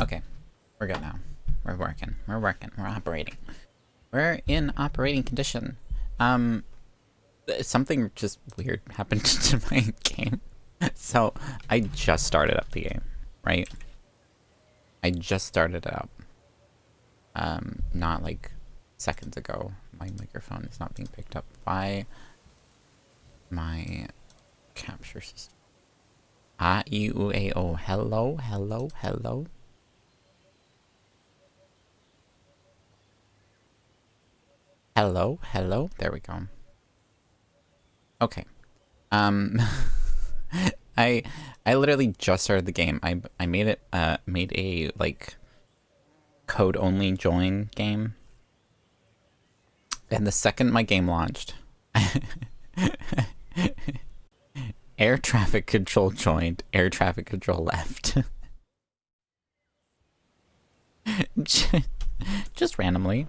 Okay, we're good now. We're working. We're working. We're operating. We're in operating condition. Um, something just weird happened to my game. So I just started up the game, right? I just started it up. Not like seconds ago. My microphone is not being picked up by my capture system. Ah, E, U, A, O. Hello, hello, hello. Hello, hello. There we go. Okay. Um, I I literally just started the game. I made it made a like code only join game. And the second my game launched, air traffic control joined, air traffic control left. Just randomly.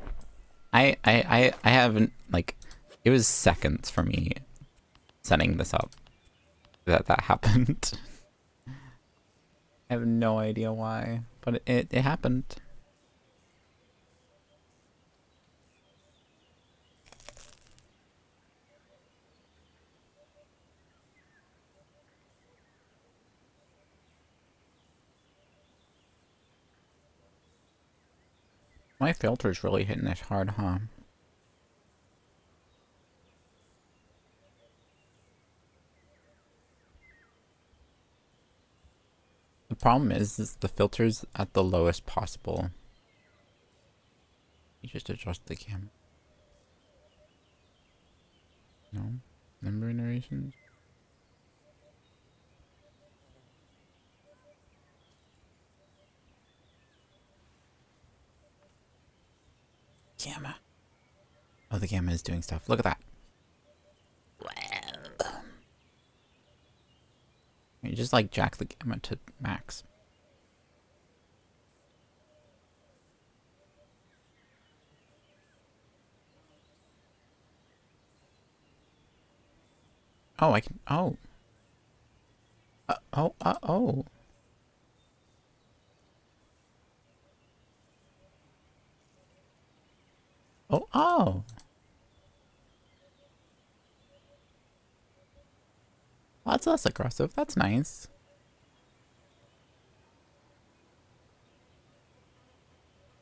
I haven't like it was seconds for me setting this up that happened. I have no idea why, but it happened. My filter's really hitting it hard, huh? The problem is the filter's at the lowest possible. You just adjust the camera. No? Number narrations? Gamma. Oh, the gamma is doing stuff. Look at that. You just like jack the gamma to max. Oh, I can. Oh. Oh. Oh. Well, that's less aggressive. That's nice.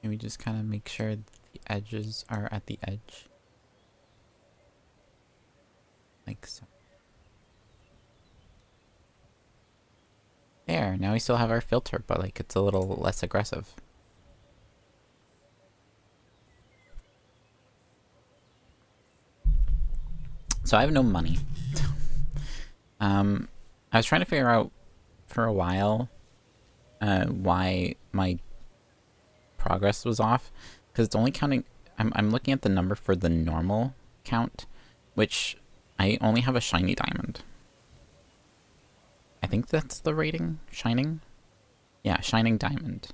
Maybe just kind of make sure the edges are at the edge. Like so. There, now we still have our filter, but like it's a little less aggressive. So I have no money. I was trying to figure out for a while why my progress was off, because it's only counting. I'm looking at the number for the normal count, which I only have a shiny diamond. I think that's the rating. Shining? Yeah, shining diamond.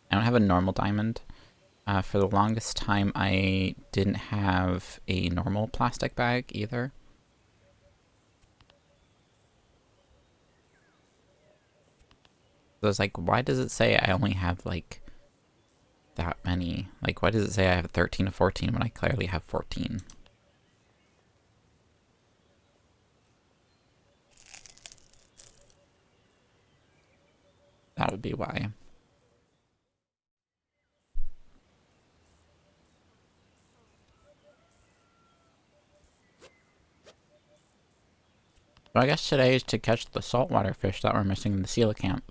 I don't have a normal diamond. For the longest time, I didn't have a normal plastic bag either. So I was like, why does it say I only have, like, that many? Like, why does it say I have 13 to 14 when I clearly have 14? That would be why. But I guess today is to catch the saltwater fish that we're missing in the coelacanth.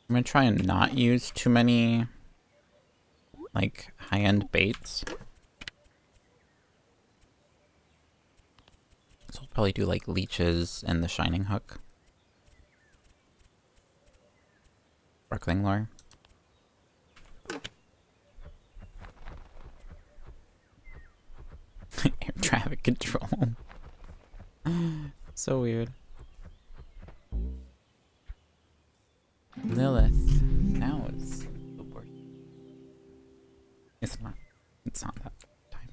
I'm gonna try and not use too many, like, high-end baits. So I'll probably do, like, leeches and the shining hook. Sparkling lure. Air traffic control. So weird. Lilith. Now it's the worst. It's not. It's not that time.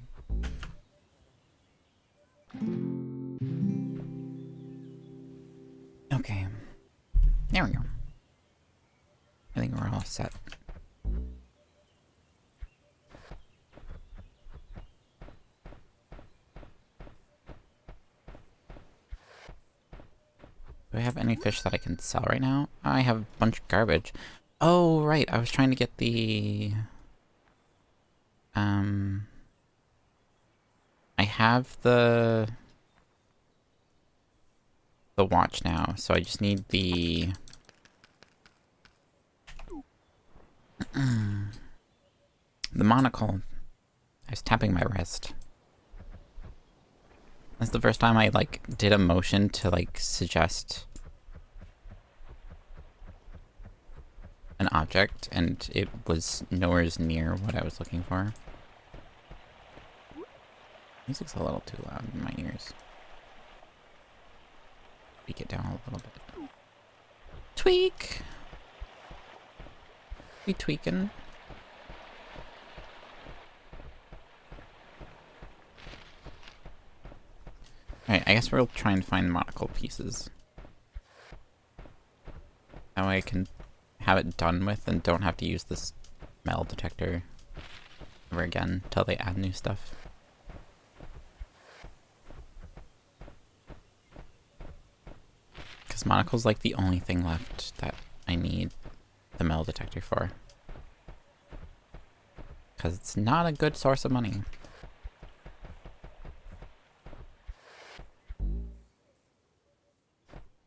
Okay. There we go. I think we're all set. Do I have any fish that I can sell right now? I have a bunch of garbage. Oh, right. I was trying to get the... I have the watch now, so I just need the... the monocle. I was tapping my wrist. That's the first time I, like, did a motion to, like, suggest an object, and it was nowhere near what I was looking for. Music's a little too loud in my ears. Tweak it down a little bit. Tweak! We tweaking. Alright, I guess we'll try and find monocle pieces. That way I can have it done with and don't have to use this metal detector ever again until they add new stuff. Because monocle's like the only thing left that I need the metal detector for. Because it's not a good source of money.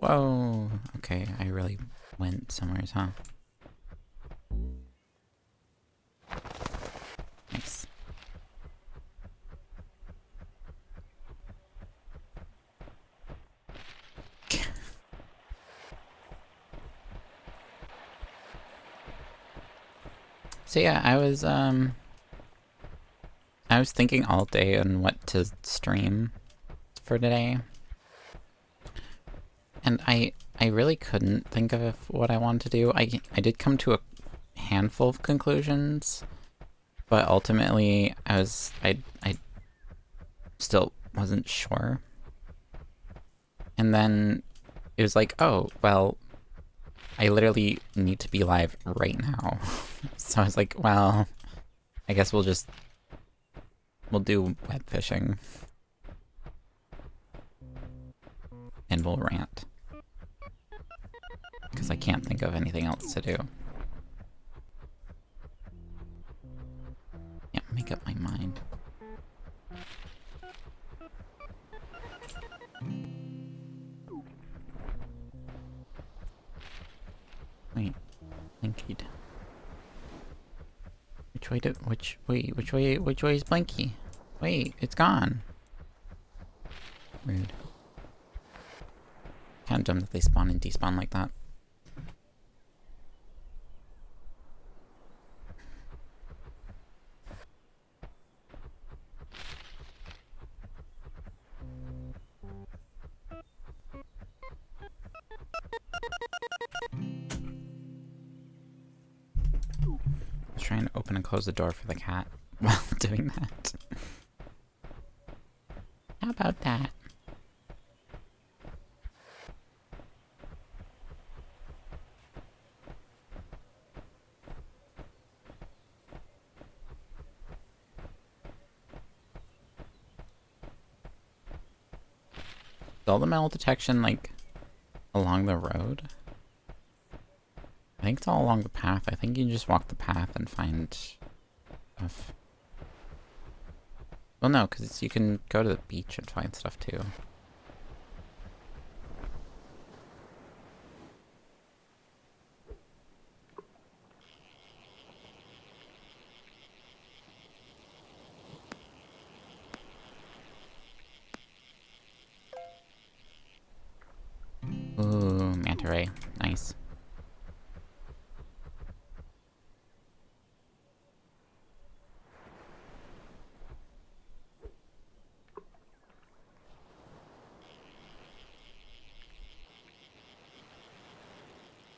Whoa, okay, I really went somewhere, huh? Nice. So yeah, I was thinking all day on what to stream for today. And I really couldn't think of what I wanted to do. I did come to a handful of conclusions, but ultimately I still wasn't sure. And then it was like, oh, well, I literally need to be live right now. So I was like, well, I guess we'll do web fishing. And we'll rant. Because I can't think of anything else to do. Can't make up my mind. Wait, Blinkied. Which way is Blinky? Wait, it's gone. Rude. Kinda dumb that they spawn and despawn like that. I was trying to open and close the door for the cat while doing that. How about that? Is all the metal detection, like, along the road? I think it's all along the path. I think you can just walk the path and find stuff. Well, no, because you can go to the beach and find stuff, too. Ooh, manta ray. Nice.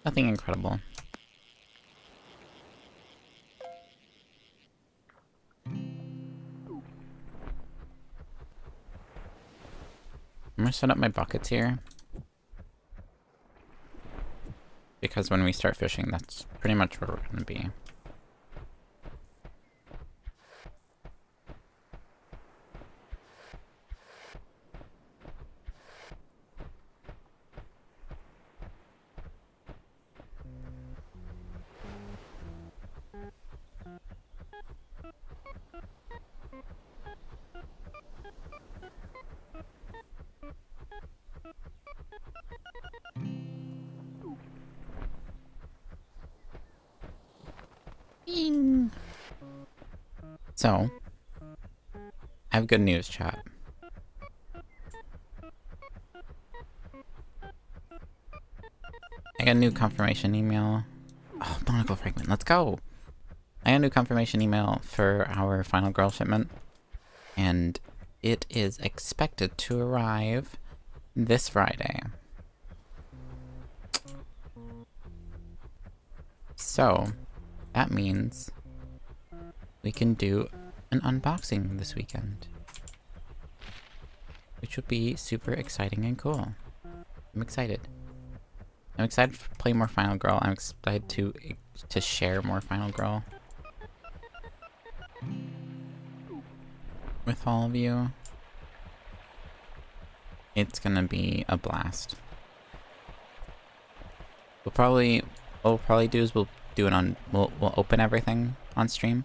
Nothing incredible. I'm gonna set up my buckets here. Because when we start fishing, that's pretty much where we're gonna be. Bing. So, I have good news, chat. I got a new confirmation email. Oh, barnacle fragment, let's go! I got a new confirmation email for our final girl shipment. And it is expected to arrive this Friday. So, that means we can do an unboxing this weekend. Which will be super exciting and cool. I'm excited. I'm excited to play more Final Girl. I'm excited to share more Final Girl with all of you. It's gonna be a blast. What we'll probably do is we'll open everything on stream.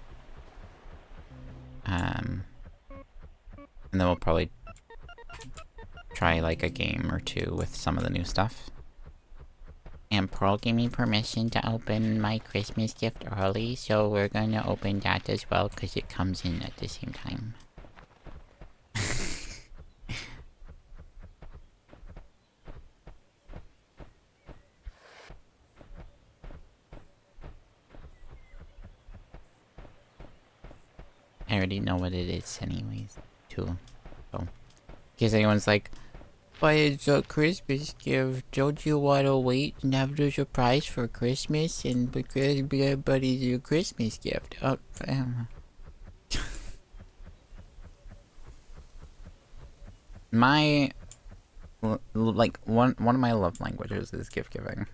And then we'll probably try like a game or two with some of the new stuff. And Pearl gave me permission to open my Christmas gift early, so we're gonna open that as well because it comes in at the same time. I already know what it is anyways, too. So, in case anyone's like, but it's a Christmas gift, don't you want to wait and have the surprise for Christmas? And because everybody's your Christmas gift. Oh, my, like, one of my love languages is gift giving.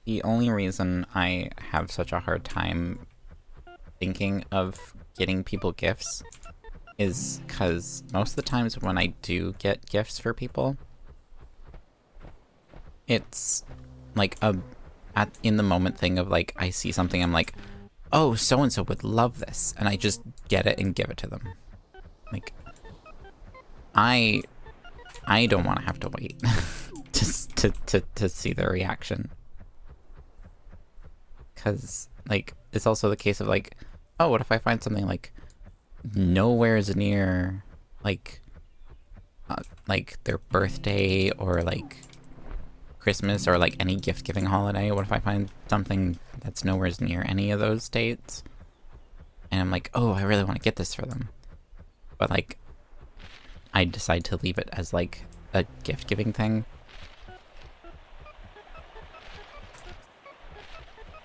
The only reason I have such a hard time thinking of getting people gifts is because most of the times when I do get gifts for people, it's like in the moment thing of like, I see something, I'm like, oh, so-and-so would love this, and I just get it and give it to them. Like, I don't want to have to wait to see their reaction. Because, like, it's also the case of like, oh, what if I find something like nowhere's near, like their birthday or like Christmas or like any gift-giving holiday? What if I find something that's nowhere's near any of those dates? And I'm like, oh, I really want to get this for them. But like, I decide to leave it as like a gift-giving thing.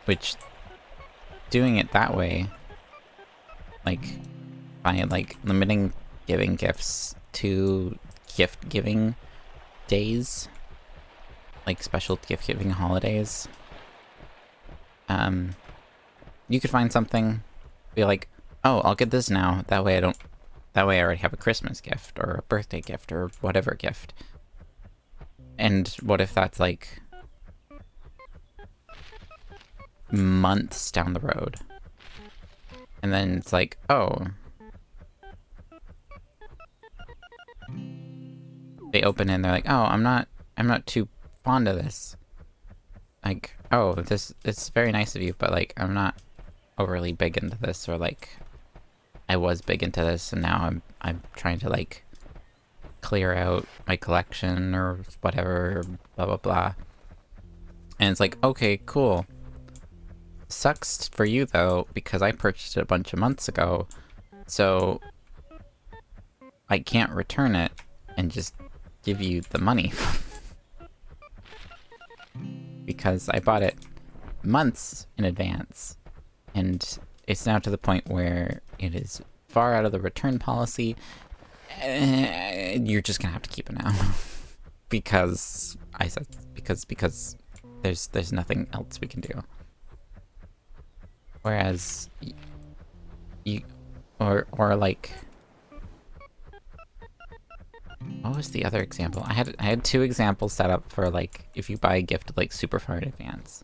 Which, doing it that way, like, by like limiting giving gifts to gift-giving days, like special gift-giving holidays, you could find something, be like, oh, I'll get this now, that way I already have a Christmas gift, or a birthday gift, or whatever gift. And what if that's like months down the road? And then it's like, oh, they open it and they're like, oh, I'm not too fond of this. Like, oh, it's very nice of you, but like, I'm not overly big into this, or like, I was big into this and now I'm trying to like clear out my collection or whatever, blah blah blah. And it's like, okay, cool. Sucks for you though, because I purchased it a bunch of months ago, so I can't return it and just give you the money. Because I bought it months in advance, and it's now to the point where it is far out of the return policy. You're just gonna have to keep it now. because I said, because there's nothing else we can do. Whereas you or like, what was the other example? I had two examples set up for like, if you buy a gift like super far in advance.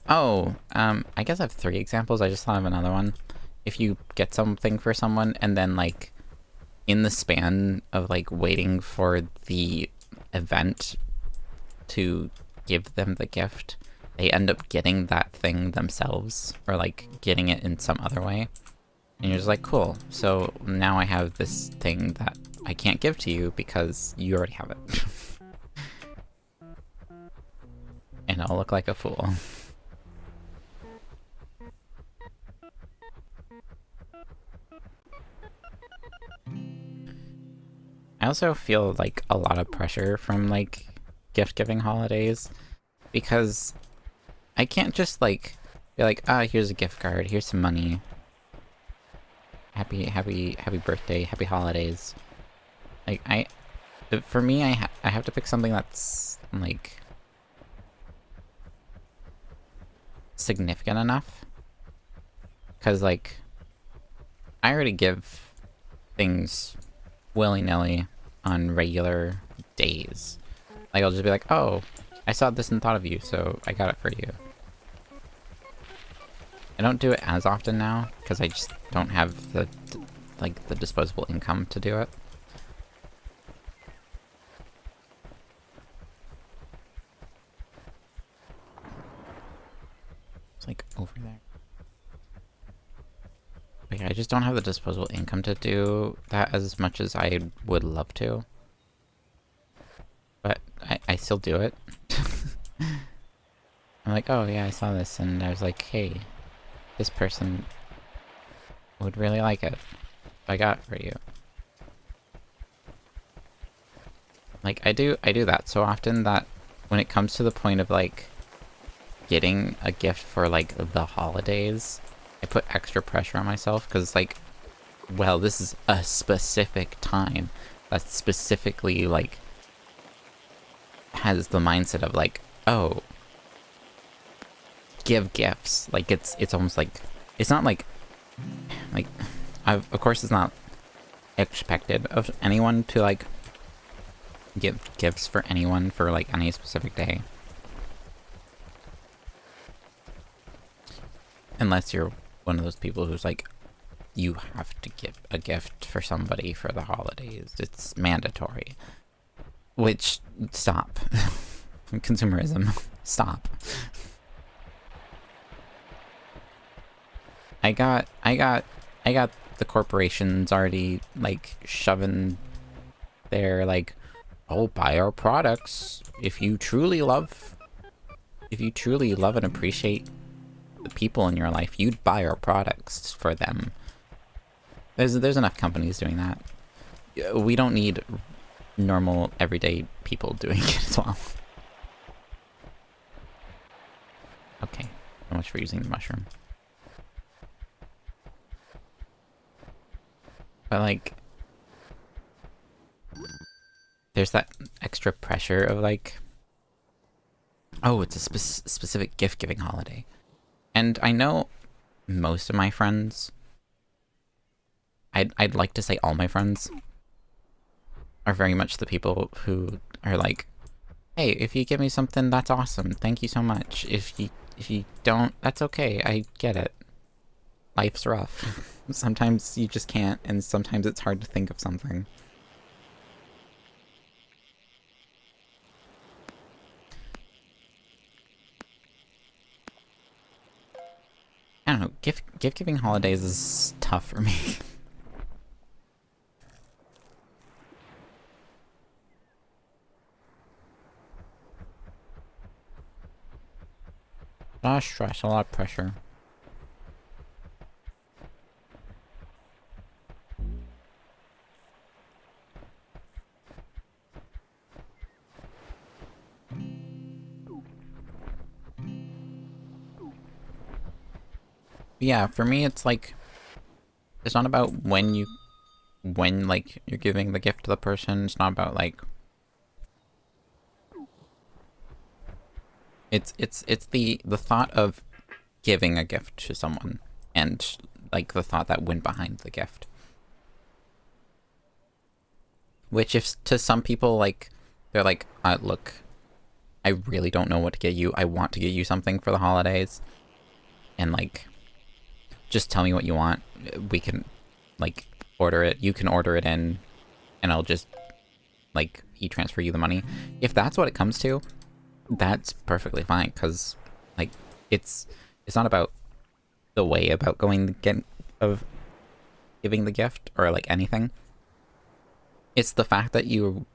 Oh, I guess I have 3 examples. I just thought of another one. If you get something for someone and then like in the span of like waiting for the event to give them the gift, they end up getting that thing themselves, or like getting it in some other way. And you're just like, cool, so now I have this thing that I can't give to you because you already have it. And I'll look like a fool. I also feel like a lot of pressure from like gift-giving holidays, because I can't just like be like, ah, here's a gift card, here's some money. Happy birthday, happy holidays. Like, for me, I have to pick something that's like significant enough, because like, I already give things willy-nilly on regular days. Like, I'll just be like, oh, I saw this and thought of you, so I got it for you. I don't do it as often now, because I just don't have the disposable income to do it. It's like over there. Like, I just don't have the disposable income to do that as much as I would love to. But I still do it. I'm like, oh yeah, I saw this, and I was like, hey, this person would really like it. I got it for you. Like, I do that so often that when it comes to the point of like getting a gift for like the holidays, I put extra pressure on myself, because like, well, this is a specific time that specifically like has the mindset of like, oh, give gifts. Like it's almost like it's not like of course it's not expected of anyone to like give gifts for anyone for like any specific day. Unless you're one of those people who's like, you have to give a gift for somebody for the holidays. It's mandatory. Which, stop. Consumerism. Stop. I got the corporations already like shoving their like, oh, buy our products if you truly love and appreciate the people in your life, you'd buy our products for them. There's enough companies doing that. We don't need normal everyday people doing it as well. Okay, so much for using the mushroom. But like, there's that extra pressure of like, oh, it's a specific gift giving holiday. And I know most of my friends, I'd like to say all my friends, are very much the people who are like, hey, if you give me something, that's awesome. Thank you so much. If you don't, that's okay. I get it. Life's rough. Sometimes you just can't, and sometimes it's hard to think of something. I don't know, gift giving holidays is tough for me. A lot of stress, a lot of pressure. Yeah, for me it's like, it's not about when like you're giving the gift to the person. It's not about like, it's the thought of giving a gift to someone and like the thought that went behind the gift. Which if to some people like, they're like, look, I really don't know what to get you. I want to get you something for the holidays. And like, just tell me what you want. We can like order it. You can order it in and I'll just like e-transfer you the money. If that's what it comes to, that's perfectly fine, because like it's not about the way about of giving the gift or like anything. It's the fact that you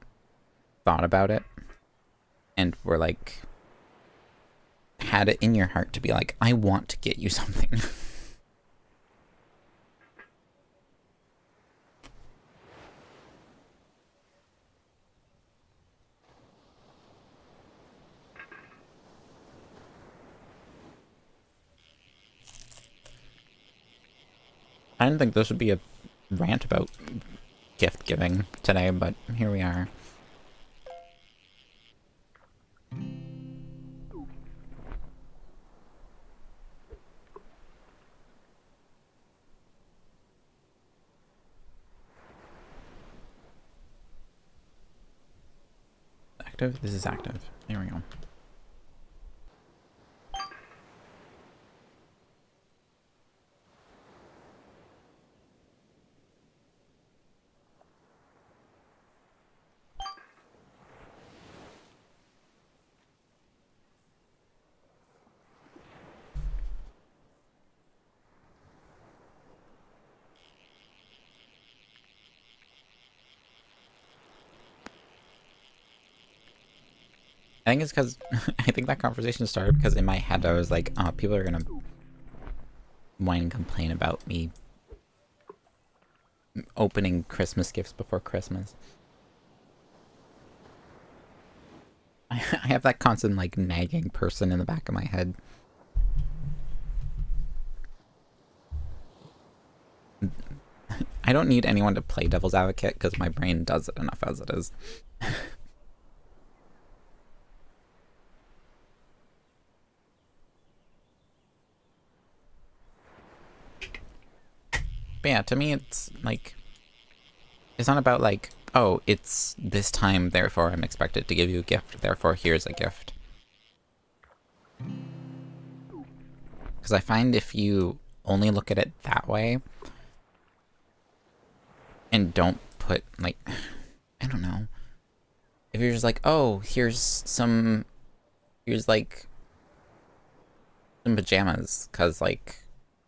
thought about it and were like, had it in your heart to be like, I want to get you something. I didn't think this would be a rant about gift giving today, but here we are. Active? This is active. There we go. I think it's because I think that conversation started because in my head I was like, oh, people are gonna whine and complain about me opening Christmas gifts before Christmas. I have that constant like nagging person in the back of my head. I don't need anyone to play devil's advocate because my brain does it enough as it is. But yeah, to me, it's like, it's not about like, oh, it's this time, therefore I'm expected to give you a gift, therefore here's a gift. Because I find if you only look at it that way, and don't put, like, I don't know. If you're just like, oh, here's like, some pajamas, because, like,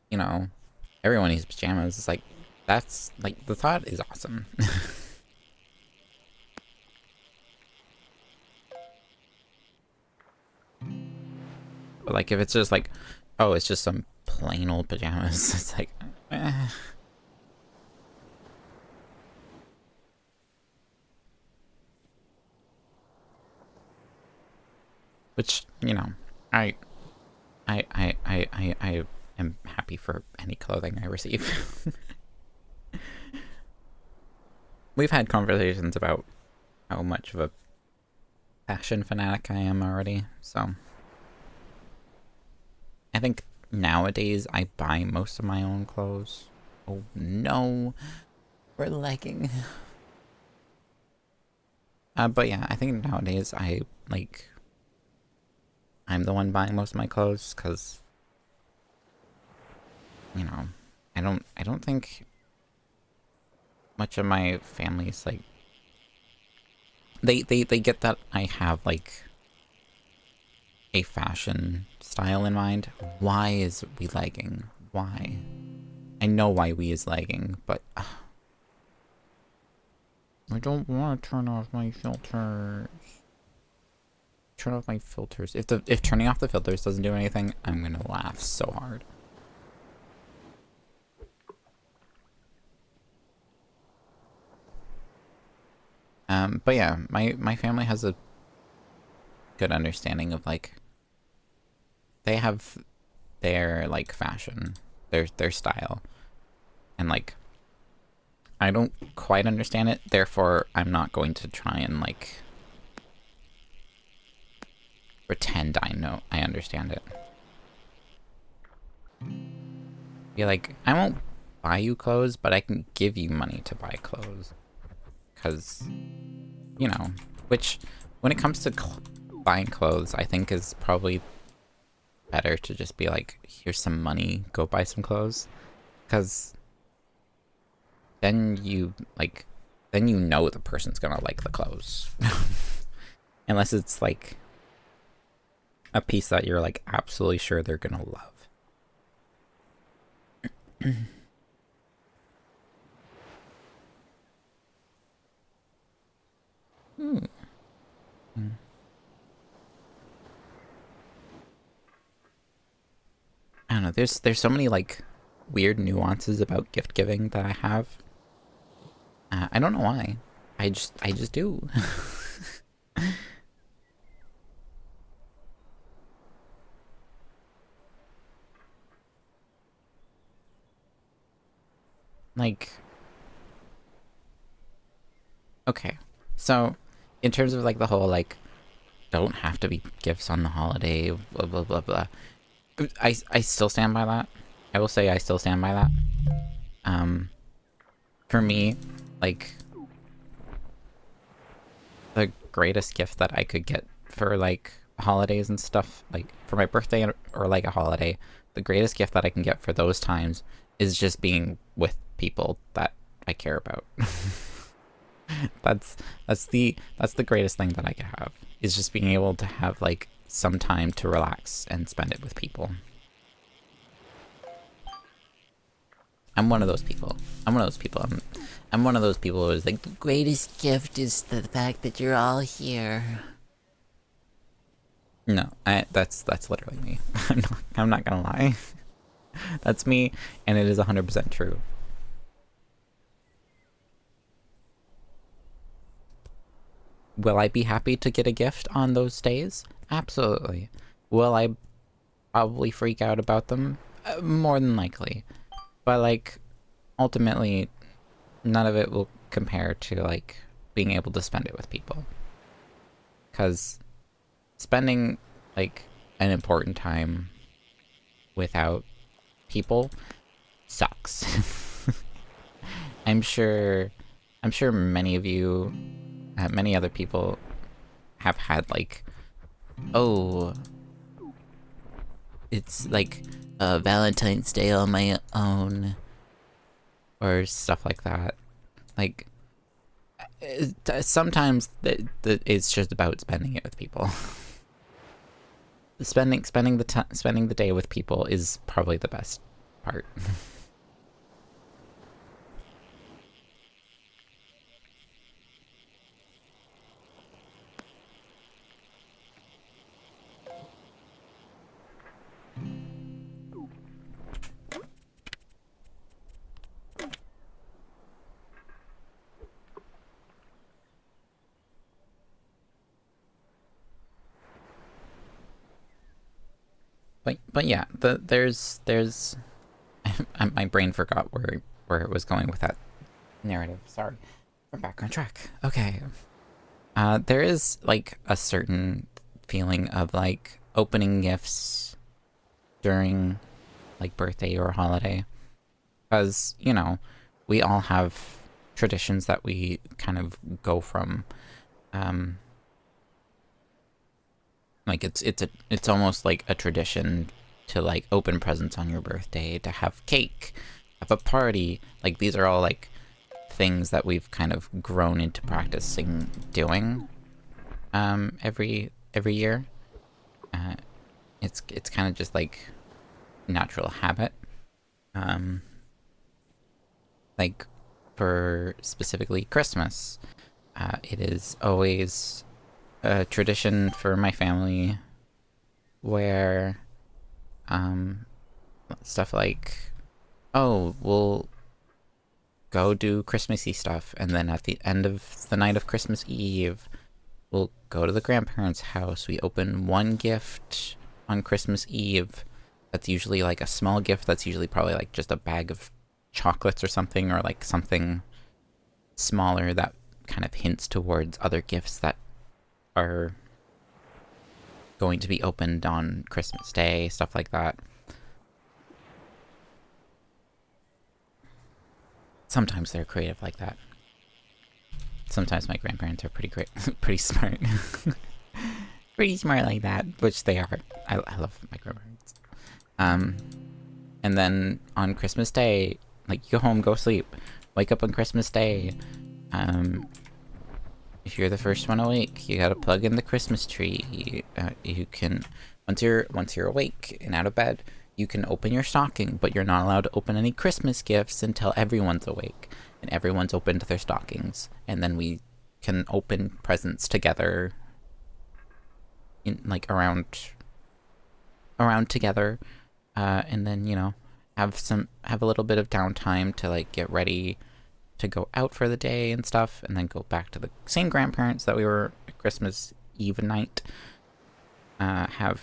you know, everyone needs pajamas. It's like, that's, like, the thought is awesome. But, like, if it's just like, oh, it's just some plain old pajamas, it's like, eh. Which, you know, I am happy for any clothing I receive. We've had conversations about how much of a fashion fanatic I am already, so I think nowadays I buy most of my own clothes. Oh no, we're lagging. But yeah, I think nowadays I'm the one buying most of my clothes, because, you know, I don't think much of my family's like, they get that I have like a fashion style in mind. Why is we lagging? Why? I know why we is lagging, but I don't want to turn off my filters. Turn off my filters. If turning off the filters doesn't do anything, I'm gonna laugh so hard. But yeah, my family has a good understanding of like, they have their like fashion, their style, and like, I don't quite understand it, therefore I'm not going to try and like pretend I understand it. Be like, I won't buy you clothes, but I can give you money to buy clothes. Because, you know, which, when it comes to buying clothes, I think is probably better to just be like, here's some money, go buy some clothes. Because then you know the person's gonna like the clothes. Unless it's like a piece that you're like absolutely sure they're gonna love. Hmm. I don't know, there's so many like weird nuances about gift giving that I have. I don't know why. I just do. Like, okay. So, in terms of like the whole like, don't have to be gifts on the holiday, blah blah blah blah. I still stand by that. I will say I still stand by that. For me, like, the greatest gift that I could get for like holidays and stuff, like for my birthday or like a holiday, the greatest gift that I can get for those times is just being with people that I care about. that's the greatest thing that I could have, is just being able to have like some time to relax and spend it with people. I'm one of those people. I'm one of those people who is like, the greatest gift is the fact that you're all here. No, that's literally me. I'm not gonna lie. That's me, and it is 100% true. Will I be happy to get a gift on those days? Absolutely. Will I probably freak out about them? More than likely. But like, ultimately, none of it will compare to like being able to spend it with people. Because spending like an important time without people sucks. I'm sure many of you, many other people have had like, oh, it's like Valentine's Day on my own, or stuff like that. Like, sometimes it's just about spending it with people. spending the day with people is probably the best part. But yeah, there's my brain forgot where it was going with that narrative. Sorry. We're back on track. Okay. There is like a certain feeling of like opening gifts during like birthday or holiday, because you know we all have traditions that we kind of go from. Like it's almost like a tradition to like open presents on your birthday, to have cake, have a party. Like these are all like things that we've kind of grown into practicing doing every year. It's kind of just like natural habit. Like for specifically Christmas, it is always a tradition for my family where stuff like, oh, we'll go do Christmassy stuff, and then at the end of the night of Christmas Eve, we'll go to the grandparents' house. We open one gift on Christmas Eve. That's usually like a small gift. That's usually probably like just a bag of chocolates or something, or like something smaller that kind of hints towards other gifts that are going to be opened on Christmas Day, stuff like that. Sometimes they're creative like that. Sometimes my grandparents are pretty great, pretty smart. Pretty smart like that, which they are. I love my grandparents. And then on Christmas Day, like, you go home, go sleep, wake up on Christmas Day. If you're the first one awake, you gotta plug in the Christmas tree. You can, once you're awake and out of bed, you can open your stocking, but you're not allowed to open any Christmas gifts until everyone's awake and everyone's opened their stockings, and then we can open presents together, in like around together, and then, you know, have a little bit of downtime to like get ready to go out for the day and stuff, and then go back to the same grandparents that we were at Christmas Eve night. Do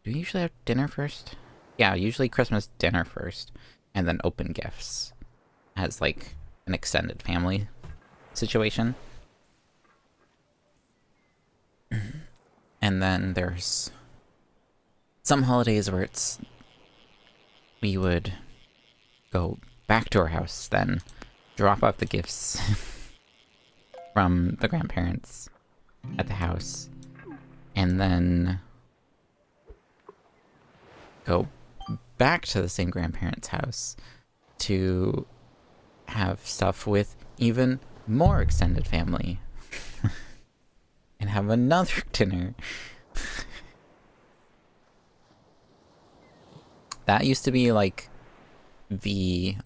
we usually have dinner first? Yeah, usually Christmas dinner first, and then open gifts as like an extended family situation. And then there's some holidays where we would go back to our house, then drop off the gifts from the grandparents at the house, and then go back to the same grandparents' house to have stuff with even more extended family and have another dinner. That used to be like the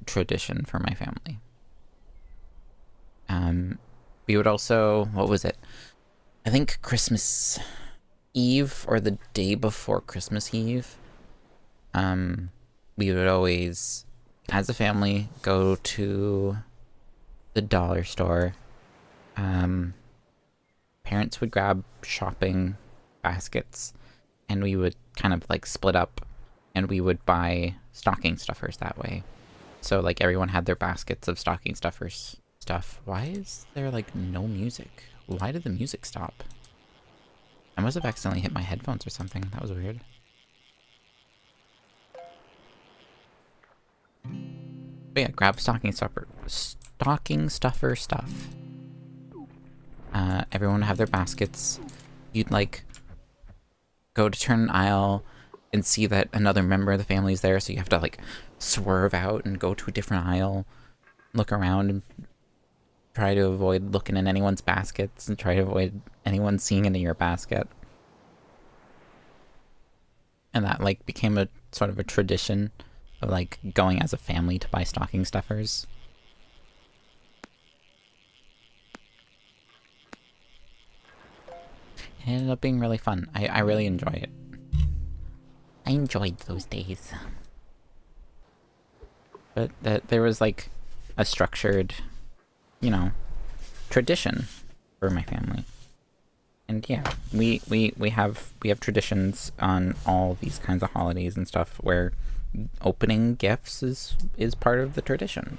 tradition for my family. We would also, what was it? I think Christmas Eve or the day before Christmas Eve, we would always, as a family, go to the dollar store. Parents would grab shopping baskets, and we would kind of like split up, and we would buy stocking stuffers that way. So like everyone had their baskets of stocking stuffers stuff. Why is there like no music? Why did the music stop? I must have accidentally hit my headphones or something. That was weird. But But yeah, grab stocking stuffer stuff. Everyone have their baskets. You'd like go to turn an aisle and see that another member of the family is there, so you have to like swerve out and go to a different aisle, look around and try to avoid looking in anyone's baskets and try to avoid anyone seeing into your basket. And that like became a sort of a tradition of like going as a family to buy stocking stuffers. It ended up being really fun. I really enjoy it. I enjoyed those days. But there was like a structured, you know, tradition for my family. And yeah, we have traditions on all these kinds of holidays and stuff where opening gifts is part of the tradition.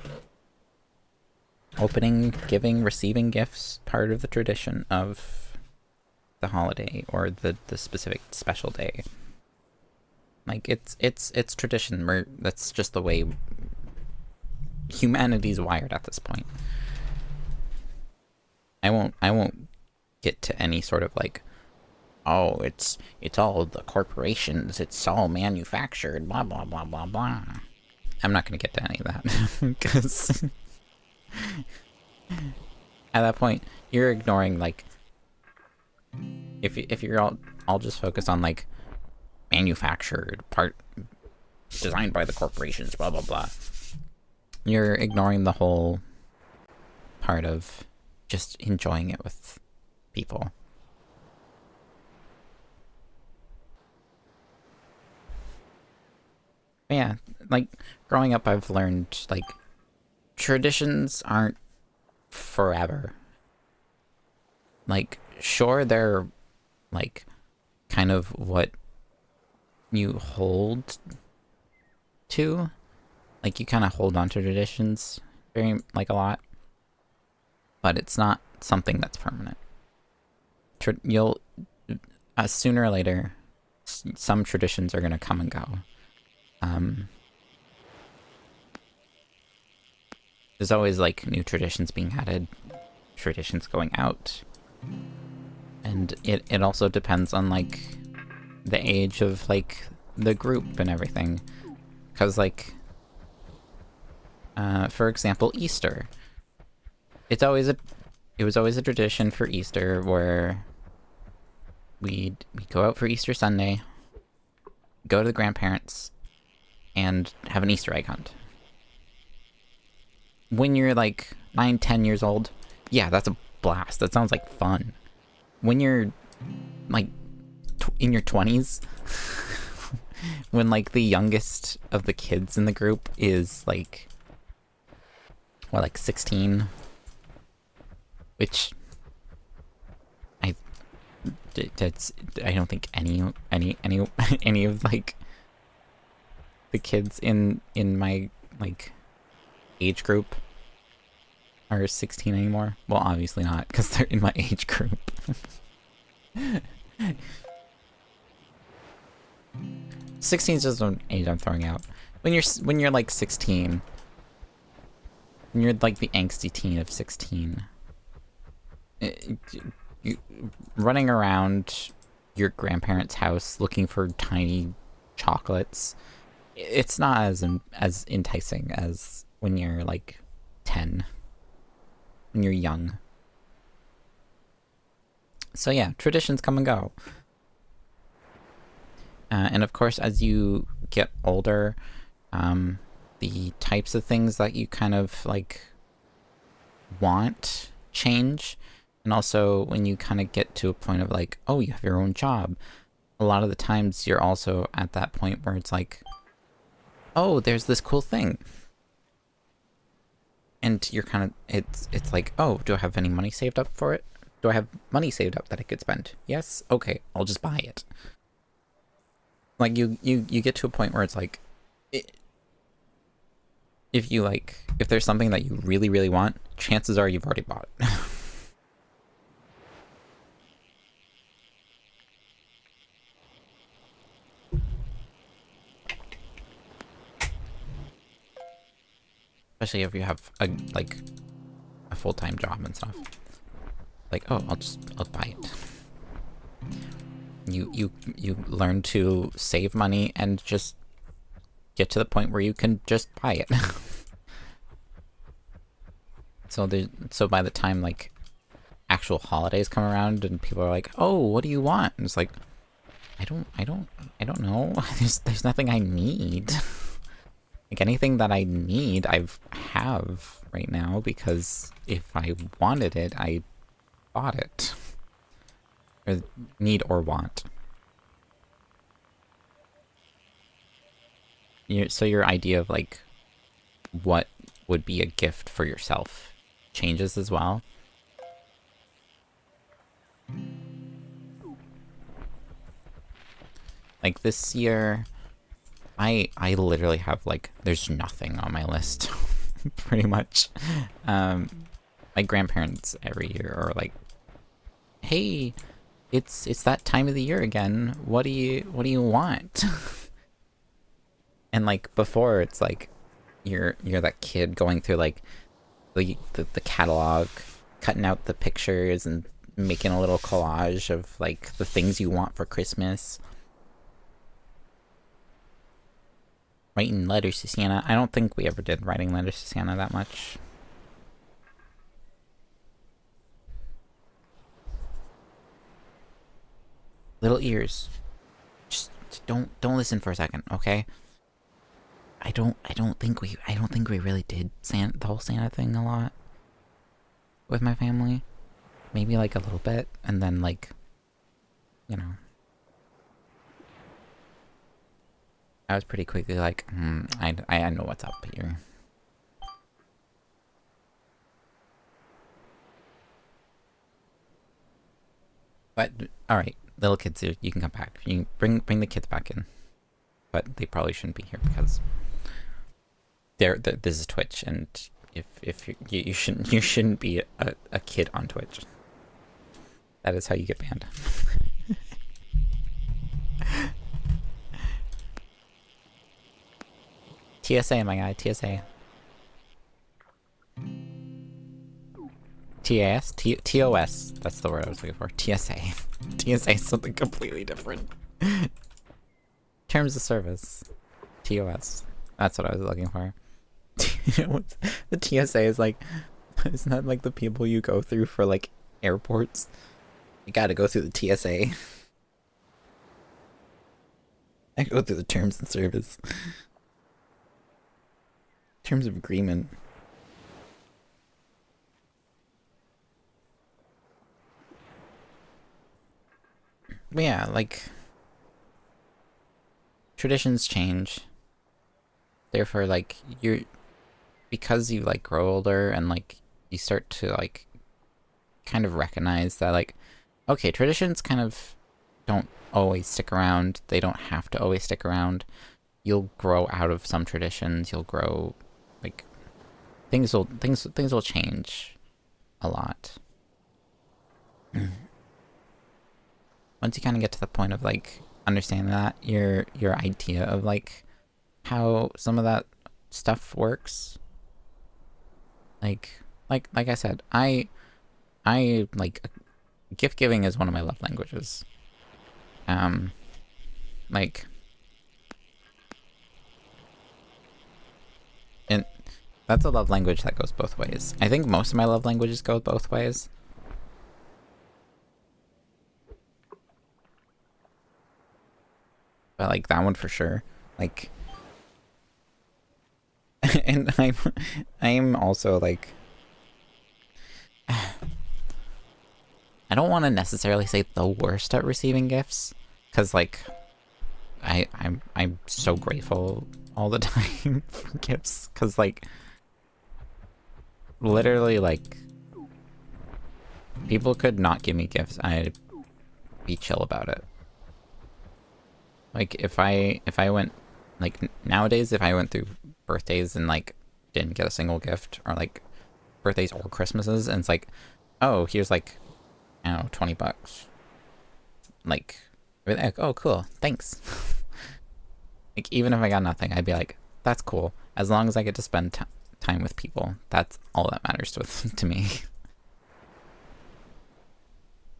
Opening, giving, receiving gifts, part of the tradition of the holiday or the specific special day. Like it's tradition. That's just the way humanity's wired at this point. I won't get to any sort of like, oh, it's all the corporations, it's all manufactured, blah blah blah blah blah. I'm not gonna get to any of that because at that point you're ignoring like if you're all just focused on like manufactured part designed by the corporations, blah blah blah. You're ignoring the whole part of just enjoying it with people. But yeah, like growing up I've learned like traditions aren't forever. Like sure they're like kind of what you hold to. Like you kind of hold on to traditions very like a lot. But it's not something that's permanent. You'll sooner or later some traditions are going to come and go. There's always like new traditions being added, traditions going out, and it also depends on like the age of like the group and everything, because like for example Easter, it was always a tradition for Easter where we'd go out for Easter Sunday, go to the grandparents, and have an Easter egg hunt. When you're like 9-10 years old, yeah, that's a blast. That sounds like fun. When you're like in your 20s, when like the youngest of the kids in the group is like, what, like 16, which I don't think any of like the kids in my like age group are 16 anymore. Well, obviously not, because they're in my age group. 16 is just an age I'm throwing out. When you're like 16, when you're like the angsty teen of 16, running around your grandparents' house looking for tiny chocolates, it's not as enticing as when you're like 10, when you're young. So yeah, traditions come and go. And of course, as you get older, the types of things that you kind of like want change. And also when you kind of get to a point of like, oh, you have your own job, a lot of the times you're also at that point where it's like, oh, there's this cool thing. And you're kind of, it's like, oh, do I have any money saved up for it? Do I have money saved up that I could spend? Yes? Okay, I'll just buy it. Like, you get to a point where it's like, if there's something that you really, really want, chances are you've already bought it. especially if you have a full-time job and stuff. Like, oh, I'll buy it. You learn to save money and just get to the point where you can just buy it. So by the time like actual holidays come around and people are like, oh, what do you want? And it's like, I don't know. There's nothing I need. Like anything that I need, I have right now, because if I wanted it, I bought it. Or need or want. So your idea of like what would be a gift for yourself changes as well. Like this year, I literally have like, there's nothing on my list, pretty much. My grandparents every year are like, hey, it's that time of the year again. What do you want? And like before, it's like you're that kid going through like the catalog, cutting out the pictures and making a little collage of like the things you want for Christmas. Writing letters to Santa. I don't think we ever did writing letters to Santa that much. Little ears. Just don't listen for a second, okay? I don't think we really did the whole Santa thing a lot with my family. Maybe like a little bit, and then like, you know, I was pretty quickly like, I know what's up here. But all right, little kids, you can come back. You can bring the kids back in, but they probably shouldn't be here because this is Twitch, and if you shouldn't be a kid on Twitch. That is how you get banned. TSA, my guy, TSA. TAS? TOS. That's the word I was looking for. TSA. TSA is something completely different. Terms of service. TOS. That's what I was looking for. The TSA is like, isn't that like the people you go through for like airports? You gotta go through the TSA. I go through the terms of service. Terms of agreement. But yeah, like, traditions change. Therefore, like, because you like grow older and like you start to like kind of recognize that like, okay, traditions kind of don't always stick around. They don't have to always stick around. You'll grow out of some traditions. You'll grow, like, things will change a lot. Once you kind of get to the point of like understanding that, your idea of like how some of that stuff works, like I said, I like, gift giving is one of my love languages. Like, and that's a love language that goes both ways. I think most of my love languages go both ways. But like that one for sure. Like, and I'm also like, I don't want to necessarily say the worst at receiving gifts, because like I'm so grateful all the time for gifts, because like literally like people could not give me gifts, I'd be chill about it. Like if I went, like nowadays, if I went through birthdays and like didn't get a single gift, or like birthdays or Christmases, and it's like, oh, here's like, I don't know, $20. Like, I'd be like, oh, cool, thanks. Like, even if I got nothing, I'd be like, that's cool, as long as I get to spend time with people. That's all that matters to me.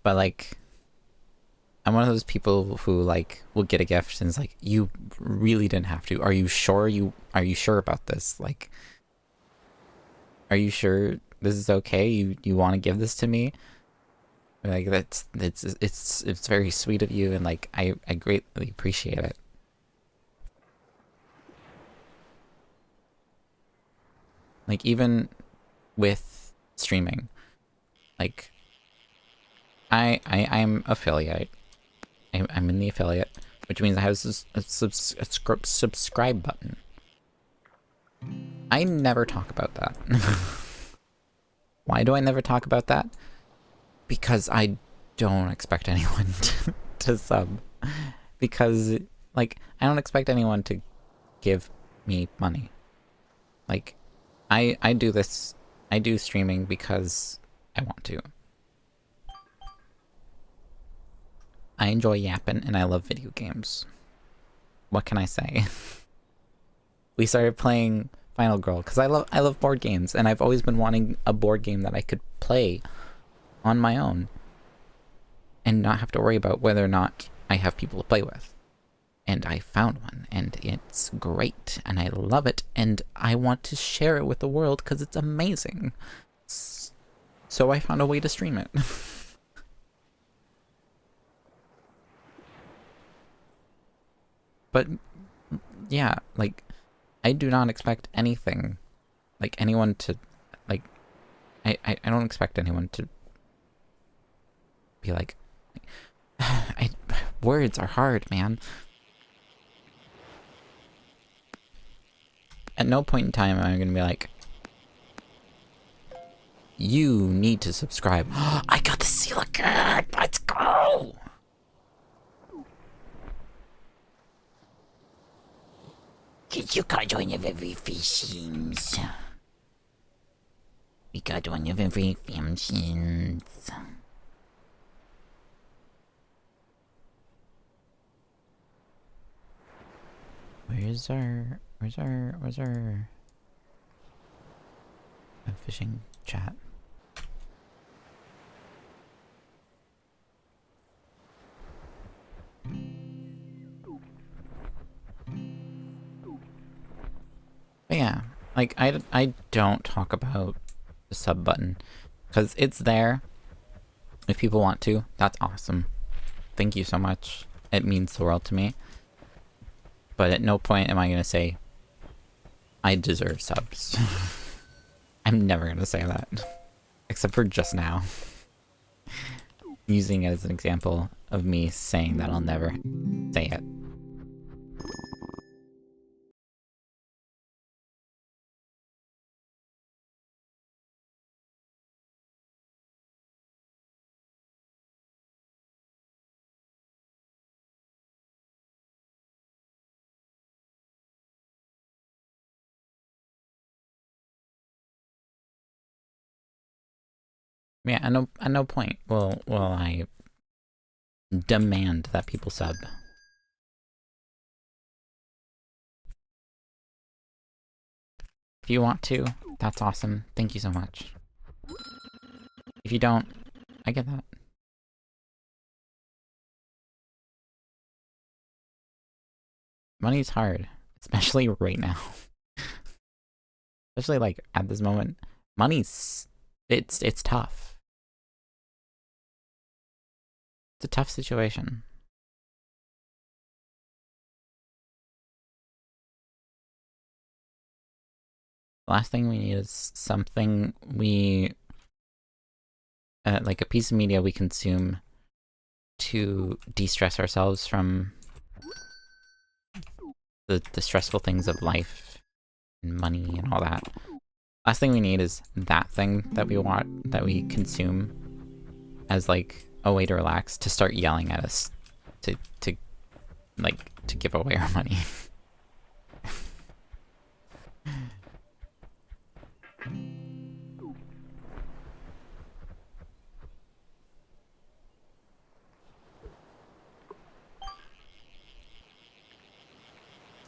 But like, I'm one of those people who like will get a gift and it's like, you really didn't have to. Are you sure about this? Like, are you sure this is okay? You want to give this to me? Like, it's very sweet of you, and like I greatly appreciate it. Like, even with streaming, like I'm affiliate. I'm in the affiliate, which means I have a subscribe button. I never talk about that. Why do I never talk about that? Because I don't expect anyone to sub. Because, like, I don't expect anyone to give me money. Like, I do this, I do streaming because I want to. I enjoy yapping and I love video games. What can I say? We started playing Final Girl because I love board games, and I've always been wanting a board game that I could play on my own and not have to worry about whether or not I have people to play with. And I found one, and it's great, and I love it, and I want to share it with the world because it's amazing. So I found a way to stream it. But yeah, like, I do not expect anything, like, anyone to, like, I don't expect anyone to be like words are hard, man. At no point in time am I gonna be like, you need to subscribe. I got the seal again! Let's go! You got one of every fishings. We got one of every fishings. Where's our fishing chat? But yeah, like, I don't talk about the sub button because it's there. If people want to, that's awesome. Thank you so much. It means the world to me. But at no point am I gonna say I deserve subs. I'm never gonna say that. Except for just now. Using it as an example of me saying that I'll never say it. Yeah, at no point will I demand that people sub. If you want to, that's awesome. Thank you so much. If you don't, I get that. Money's hard, especially right now. Especially like at this moment, it's tough. It's a tough situation. The last thing we need is something like a piece of media we consume to de-stress ourselves from the stressful things of life and money and all that. Last thing we need is that thing that we consume as like a way to relax, to start yelling at us to give away our money.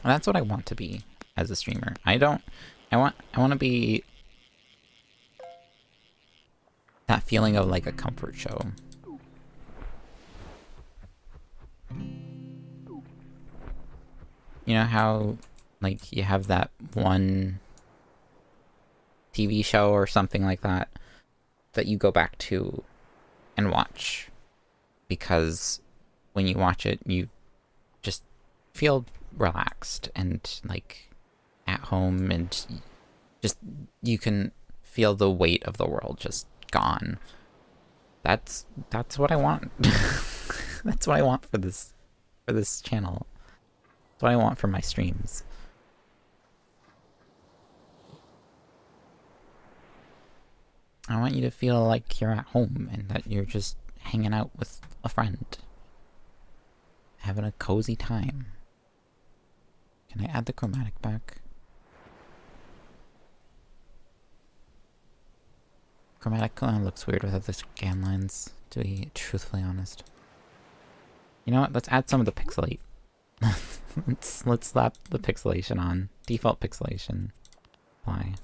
And that's what I want to be as a streamer. I don't I want to be that feeling of like a comfort show. You know how like you have that one TV show or something like that that you go back to and watch because when you watch it you just feel relaxed and like at home, and just you can feel the weight of the world just gone. That's what I want. That's what I want for this channel. That's what I want for my streams. I want you to feel like you're at home and that you're just hanging out with a friend, having a cozy time. Can I add the chromatic back? Chromatic looks weird without the scan lines, to be truthfully honest. You know what? Let's add some of the pixelate. let's slap the pixelation on. Default pixelation. Apply.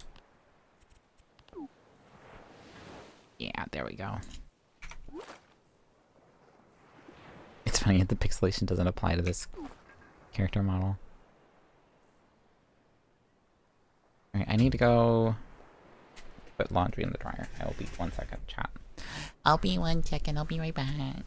Yeah, there we go. It's funny that the pixelation doesn't apply to this character model. Alright, I need to go put laundry in the dryer. I will be 1 second, chat. I'll be 1 second, I'll be right back.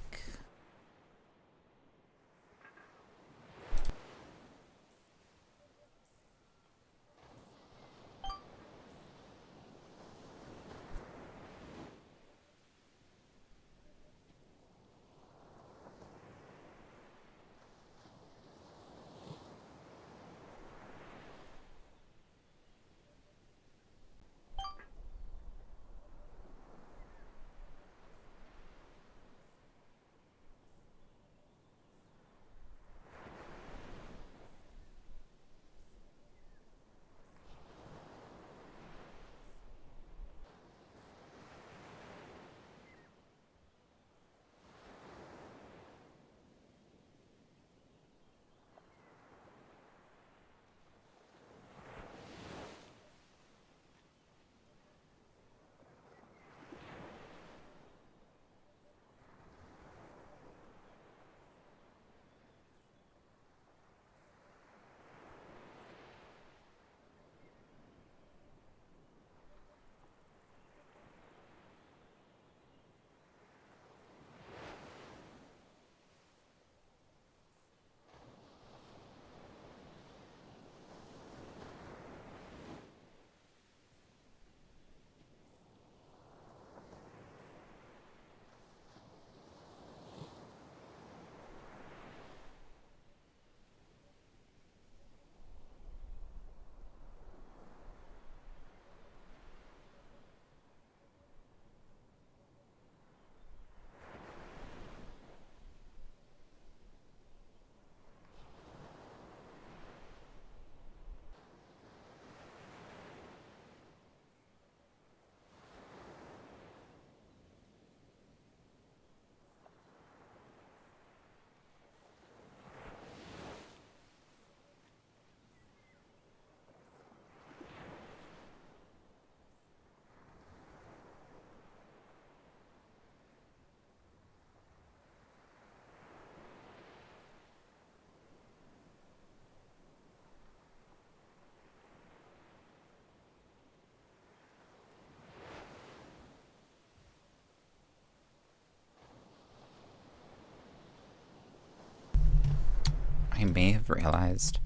I may have realized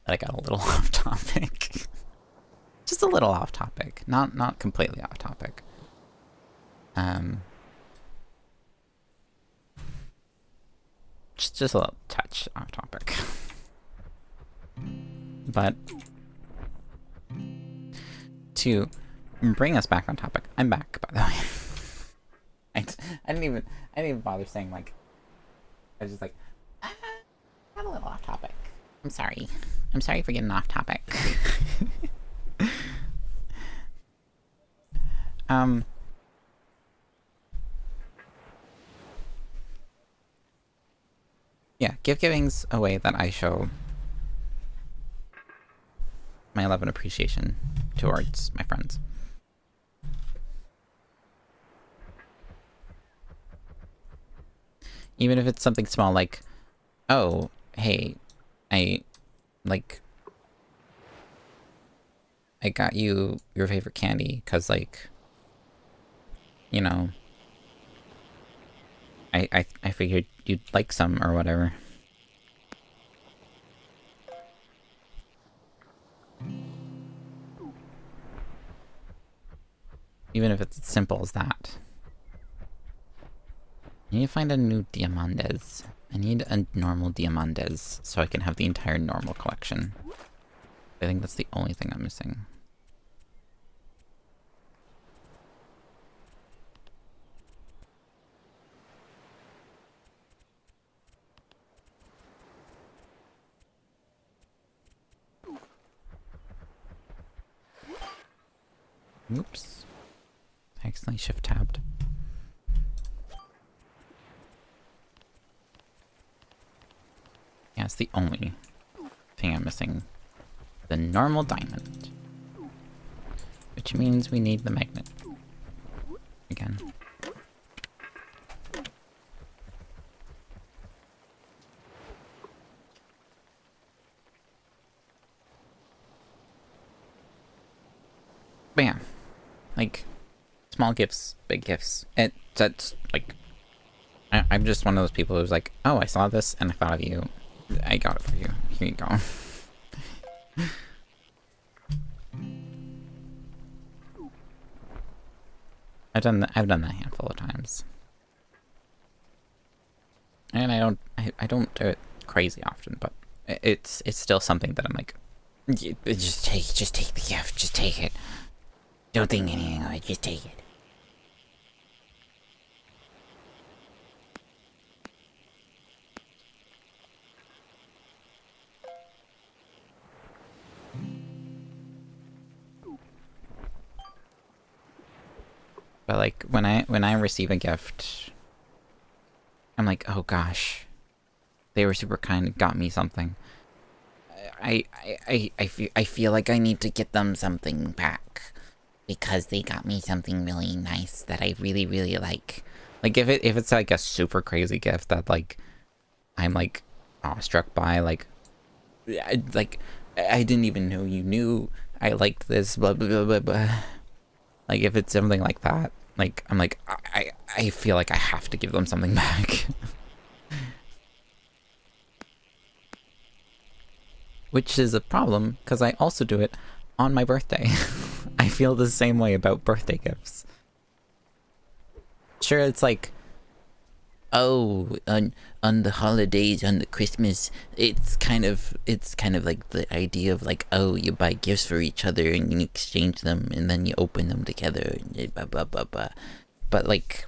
that I got a little off topic. Just a little off topic. Not completely off topic. Just a little touch off topic. But to bring us back on topic, I'm back, by the way. I didn't even bother saying, like, I was just like, got a little off topic. I'm sorry. I'm sorry for getting off topic. Yeah, gift giving's a way that I show my love and appreciation towards my friends. Even if it's something small, like, oh, hey, I got you your favorite candy, because, like, you know, I figured you'd like some or whatever. Even if it's as simple as that. I need to find a new Diamantes. I need a normal Diamantes so I can have the entire normal collection. I think that's the only thing I'm missing. Oops. I accidentally shift-tabbed. Yeah, it's the only thing I'm missing. The normal diamond. Which means we need the magnet. Again. But yeah. Like, small gifts, big gifts. That's, like... I'm just one of those people who's like, oh, I saw this and I thought of you. I got it for you. Here you go. I've done that a handful of times. And I don't do it crazy often, but it's still something that I'm like, just take the gift, just take it. Don't think anything of it, just take it. But like when I receive a gift, I'm like, oh gosh, they were super kind and got me something. I feel like I need to get them something back because they got me something really nice that I really, really like. Like if it's like a super crazy gift that like I'm like awestruck by, like I didn't even know you knew I liked this, blah blah blah blah blah. Like if it's something like that, like I'm like I feel like I have to give them something back. Which is a problem, because I also do it on my birthday. I feel the same way about birthday gifts. Sure, it's like, oh, on the holidays, on the Christmas, it's kind of like the idea of like, oh, you buy gifts for each other and you exchange them and then you open them together and blah blah blah blah. But like,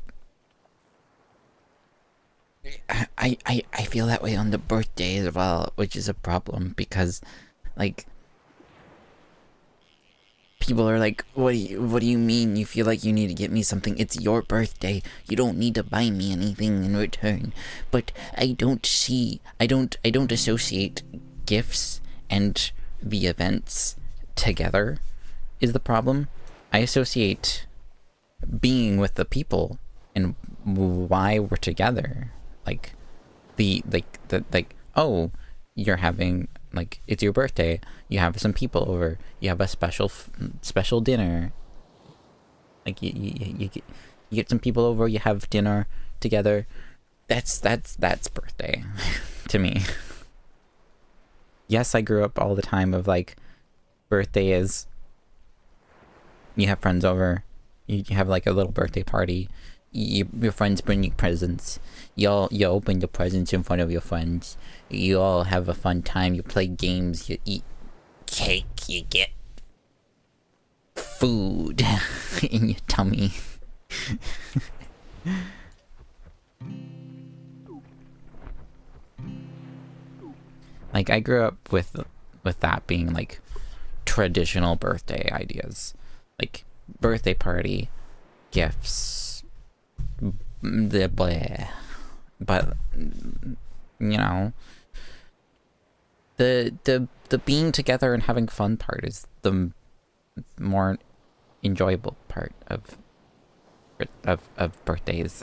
I feel that way on the birthday as well, which is a problem because, like, people are like, what do you mean you feel like you need to get me something? It's your birthday. You don't need to buy me anything in return. But I don't associate gifts and the events together is the problem. I associate being with the people and why we're together. Like oh, you're having, like, it's your birthday, you have some people over, you have a special dinner, like you get some people over, you have dinner together. That's birthday to me. Yes, I grew up all the time of like, birthday is you have friends over, you have like a little birthday party, your friends bring you presents, you open the presents in front of your friends, you all have a fun time, you play games, you eat cake, you get food in your tummy. Like, I grew up with that being like traditional birthday ideas, like birthday party, gifts, the blah. But you know, the being together and having fun part is the more enjoyable part of birthdays.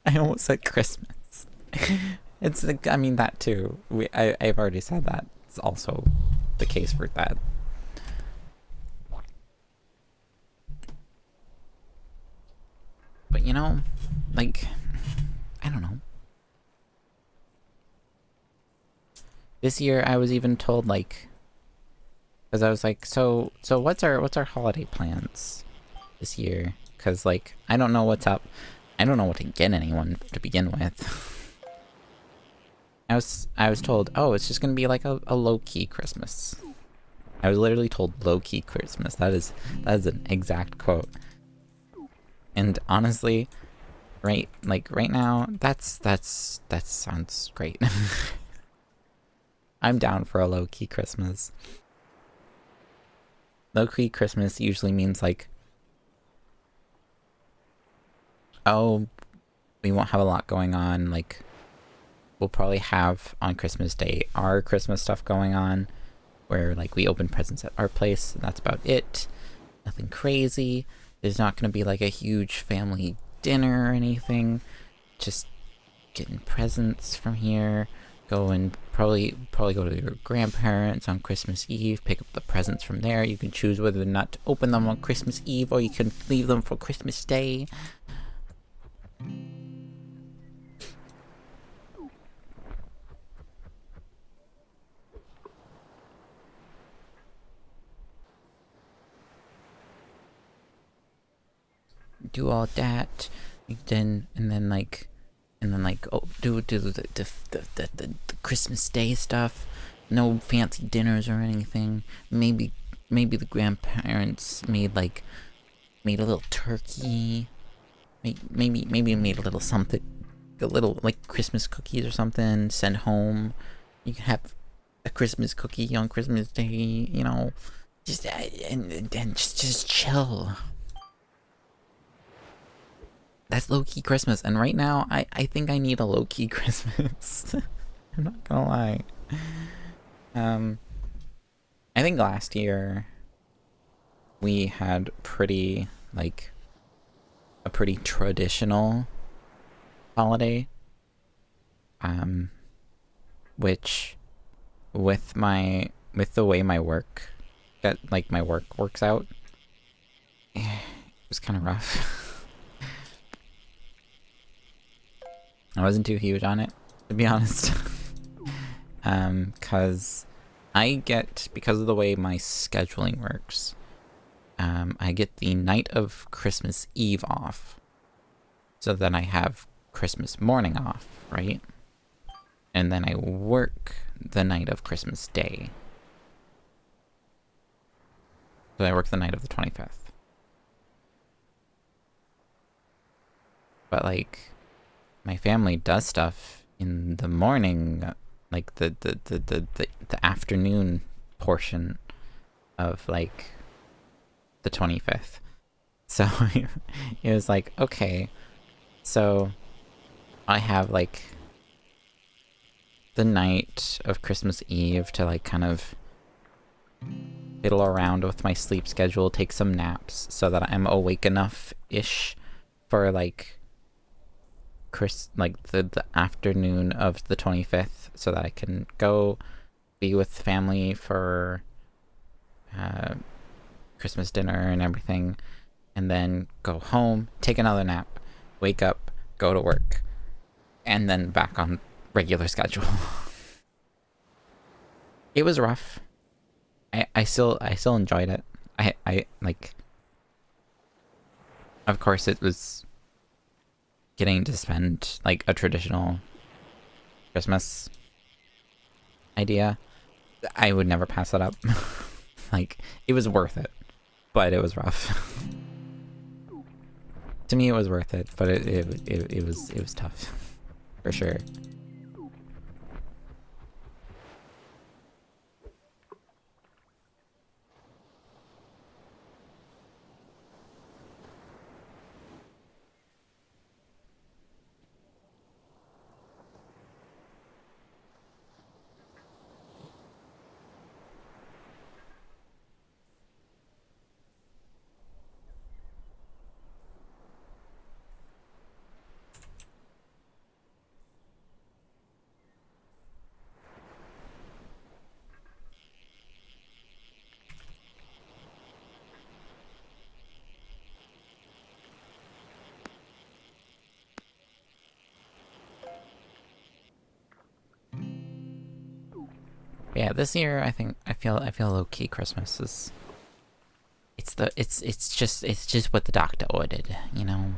I almost said Christmas. It's like, I mean that too. I've already said that. It's also the case for that. But you know, like, I don't know. This year I was even told, like, because I was like, so what's our holiday plans this year? Because like I don't know what's up. I don't know what to get anyone to begin with. I was told, oh, it's just gonna be like a low key Christmas. I was literally told low key Christmas. That is an exact quote. And honestly, right now, that sounds great. I'm down for a low key Christmas. Low key Christmas usually means like, oh, we won't have a lot going on. Like, we'll probably have on Christmas Day our Christmas stuff going on, where like we open presents at our place, and that's about it. Nothing crazy. There's not gonna be like a huge family dinner or anything. Just getting presents from here. Go and probably go to your grandparents on Christmas Eve, pick up the presents from there. You can choose whether or not to open them on Christmas Eve, or you can leave them for Christmas Day. Do all that, and then like oh, do the Christmas Day stuff. No fancy dinners or anything. Maybe the grandparents made a little turkey. Maybe made a little something, a little like Christmas cookies or something. Send home. You can have a Christmas cookie on Christmas Day. You know, just and just chill. That's low-key Christmas, and right now, I think I need a low-key Christmas. I'm not gonna lie. I think last year we had a pretty traditional holiday. Which with the way my work works out, it was kind of rough. I wasn't too huge on it, to be honest. Because because of the way my scheduling works, I get the night of Christmas Eve off. So then I have Christmas morning off, right? And then I work the night of Christmas Day. So I work the night of the 25th. But like, my family does stuff in the morning, like the afternoon portion of like the 25th. So it was like, okay, so I have like the night of Christmas Eve to like kind of fiddle around with my sleep schedule, take some naps so that I'm awake enough-ish for like the afternoon of the 25th, so that I can go be with family for Christmas dinner and everything, and then go home, take another nap, wake up, go to work, and then back on regular schedule. It was rough. I still enjoyed it. I like, of course it was getting to spend like a traditional Christmas idea. I would never pass that up. Like, it was worth it, but it was rough. To me, it was worth it, but it was tough, for sure. Yeah, this year I feel low key Christmas is it's just what the doctor ordered, you know.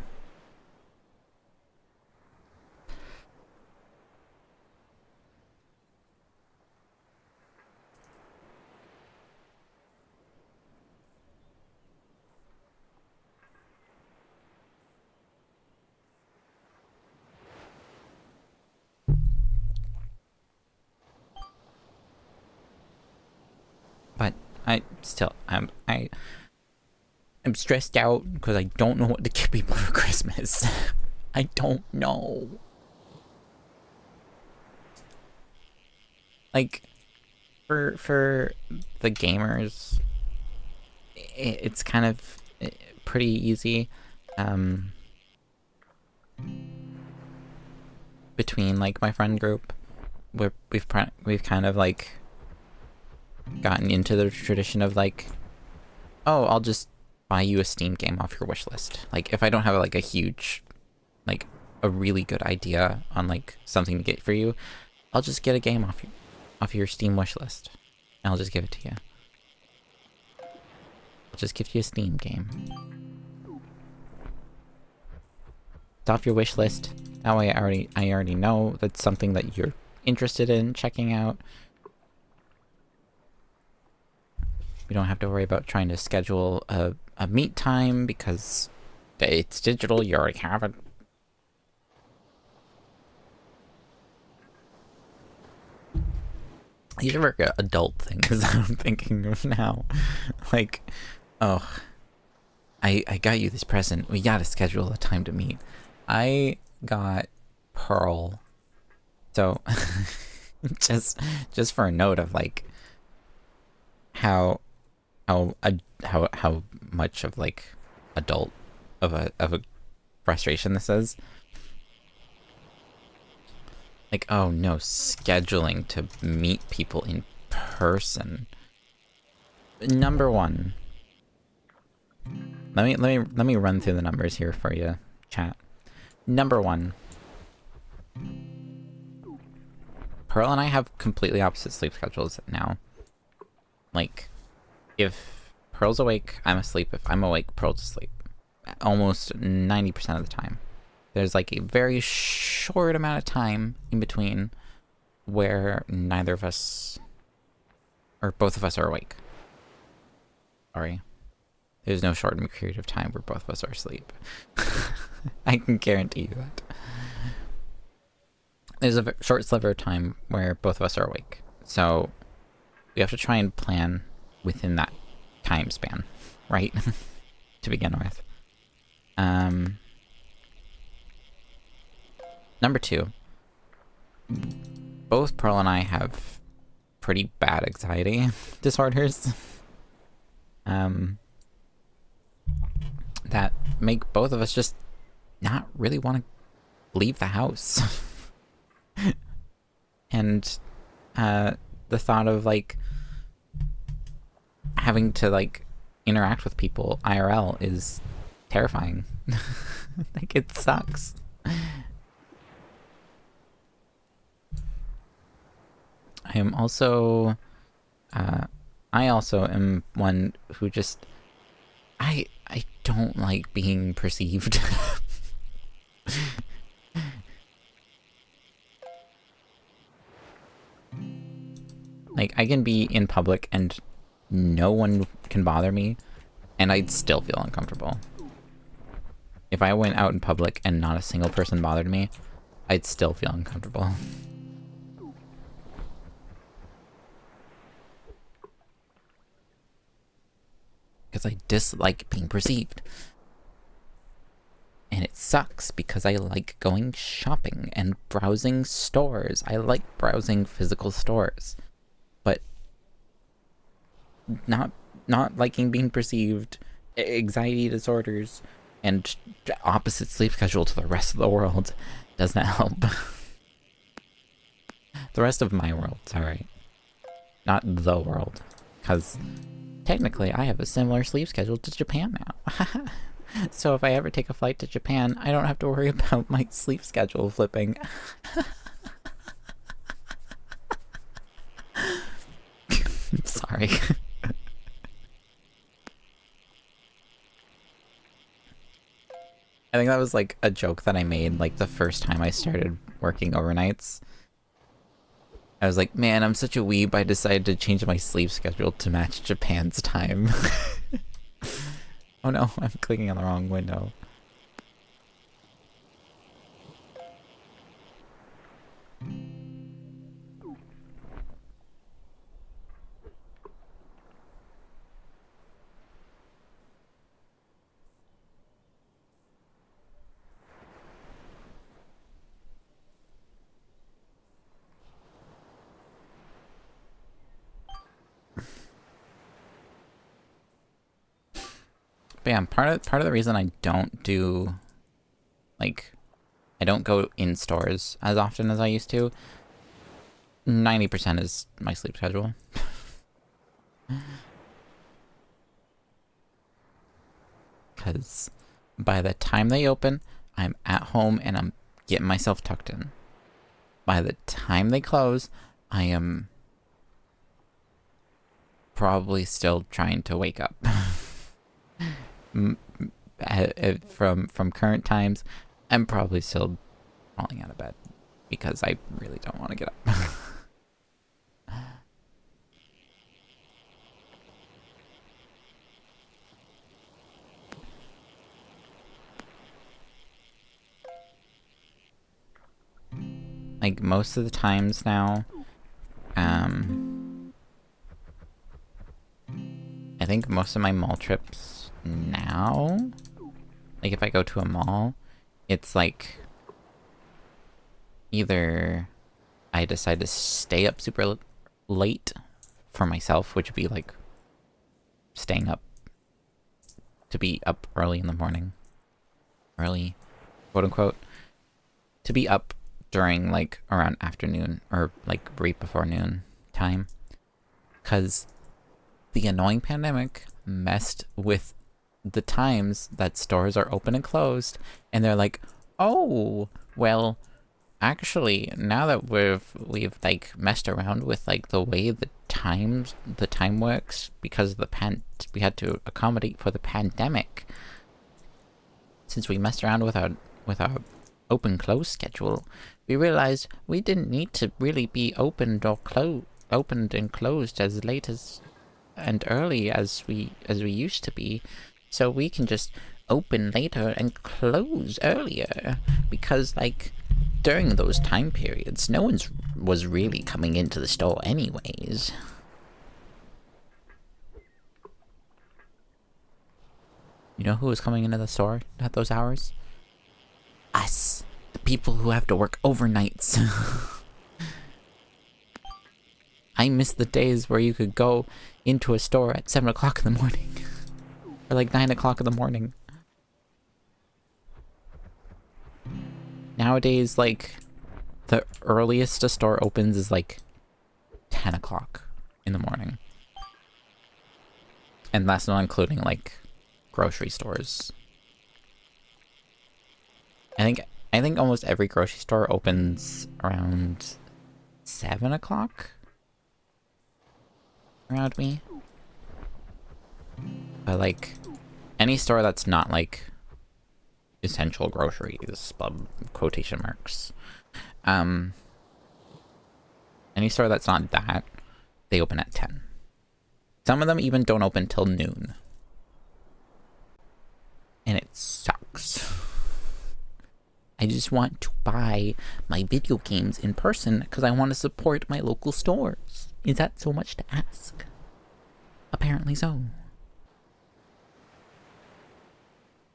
But I'm stressed out because I don't know what to give people for Christmas. I don't know. Like, for the gamers, it's kind of pretty easy. Between like my friend group, we've kind of like gotten into the tradition of like, oh, I'll just buy you a Steam game off your wish list. Like, if I don't have like a huge, like a really good idea on like something to get for you, I'll just get a game off your Steam wish list, and I'll just give it to you. I'll just give you a Steam game. It's off your wish list. That way I already know that's something that you're interested in checking out. We don't have to worry about trying to schedule a meet time because it's digital, you already have it. These are adult things I'm thinking of now. Like, oh, I got you this present. We gotta schedule a time to meet. I got Pearl. So, just for a note of like how much of like adult of a frustration this is. Like, oh no, scheduling to meet people in person. Number one. Let me run through the numbers here for you, chat. Number one. Pearl and I have completely opposite sleep schedules now. Like, if Pearl's awake, I'm asleep. If I'm awake, Pearl's asleep. Almost 90% of the time. There's like a very short amount of time in between where neither of us, or both of us, are awake. Sorry. There's no short period of time where both of us are asleep. I can guarantee you that. There's a short sliver of time where both of us are awake. So we have to try and plan within that time span, right? To begin with. Number two, both Pearl and I have pretty bad anxiety disorders. That make both of us just not really want to leave the house. And the thought of like having to like interact with people IRL is terrifying. Like, it sucks. I am also I also am one who just I don't like being perceived. Like, I can be in public and no one can bother me, and I'd still feel uncomfortable. If I went out in public and not a single person bothered me, I'd still feel uncomfortable. Because I dislike being perceived. And it sucks because I like going shopping and browsing stores. I like browsing physical stores. But not liking being perceived, anxiety disorders, and opposite sleep schedule to the rest of the world does not help. The rest of my world, sorry. Not the world. Because technically I have a similar sleep schedule to Japan now. So if I ever take a flight to Japan, I don't have to worry about my sleep schedule flipping. Sorry. I think that was like a joke that I made like the first time I started working overnights. I was like, man, I'm such a weeb, I decided to change my sleep schedule to match Japan's time. Oh no, I'm clicking on the wrong window. But yeah, part of the reason I don't do, like, I don't go in stores as often as I used to, 90% is my sleep schedule. Because by the time they open, I'm at home and I'm getting myself tucked in. By the time they close, I am probably still trying to wake up. From current times, I'm probably still crawling out of bed because I really don't want to get up. Like, most of the times now, I think most of my mall trips now, like if I go to a mall, it's like either I decide to stay up super late for myself, which would be like staying up to be up early in the morning. Early, quote unquote. To be up during like around afternoon or like right before noon time. Because the annoying pandemic messed with the times that stores are open and closed, and they're like, oh, well, actually, now that we've like messed around with like the way the time works because of the we had to accommodate for the pandemic. Since we messed around with our open close schedule, we realized we didn't need to really be opened and closed as late as and early as we used to be, so we can just open later and close earlier, because like during those time periods no one was really coming into the store anyways. You know who was coming into the store at those hours? Us, the people who have to work overnights. I miss the days where you could go into a store at 7 o'clock in the morning. Or like 9 o'clock in the morning. Nowadays, like, the earliest a store opens is like 10 o'clock in the morning. And that's not including like grocery stores. I think almost every grocery store opens around 7 o'clock around me. But like any store that's not like essential groceries, quotation marks, any store that's not that, they open at 10. Some of them even don't open till noon. And it sucks. I just want to buy my video games in person because I want to support my local stores. Is that so much to ask? Apparently so.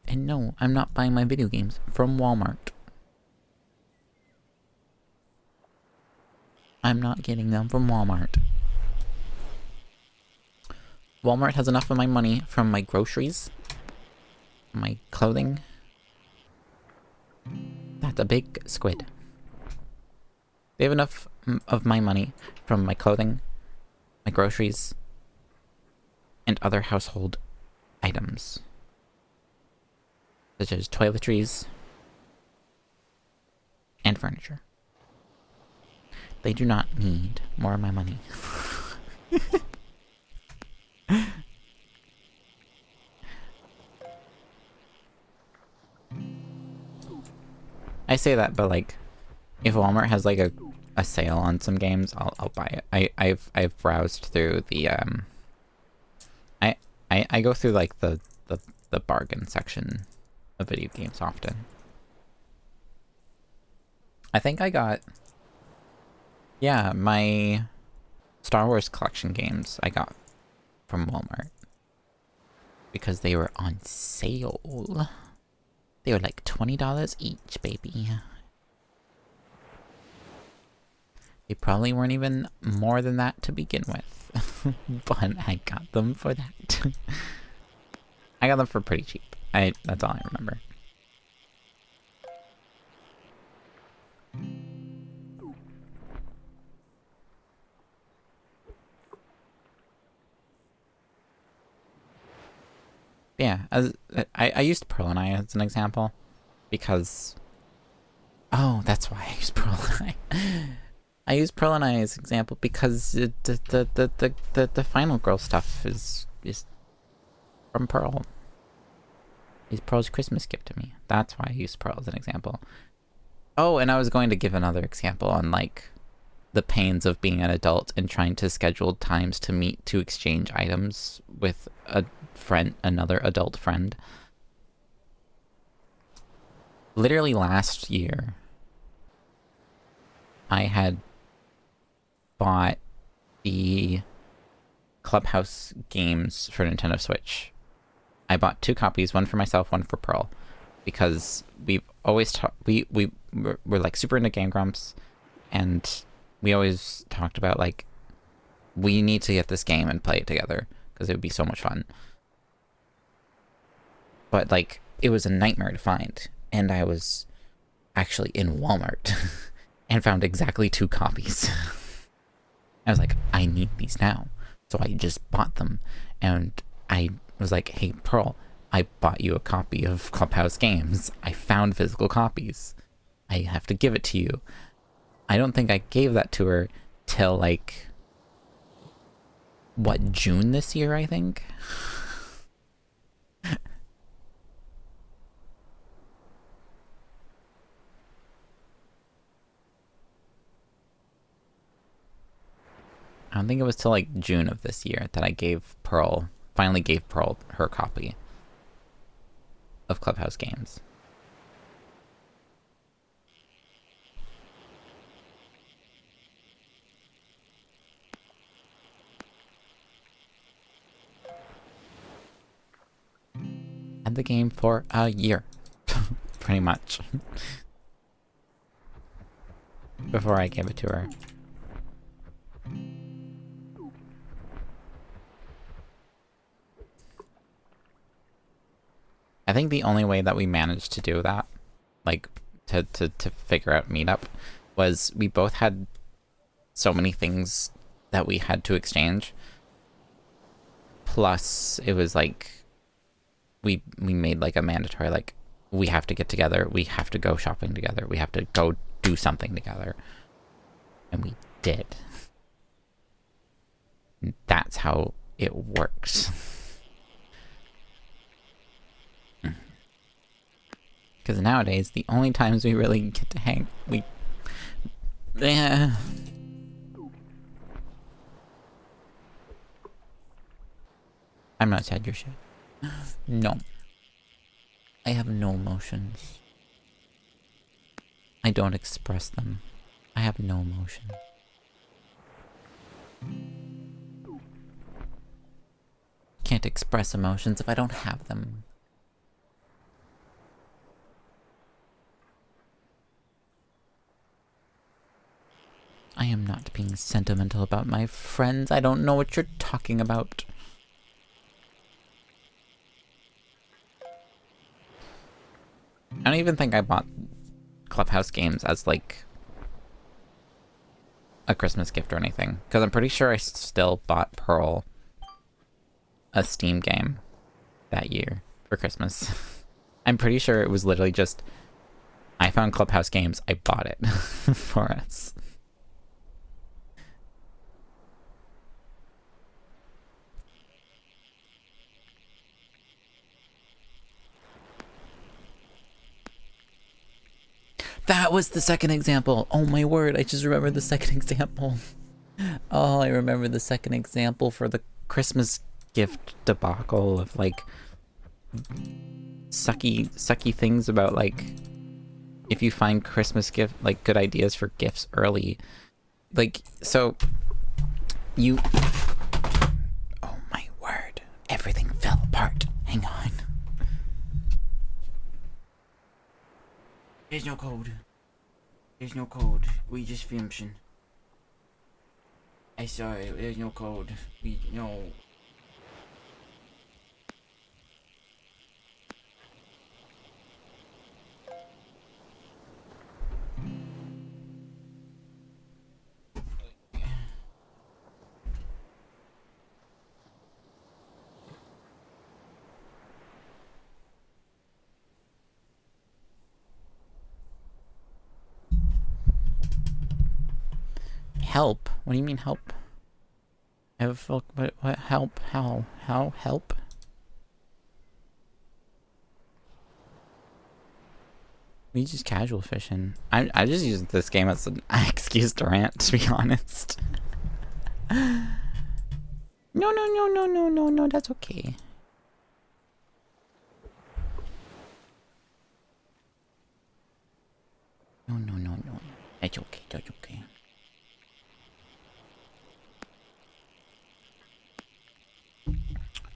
And no, I'm not buying my video games from Walmart. I'm not getting them from Walmart. Walmart has enough of my money from my groceries, my clothing. That's a big squid. They have enough of my money from my clothing, my groceries, and other household items, such as toiletries and furniture. They do not need more of my money. I say that, but like, if Walmart has like a sale on some games, I'll buy it. I've browsed through the I go through like the bargain section of video games often. I think I got, yeah, my Star Wars collection games I got from Walmart because they were on sale. They were like $20 each, baby. They probably weren't even more than that to begin with, but I got them for that. I got them for pretty cheap. That's all I remember. Yeah, I used Pearl and I as an example because, oh, that's why I used Pearl and I. I use Pearl and I as an example because the final girl stuff is from Pearl. Is Pearl's Christmas gift to me. That's why I used Pearl as an example. Oh, and I was going to give another example on like the pains of being an adult and trying to schedule times to meet to exchange items with a friend, another adult friend. Literally last year, I had bought the Clubhouse games for Nintendo Switch. I bought 2 copies, one for myself, one for Pearl, because we've always we're like super into Game Grumps, and we always talked about like we need to get this game and play it together because it would be so much fun. But like it was a nightmare to find, and I was actually in Walmart and found exactly 2 copies. I was like, I need these now. So I just bought them. And I was like, hey, Pearl, I bought you a copy of Clubhouse Games. I found physical copies. I have to give it to you. I don't think I gave that to her till like, what, June this year, I think? I don't think it was till like June of this year that I finally gave Pearl her copy of Clubhouse Games. Had the game for a year, pretty much, before I gave it to her. I think the only way that we managed to do that, like, to figure out meetup, was we both had so many things that we had to exchange. Plus, it was like, we made like a mandatory, like, we have to get together, we have to go shopping together, we have to go do something together. And we did. That's how it works. Because nowadays, the only times we really get to hang, I'm not sad, you're shit. No. I have no emotions. I don't express them. I have no emotion. Can't express emotions if I don't have them. I am not being sentimental about my friends. I don't know what you're talking about. I don't even think I bought Clubhouse Games as like a Christmas gift or anything, because I'm pretty sure I still bought Pearl a Steam game that year for Christmas. I'm pretty sure it was literally just, I found Clubhouse Games, I bought it for us. That was the second example. Oh my word, I just remembered the second example. Oh, I remember the second example for the Christmas gift debacle of like sucky things about like if you find Christmas gift like good ideas for gifts early. Like so you oh my word. Everything fell apart. Hang on. There's no code. There's no code. We just filming. I saw it. There's no code. We no. Help? What do you mean help? I have a folk, but what help? How help? We just casual fishing. I just use this game as an excuse to rant, to be honest. No, that's okay. No. That's okay.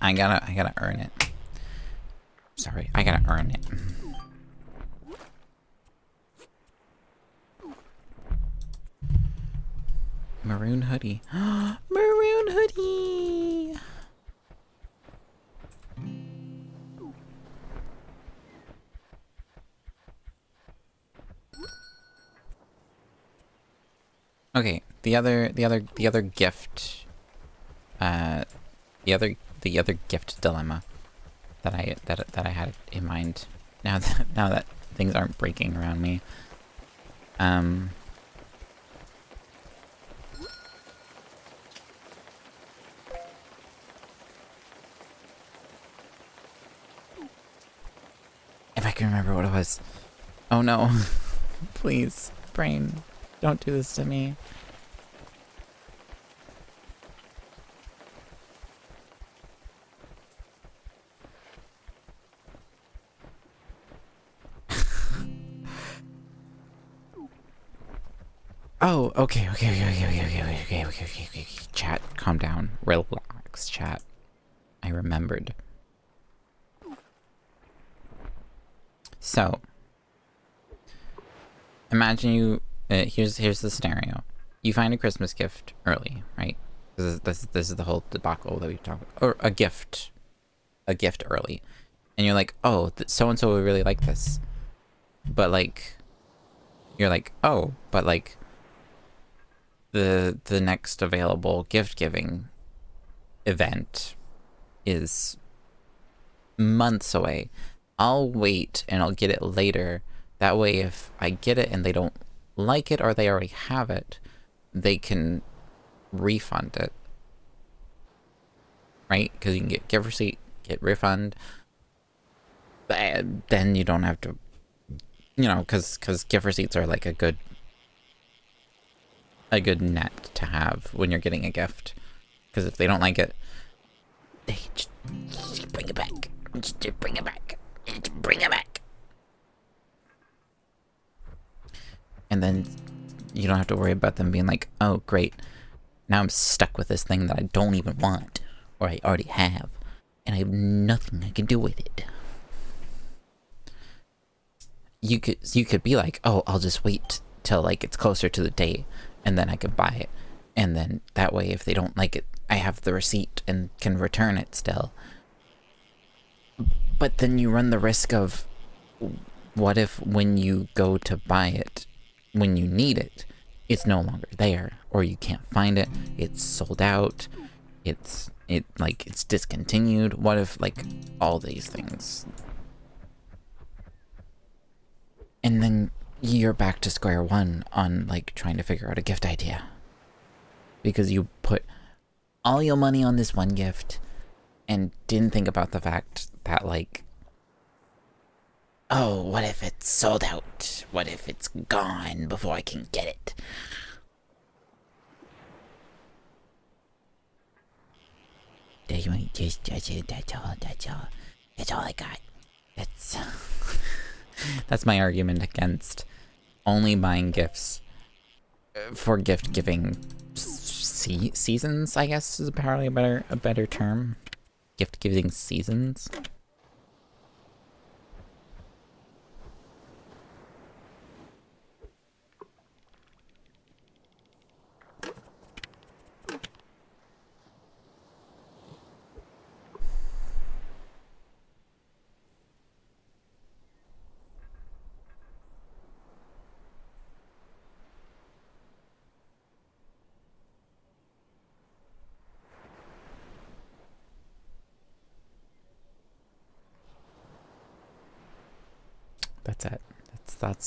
I gotta earn it. Sorry, I gotta earn it. Maroon hoodie. Maroon hoodie! Okay, the other gift, the other gift dilemma that I had in mind. Now that things aren't breaking around me. If I can remember what it was. Oh no. Please, brain, don't do this to me. Oh, okay. Chat, calm down. Relax, chat. I remembered. So, imagine you. Here's the scenario. You find a Christmas gift early, right? This is the whole debacle that we talked about. Or a gift early, and you're like, oh, so and so would really like this, but like, you're like, oh, but like, the next available gift giving event is months away. I'll wait and I'll get it later. That way, if I get it and they don't like it or they already have it, they can refund it. Right? Because you can get gift receipt, get refund. Then you don't have to, you know, because gift receipts are like a good net to have when you're getting a gift. Because if they don't like it, they just bring it back. Just bring it back. Bring it back. And then you don't have to worry about them being like, oh, great. Now I'm stuck with this thing that I don't even want. Or I already have. And I have nothing I can do with it. You could be like, oh, I'll just wait till like it's closer to the date. And then I could buy it. And then that way, if they don't like it, I have the receipt and can return it still. But then you run the risk of, what if when you go to buy it, when you need it, it's no longer there, or you can't find it, it's sold out, it's discontinued. What if like all these things? And then you're back to square one on like trying to figure out a gift idea. Because you put all your money on this one gift and didn't think about the fact that like Oh, what if it's sold out? What if it's gone before I can get it? That's all I got. That's my argument against only buying gifts for gift giving seasons, I guess is apparently a better term. Gift giving seasons. That's it.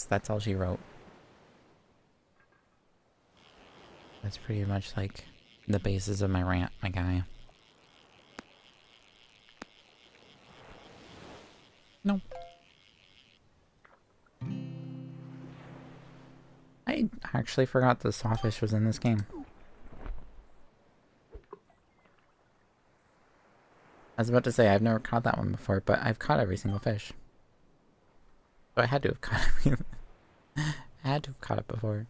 That's all she wrote. That's pretty much like the basis of my rant, my guy. No. I actually forgot the sawfish was in this game. I was about to say, I've never caught that one before, but I've caught every single fish. So I had to have caught it. I had to have caught it before.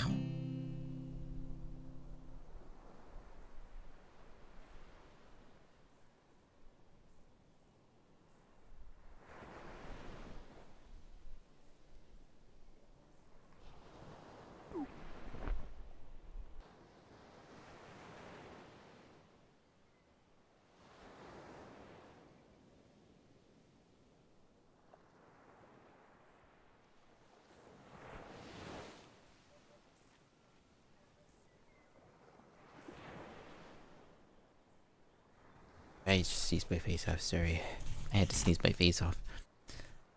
Ow. I just sneezed my face off, sorry. I had to sneeze my face off.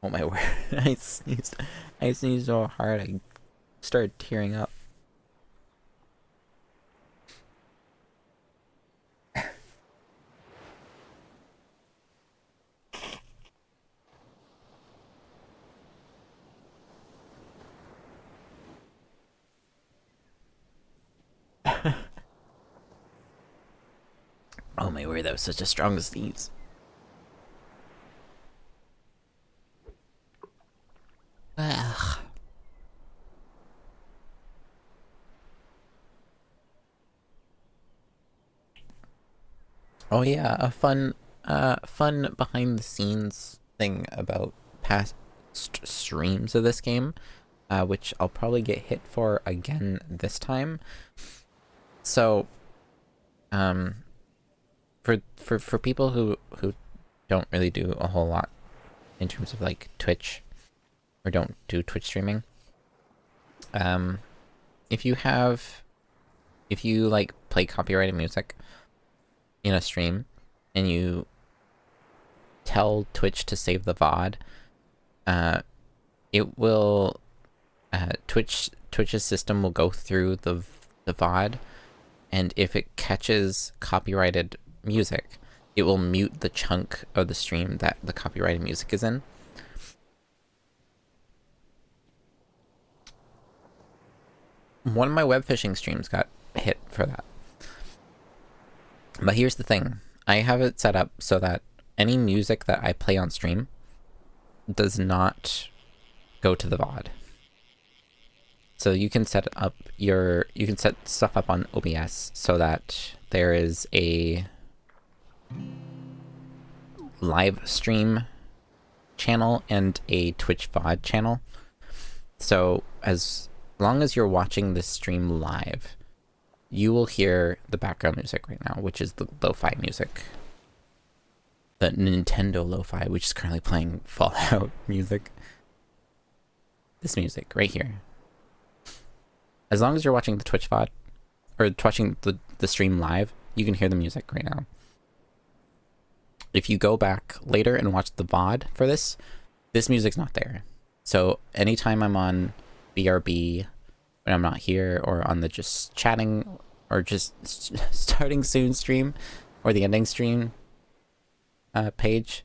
Oh my word. I sneezed so hard I started tearing up. Oh my word, that was such a strong sneeze. Ugh. Oh yeah, a fun behind the scenes thing about past streams of this game, which I'll probably get hit for again this time. So, for people who don't really do a whole lot in terms of like Twitch, or don't do Twitch streaming, if you like play copyrighted music in a stream and you tell Twitch to save the VOD, it will Twitch's system will go through the VOD, and if it catches copyrighted music, it will mute the chunk of the stream that the copyrighted music is in. One of my Webfishing streams got hit for that. But here's the thing. I have it set up so that any music that I play on stream does not go to the VOD. So you can set stuff up on OBS so that there is a live stream channel and a Twitch VOD channel. So as long as you're watching this stream live, you will hear the background music right now, which is the lo-fi music. The Nintendo lo-fi, which is currently playing Fallout music. This music right here. As long as you're watching the Twitch VOD, or watching the stream live, you can hear the music right now. If you go back later and watch the VOD for this music's not there. So anytime I'm on BRB when I'm not here, or on the just chatting or just starting soon stream or the ending stream page,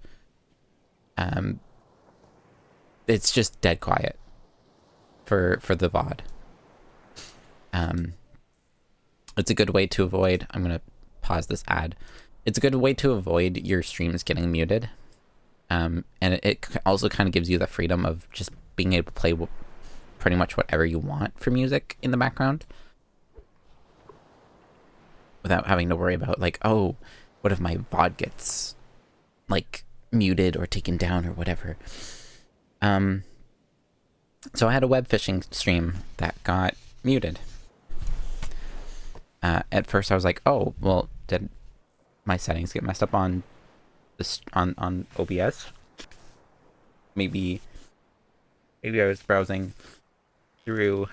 it's just dead quiet for the VOD. It's a good way to avoid, I'm gonna pause this ad. It's a good way to avoid your streams getting muted. And it also kind of gives you the freedom of just being able to play pretty much whatever you want for music in the background, without having to worry about like, oh, what if my VOD gets like muted or taken down or whatever. So I had a web fishing stream that got muted. At first I was like, oh, well, did my settings get messed up on this on OBS? Maybe I was browsing through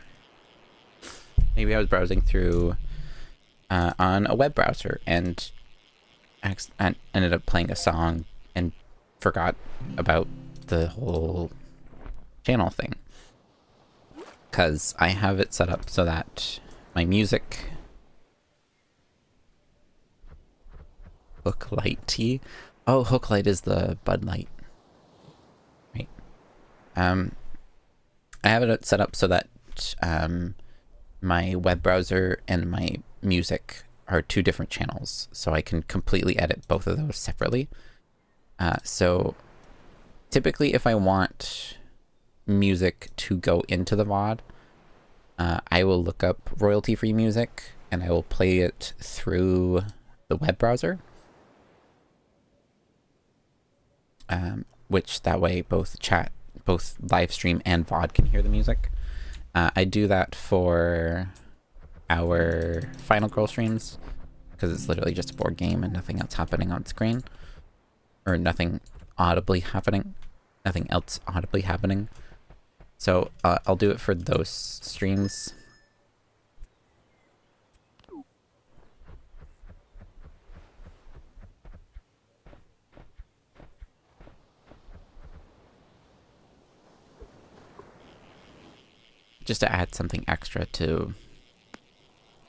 on a web browser and ended up playing a song and forgot about the whole channel thing, because I have it set up so that my music Hook Light tea. Oh, Hook Light is the Bud Light, right? I have it set up so that my web browser and my music are two different channels, so I can completely edit both of those separately. So typically, if I want music to go into the VOD, I will look up royalty-free music and I will play it through the web browser. Which that way both live stream and VOD can hear the music. I do that for our Final Girl streams, because it's literally just a board game and nothing else happening on screen, or nothing else audibly happening. So I'll do it for those streams. Just to add something extra to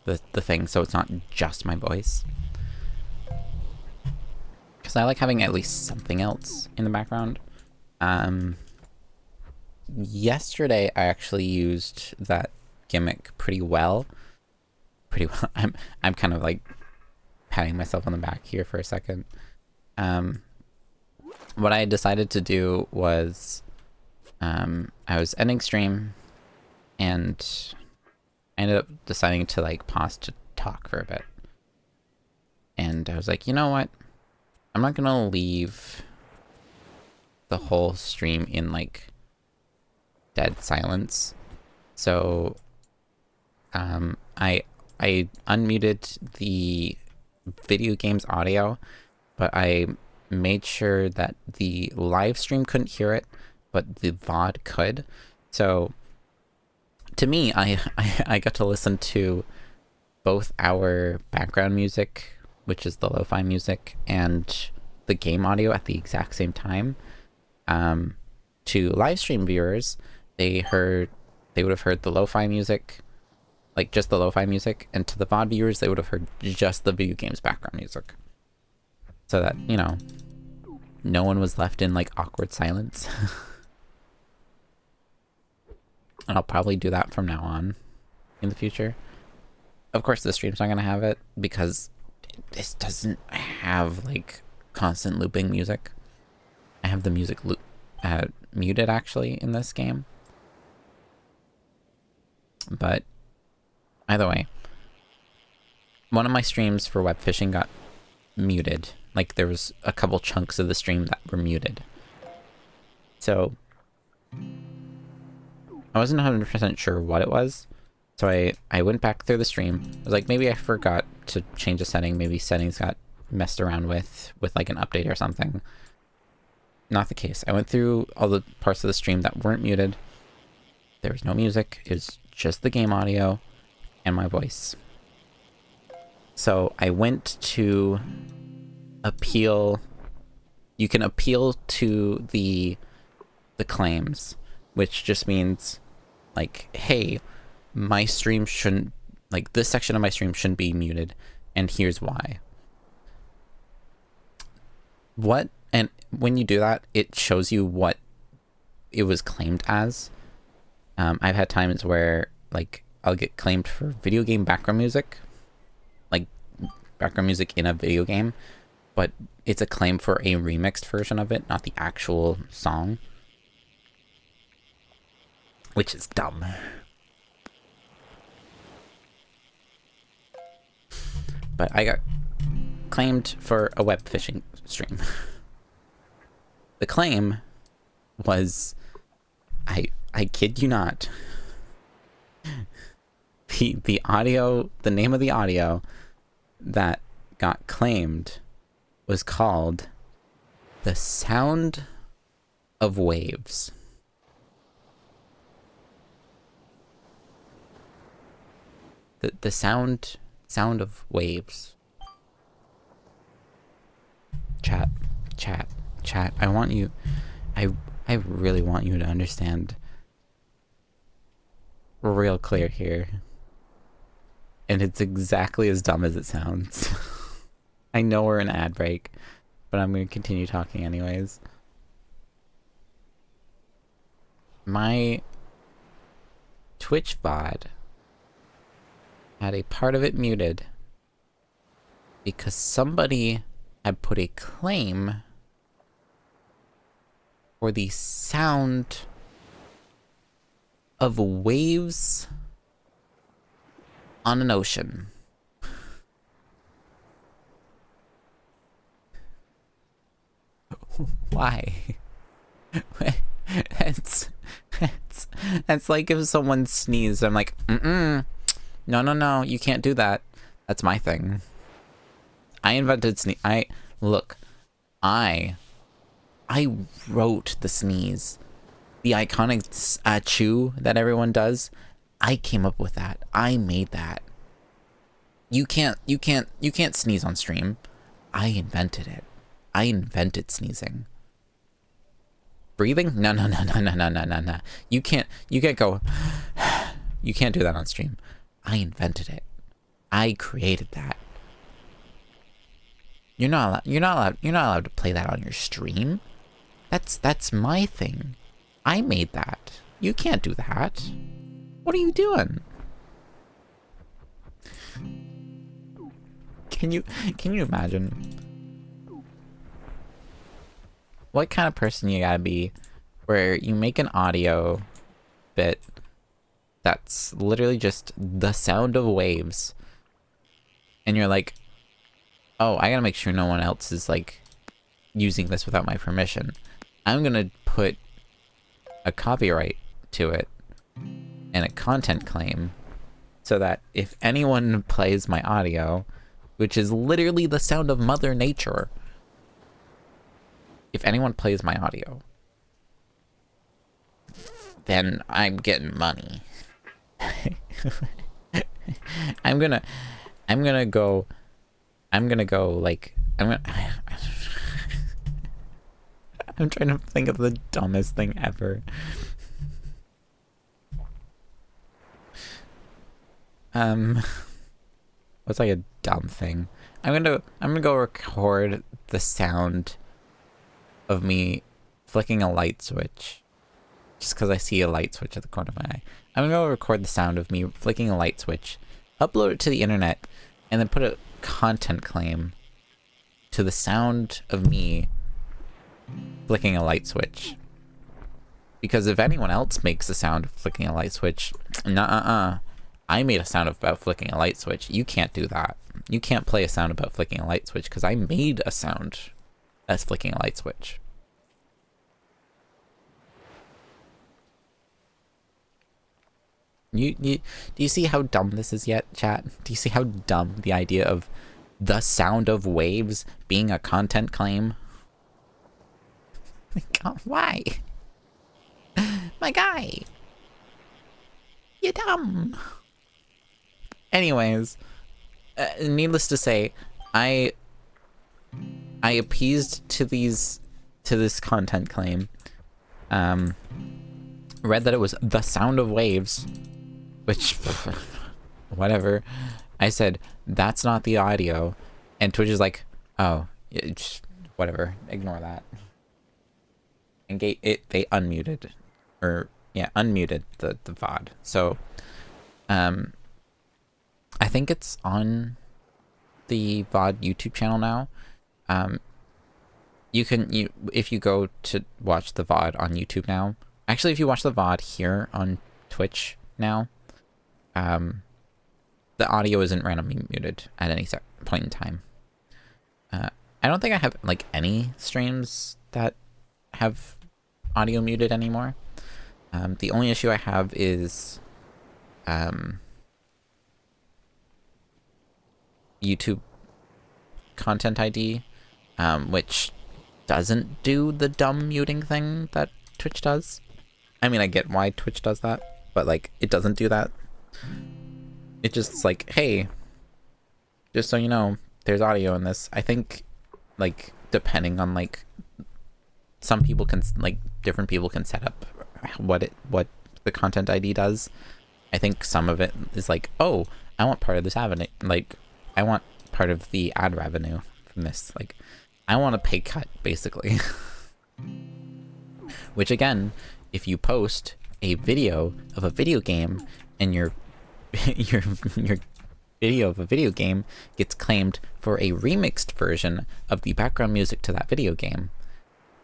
the thing, so it's not just my voice. Because I like having at least something else in the background. Yesterday I actually used that gimmick pretty well. I'm kind of like patting myself on the back here for a second. What I decided to do was I was ending stream, and I ended up deciding to like pause to talk for a bit. And I was like, you know what? I'm not gonna leave the whole stream in like dead silence. So I unmuted the video games audio, but I made sure that the live stream couldn't hear it, but the VOD could. So to me, I got to listen to both our background music, which is the lo-fi music, and the game audio at the exact same time. To live stream viewers, they would have heard the lo-fi music, like just the lo-fi music, and to the VOD viewers, they would have heard just the video game's background music. So that, you know, no one was left in like awkward silence. And I'll probably do that from now on in the future. Of course, the stream's not going to have it because this doesn't have like constant looping music. I have the music muted actually in this game. But either way, one of my streams for web fishing got muted. Like there was a couple chunks of the stream that were muted. So I wasn't 100% sure what it was, so I went back through the stream. I was like, maybe I forgot to change a setting. Maybe settings got messed around with like an update or something. Not the case. I went through all the parts of the stream that weren't muted. There was no music. It was just the game audio and my voice. So I went to appeal. You can appeal to the claims, which just means like, hey, my stream shouldn't, like, this section of my stream shouldn't be muted, and here's why. What, and when you do that, it shows you what it was claimed as. I've had times where, like, I'll get claimed for video game background music, like, background music in a video game, but it's a claim for a remixed version of it, not the actual song. Which is dumb. But I got claimed for a web fishing stream. The claim was, I kid you not, the audio, the name of the audio that got claimed was called The Sound of Waves. The sound of waves. Chat. I want you, I really want you to understand real clear here. And it's exactly as dumb as it sounds. I know we're in ad break, but I'm going to continue talking anyways. My Twitch VOD had a part of it muted because somebody had put a claim for the sound of waves on an ocean. Why? That's like if someone sneezed, I'm like, no, you can't do that. That's my thing. I invented sneeze. I wrote the sneeze. The iconic chew that everyone does. I came up with that. I made that. You can't sneeze on stream. I invented it. I invented sneezing. Breathing? No. You can't go. You can't do that on stream. I invented it. I created that. You're not allowed to play that on your stream. That's my thing. I made that. You can't do that. What are you doing? Can you imagine what kind of person you gotta be where you make an audio bit that's literally just the sound of waves, and you're like, oh, I gotta make sure no one else is like using this without my permission. I'm gonna put a copyright to it and a content claim so that if anyone plays my audio, which is literally the sound of Mother Nature, if anyone plays my audio, then I'm getting money. I'm gonna go like, I'm trying to think of the dumbest thing ever. What's like a dumb thing? I'm gonna go record the sound of me flicking a light switch. Just because I see a light switch at the corner of my eye. I'm gonna go record the sound of me flicking a light switch, upload it to the internet, and then put a content claim to the sound of me flicking a light switch. Because if anyone else makes the sound of flicking a light switch, I made a sound about flicking a light switch. You can't do that. You can't play a sound about flicking a light switch because I made a sound that's flicking a light switch. Do you see how dumb this is yet, chat? Do you see how dumb the idea of the sound of waves being a content claim? God, why? My guy! You dumb! Anyways, needless to say, I appeased to this content claim. Read that it was the sound of waves, which whatever. I said that's not the audio, and Twitch is like, oh, just whatever, ignore that. And they unmuted, or yeah, unmuted the VOD. So, I think it's on the VOD YouTube channel now. If you go to watch the VOD on YouTube now, actually, if you watch the VOD here on Twitch now, the audio isn't randomly muted at any point in time. I don't think I have like any streams that have audio muted anymore. The only issue I have is YouTube content ID, which doesn't do the dumb muting thing that Twitch does. I mean, I get why Twitch does that, but like, it doesn't do that. It just like, hey, just so you know, there's audio in this. I think, like, depending on like, some people can, like, different people can set up what the content ID does. I think some of it is like, oh, I want part of this avenue, like, I want part of the ad revenue from this, like, I want a pay cut, basically. Which again, if you post a video of a video game and your video of a video game gets claimed for a remixed version of the background music to that video game,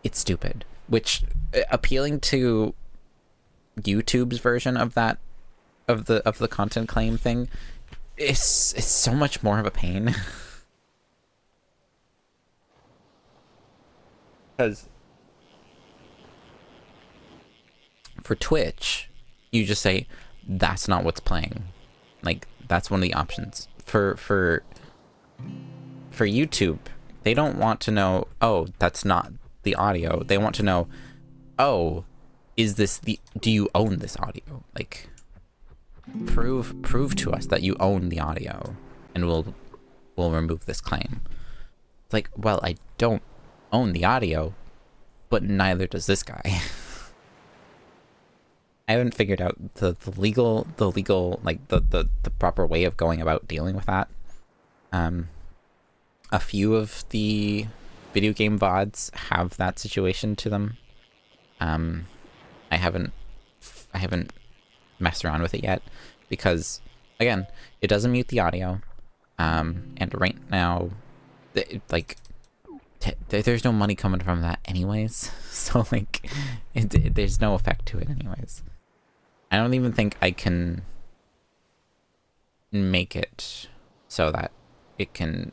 it's stupid. Which, appealing to YouTube's version of that, of the content claim thing, is so much more of a pain. Because for Twitch, you just say that's not what's playing. Like, that's one of the options. For YouTube, they don't want to know, oh, that's not the audio. They want to know, oh, is this do you own this audio? Like, prove to us that you own the audio, and we'll remove this claim. It's like, well, I don't own the audio, but neither does this guy. I haven't figured out the legal like the proper way of going about dealing with that. A few of the video game VODs have that situation to them. I haven't messed around with it yet because, again, it doesn't mute the audio, and right now, like, there's no money coming from that anyways, so like, there's no effect to it anyways. I don't even think I can make it so that it can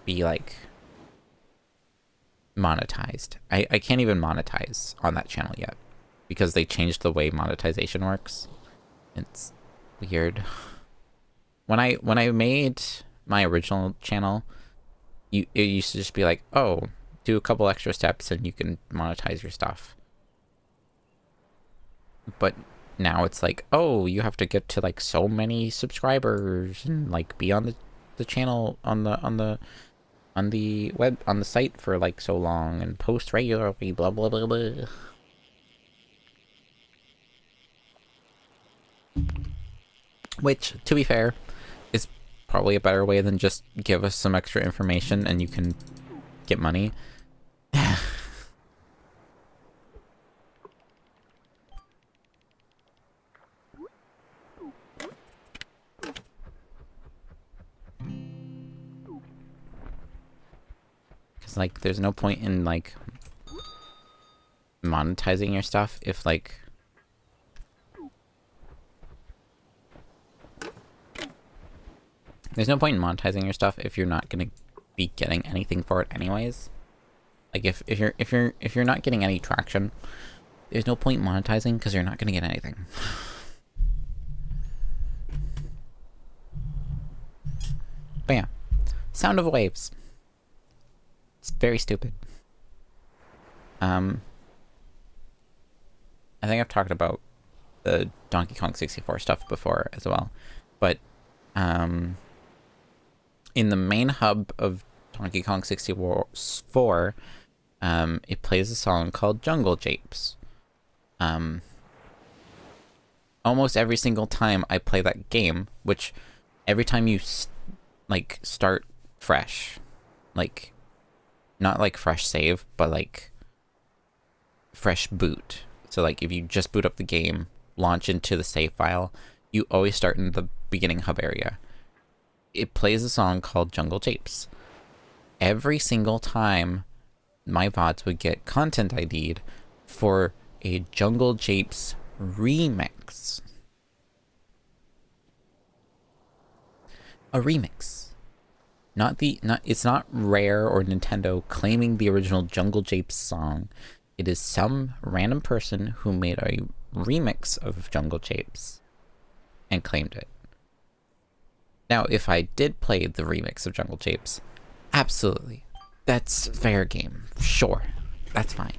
be like monetized. I can't even monetize on that channel yet because they changed the way monetization works. It's weird. When I made my original channel, it used to just be like, oh, do a couple extra steps and you can monetize your stuff. But now it's like, oh, you have to get to like so many subscribers and like be on the channel on the web, on the site for like so long and post regularly, blah blah blah blah. Which, to be fair, is probably a better way than just give us some extra information and you can get money. Because, like, there's no point in, like, monetizing your stuff if, like, there's no point in monetizing your stuff if you're not gonna be getting anything for it anyways. Like, if you're not getting any traction, there's no point monetizing because you're not gonna get anything. But yeah, sound of waves. It's very stupid. I think I've talked about the Donkey Kong 64 stuff before as well, but In the main hub of Donkey Kong 64, it plays a song called Jungle Japes. Almost every single time I play that game, which every time you like start fresh, like not like fresh save, but like fresh boot. So like if you just boot up the game, launch into the save file, you always start in the beginning hub area. It plays a song called Jungle Japes. Every single time my VODs would get content ID'd for a Jungle Japes remix. A remix. It's not Rare or Nintendo claiming the original Jungle Japes song. It is some random person who made a remix of Jungle Japes and claimed it. Now, if I did play the remix of Jungle Japes, absolutely. That's fair game. Sure. That's fine.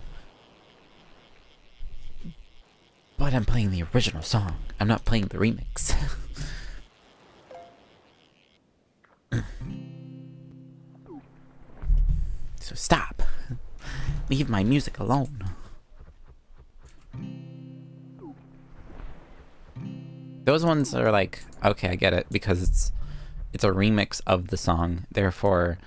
But I'm playing the original song. I'm not playing the remix. So stop. Leave my music alone. Those ones are like, okay, I get it, because it's a remix of the song, therefore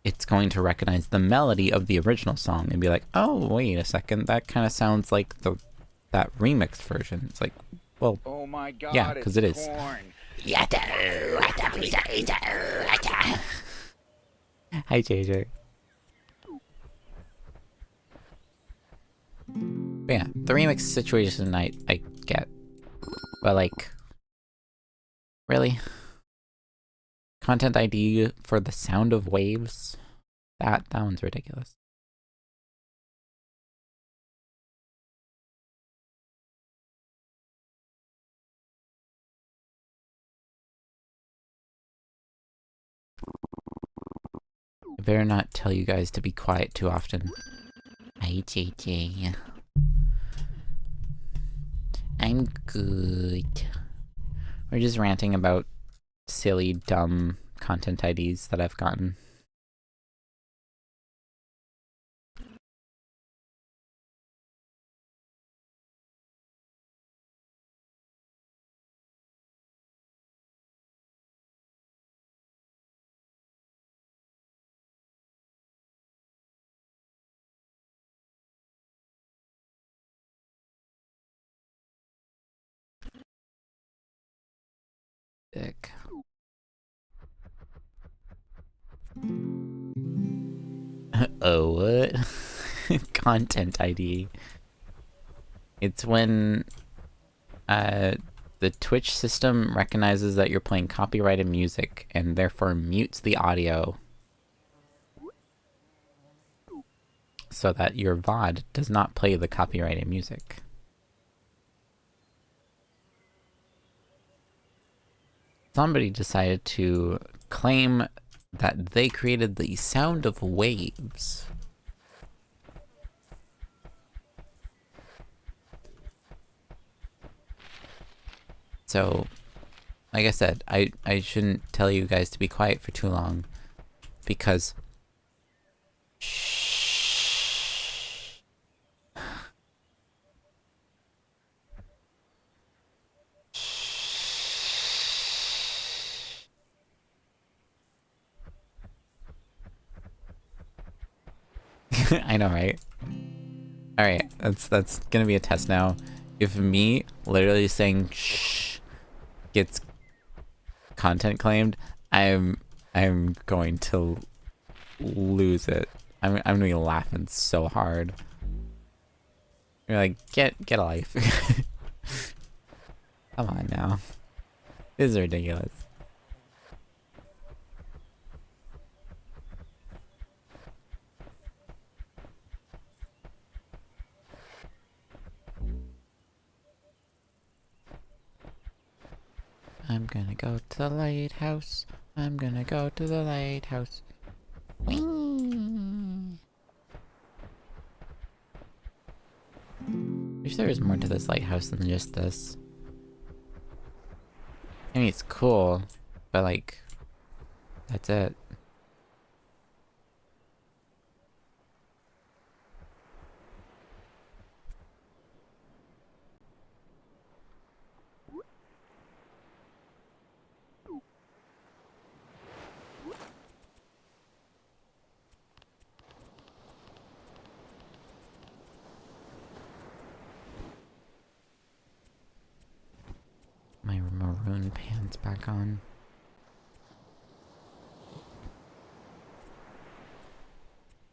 it's going to recognize the melody of the original song and be like, oh, wait a second, that kind of sounds like that remix version. It's like, well, oh my God, yeah, because it is. Hi, JJ. But yeah, the remix situation I get. But like, really? Content ID for the sound of waves? That one's ridiculous. I better not tell you guys to be quiet too often. Hi, JJ. I'm good. We're just ranting about silly, dumb content IDs that I've gotten. Sick. Oh, what? Content ID. It's when the Twitch system recognizes that you're playing copyrighted music and therefore mutes the audio so that your VOD does not play the copyrighted music. Somebody decided to claim that they created the sound of waves. So, like I said, I shouldn't tell you guys to be quiet for too long, because shh. I know, right? Alright, that's gonna be a test now. If me literally saying shh gets content claimed, I'm going to lose it. I'm gonna be laughing so hard. You're like, get a life. Come on now. This is ridiculous. I'm gonna go to the lighthouse. I'm gonna go to the lighthouse. Whee! Wish there was more to this lighthouse than just this. I mean, it's cool, but like, that's it. My maroon pants back on.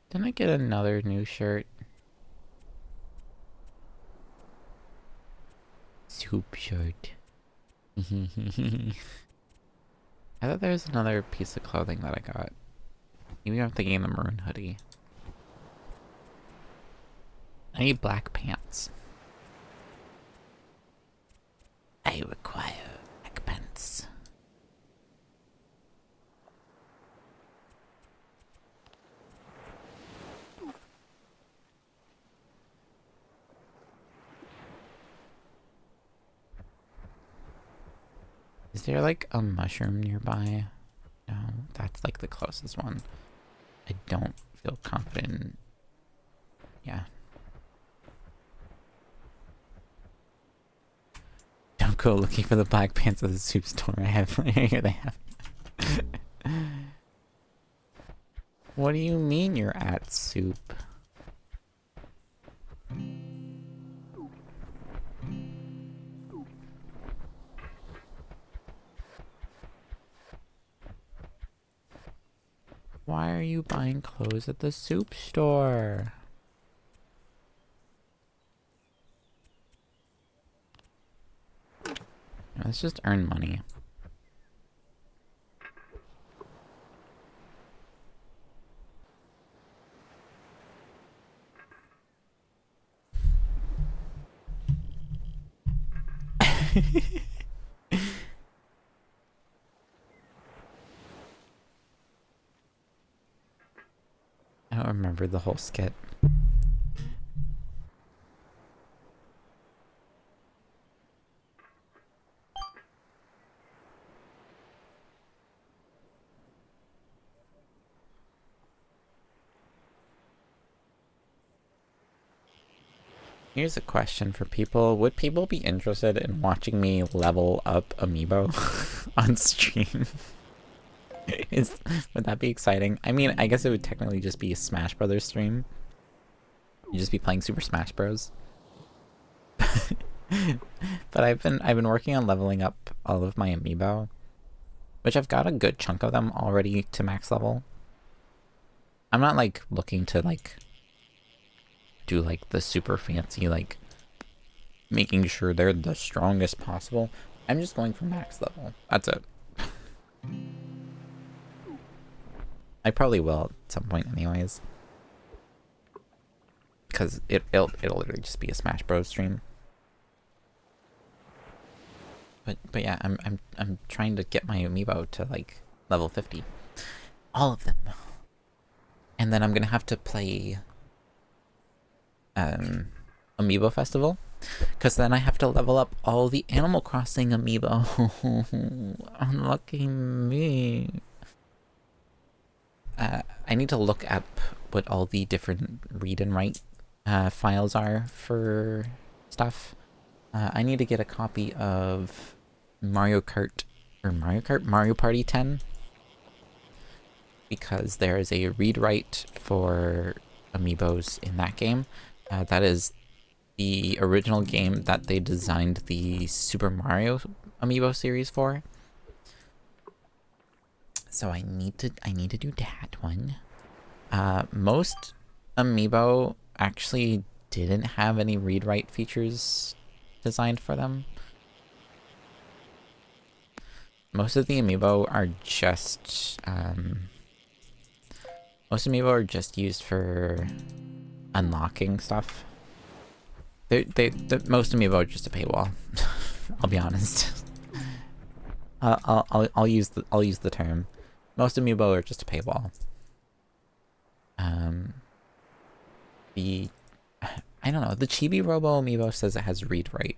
Didn't I get another new shirt? Soup shirt. I thought there was another piece of clothing that I got. Maybe I'm thinking of the maroon hoodie. I need black pants. I require black pants. Is there like a mushroom nearby? No, that's like the closest one. I don't feel confident. Yeah. Don't go looking for the black pants at the soup store. I have here they have. What do you mean you're at soup? Why are you buying clothes at the soup store? Let's just earn money. I don't remember the whole skit. Here's a question for people. Would people be interested in watching me level up Amiibo on stream? Would that be exciting? I mean, I guess it would technically just be a Smash Brothers stream. You'd just be playing Super Smash Bros. But I've been working on leveling up all of my Amiibo, which I've got a good chunk of them already to max level. I'm not like looking to like do like the super fancy like making sure they're the strongest possible. I'm just going for max level. That's it. I probably will at some point anyways, because it'll literally just be a Smash Bros stream. But yeah, I'm trying to get my Amiibo to like level 50. All of them. And then I'm gonna have to play Amiibo Festival, because then I have to level up all the Animal Crossing Amiibo. Unlucky me. I need to look up what all the different read and write files are for stuff. I need to get a copy of Mario Party 10, because there is a read-write for Amiibos in that game. That is the original game that they designed the Super Mario Amiibo series for. So I need to do that one. Most Amiibo actually didn't have any read-write features designed for them. Most of the Amiibo are just used for unlocking stuff. Most Amiibo are just a paywall. I'll be honest. I'll use the term. Most Amiibo are just a paywall. I don't know. The Chibi Robo Amiibo says it has read write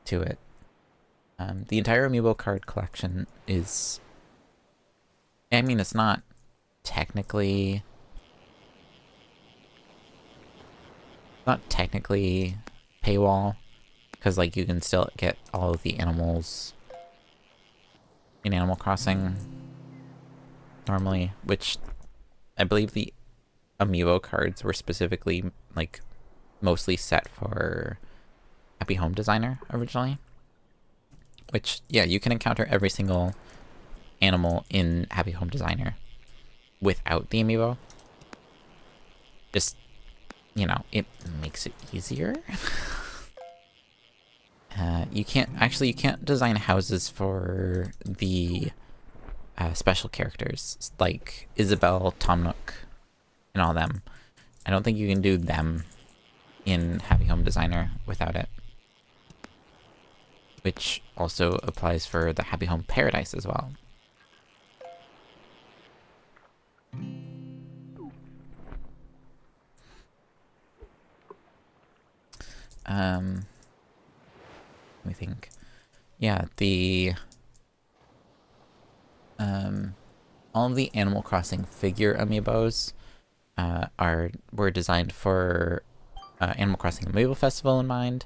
to it. The entire amiibo card collection is, I mean, it's technically not technically paywall, because like you can still get all of the animals in Animal Crossing normally, which I believe the amiibo cards were specifically like mostly set for Happy Home Designer originally. Which, yeah, you can encounter every single animal in Happy Home Designer without the amiibo. Just, you know, it makes it easier. You can't design houses for the special characters like Isabelle, Tom Nook, and all them. I don't think you can do them in Happy Home Designer without it. Which also applies for the Happy Home Paradise as well. Let me think. Yeah, all of the Animal Crossing figure amiibos were designed for Animal Crossing Amiibo Festival in mind,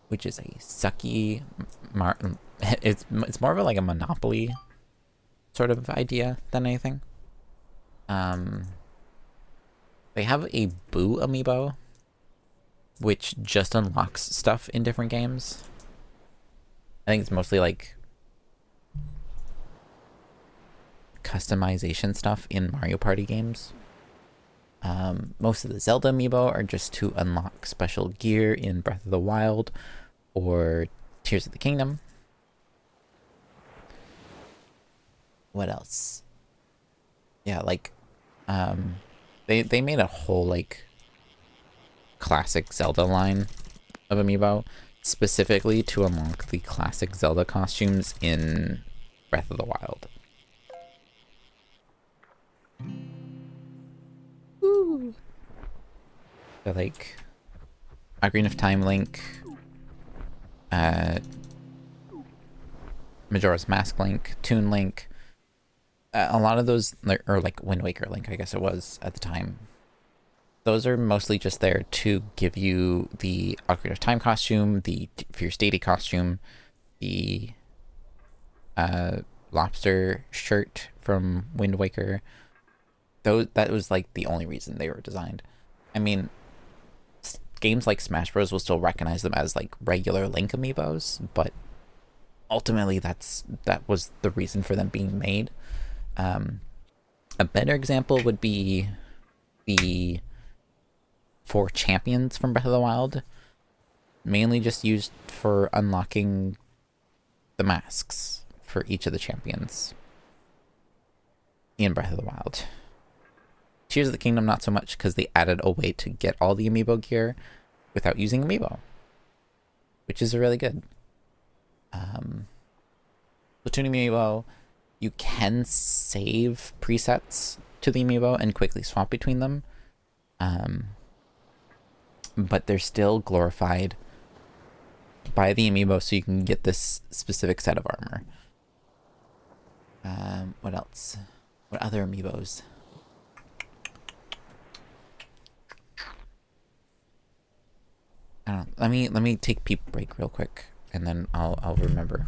which is a sucky, it's more of like a Monopoly sort of idea than anything. They have a Boo amiibo, which just unlocks stuff in different games. I think it's mostly like customization stuff in Mario Party games. Most of the Zelda amiibo are just to unlock special gear in Breath of the Wild or Tears of the Kingdom. What else? Yeah, like, they made a whole like classic Zelda line of amiibo specifically to unlock the classic Zelda costumes in Breath of the Wild. Ooh. So like Ocarina of Time Link, Majora's Mask Link, Toon Link, a lot of those, or like Wind Waker Link, I guess it was at the time. Those are mostly just there to give you the Ocarina of Time costume, the Fierce Deity costume, the lobster shirt from Wind Waker. That was like the only reason they were designed. I mean, games like Smash Bros. Will still recognize them as like regular Link amiibos, but ultimately that was the reason for them being made. A better example would be the 4 champions from Breath of the Wild, mainly just used for unlocking the masks for each of the champions in Breath of the Wild. Tears of the Kingdom, not so much, because they added a way to get all the amiibo gear without using amiibo, which is really good. Platooning amiibo, you can save presets to the amiibo and quickly swap between them, but they're still glorified by the amiibo so you can get this specific set of armor. What else? What other amiibos? I don't know. Let me take peep break real quick, and then I'll remember.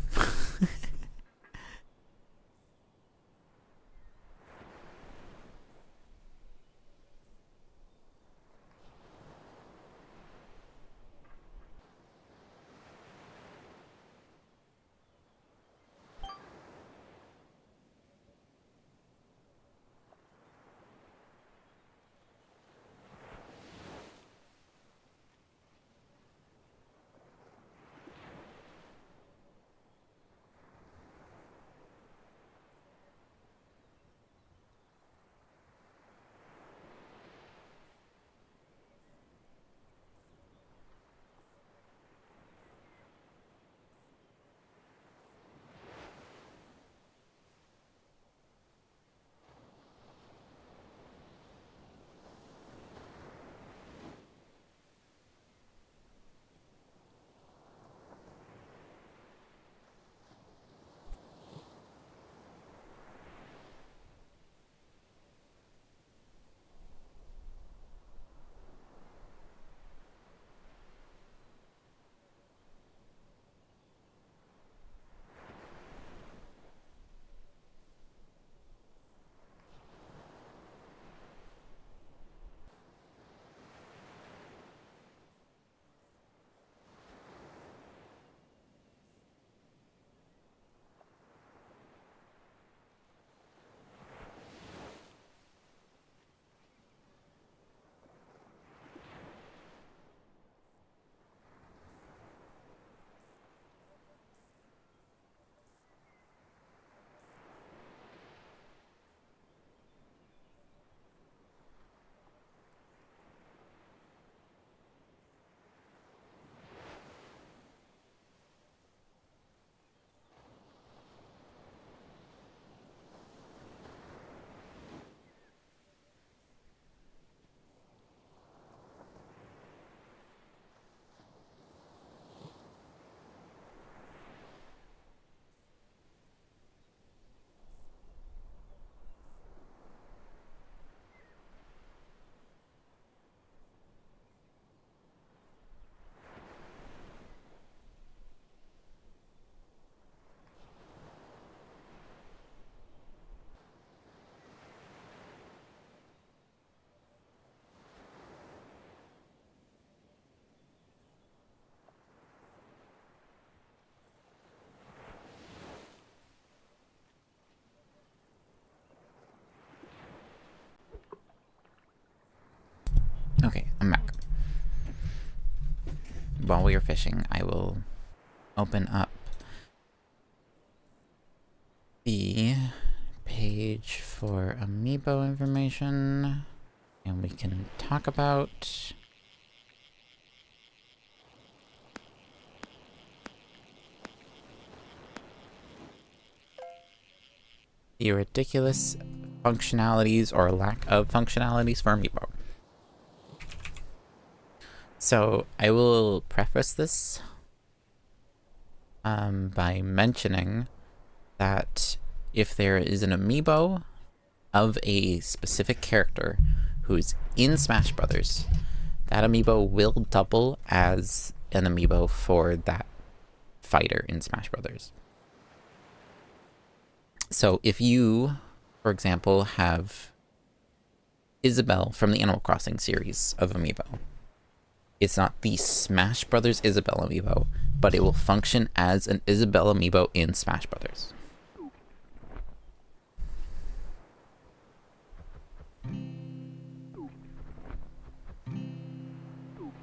while we are fishing, I will open up the page for amiibo information, and we can talk about the ridiculous functionalities or lack of functionalities for amiibo. So I will preface this by mentioning that if there is an amiibo of a specific character who's in Smash Brothers, that amiibo will double as an amiibo for that fighter in Smash Brothers. So if you, for example, have Isabelle from the Animal Crossing series of amiibo, it's not the Smash Brothers Isabelle amiibo, but it will function as an Isabelle amiibo in Smash Brothers.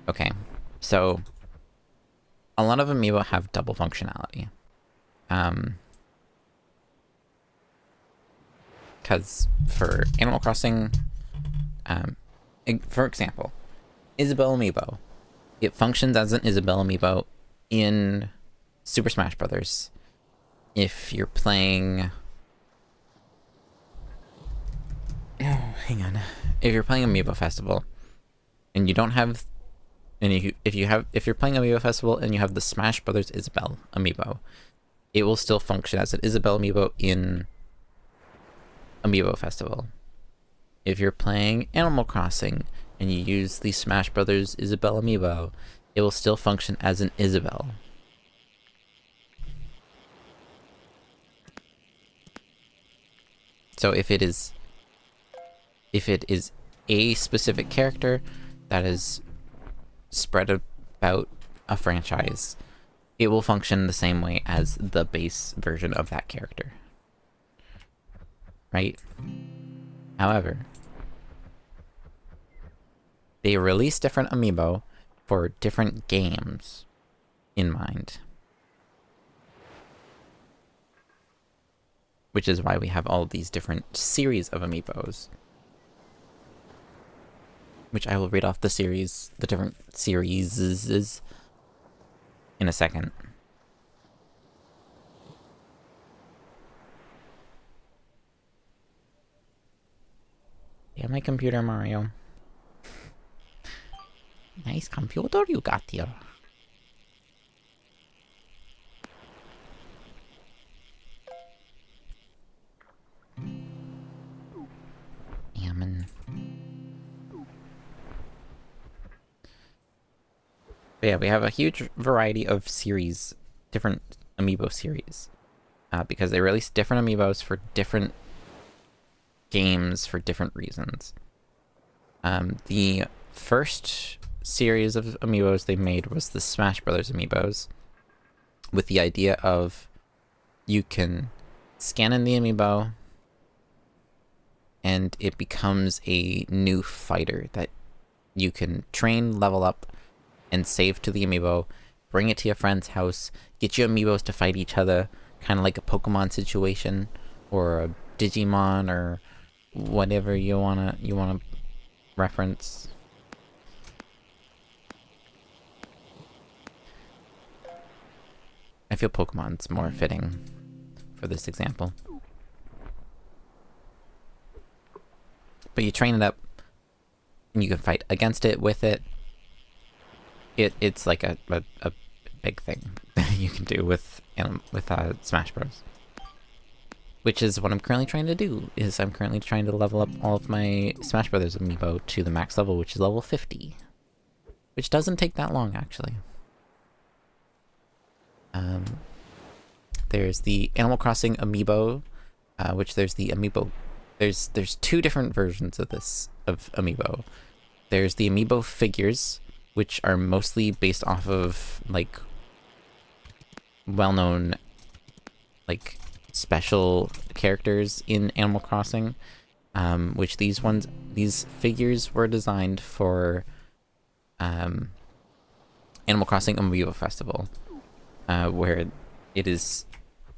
Okay, so a lot of amiibo have double functionality. Because for Animal Crossing, for example, Isabelle amiibo, it functions as an Isabelle amiibo in Super Smash Brothers. If you're playing, if you're playing Amiibo Festival, and you don't have, and if you're playing Amiibo Festival and you have the Smash Brothers Isabelle amiibo, it will still function as an Isabelle amiibo in Amiibo Festival. If you're playing Animal Crossing and you use the Smash Brothers Isabelle amiibo, it will still function as an Isabelle. So if it is a specific character that is spread about a franchise, it will function the same way as the base version of that character. Right? However, they release different amiibo for different games in mind. Which is why we have all these different series of amiibos. Which I will read off the different series in a second. Yeah, my computer, Mario. Nice computer you got here. Yaman. But yeah, we have a huge variety of series, different amiibo series. Because they release different amiibos for different games for different reasons. The first series of amiibos they made was the Smash Brothers amiibos, with the idea of you can scan in the amiibo and it becomes a new fighter that you can train, level up, and save to the amiibo, bring it to your friend's house, get your amiibos to fight each other, kind of like a Pokemon situation, or a Digimon, or whatever you wanna reference. I feel Pokemon's more fitting for this example. But you train it up, and you can fight against it, with it. It's like a big thing that you can do with Smash Bros. Which is what I'm currently trying to do, is I'm currently trying to level up all of my Smash Brothers amiibo to the max level, which is level 50. Which doesn't take that long, actually. There's the Animal Crossing amiibo, which there's the amiibo. There's two different versions of this, of amiibo. There's the amiibo figures, which are mostly based off of, like, well-known, like, special characters in Animal Crossing, which these figures were designed for Animal Crossing Amiibo Festival, where it is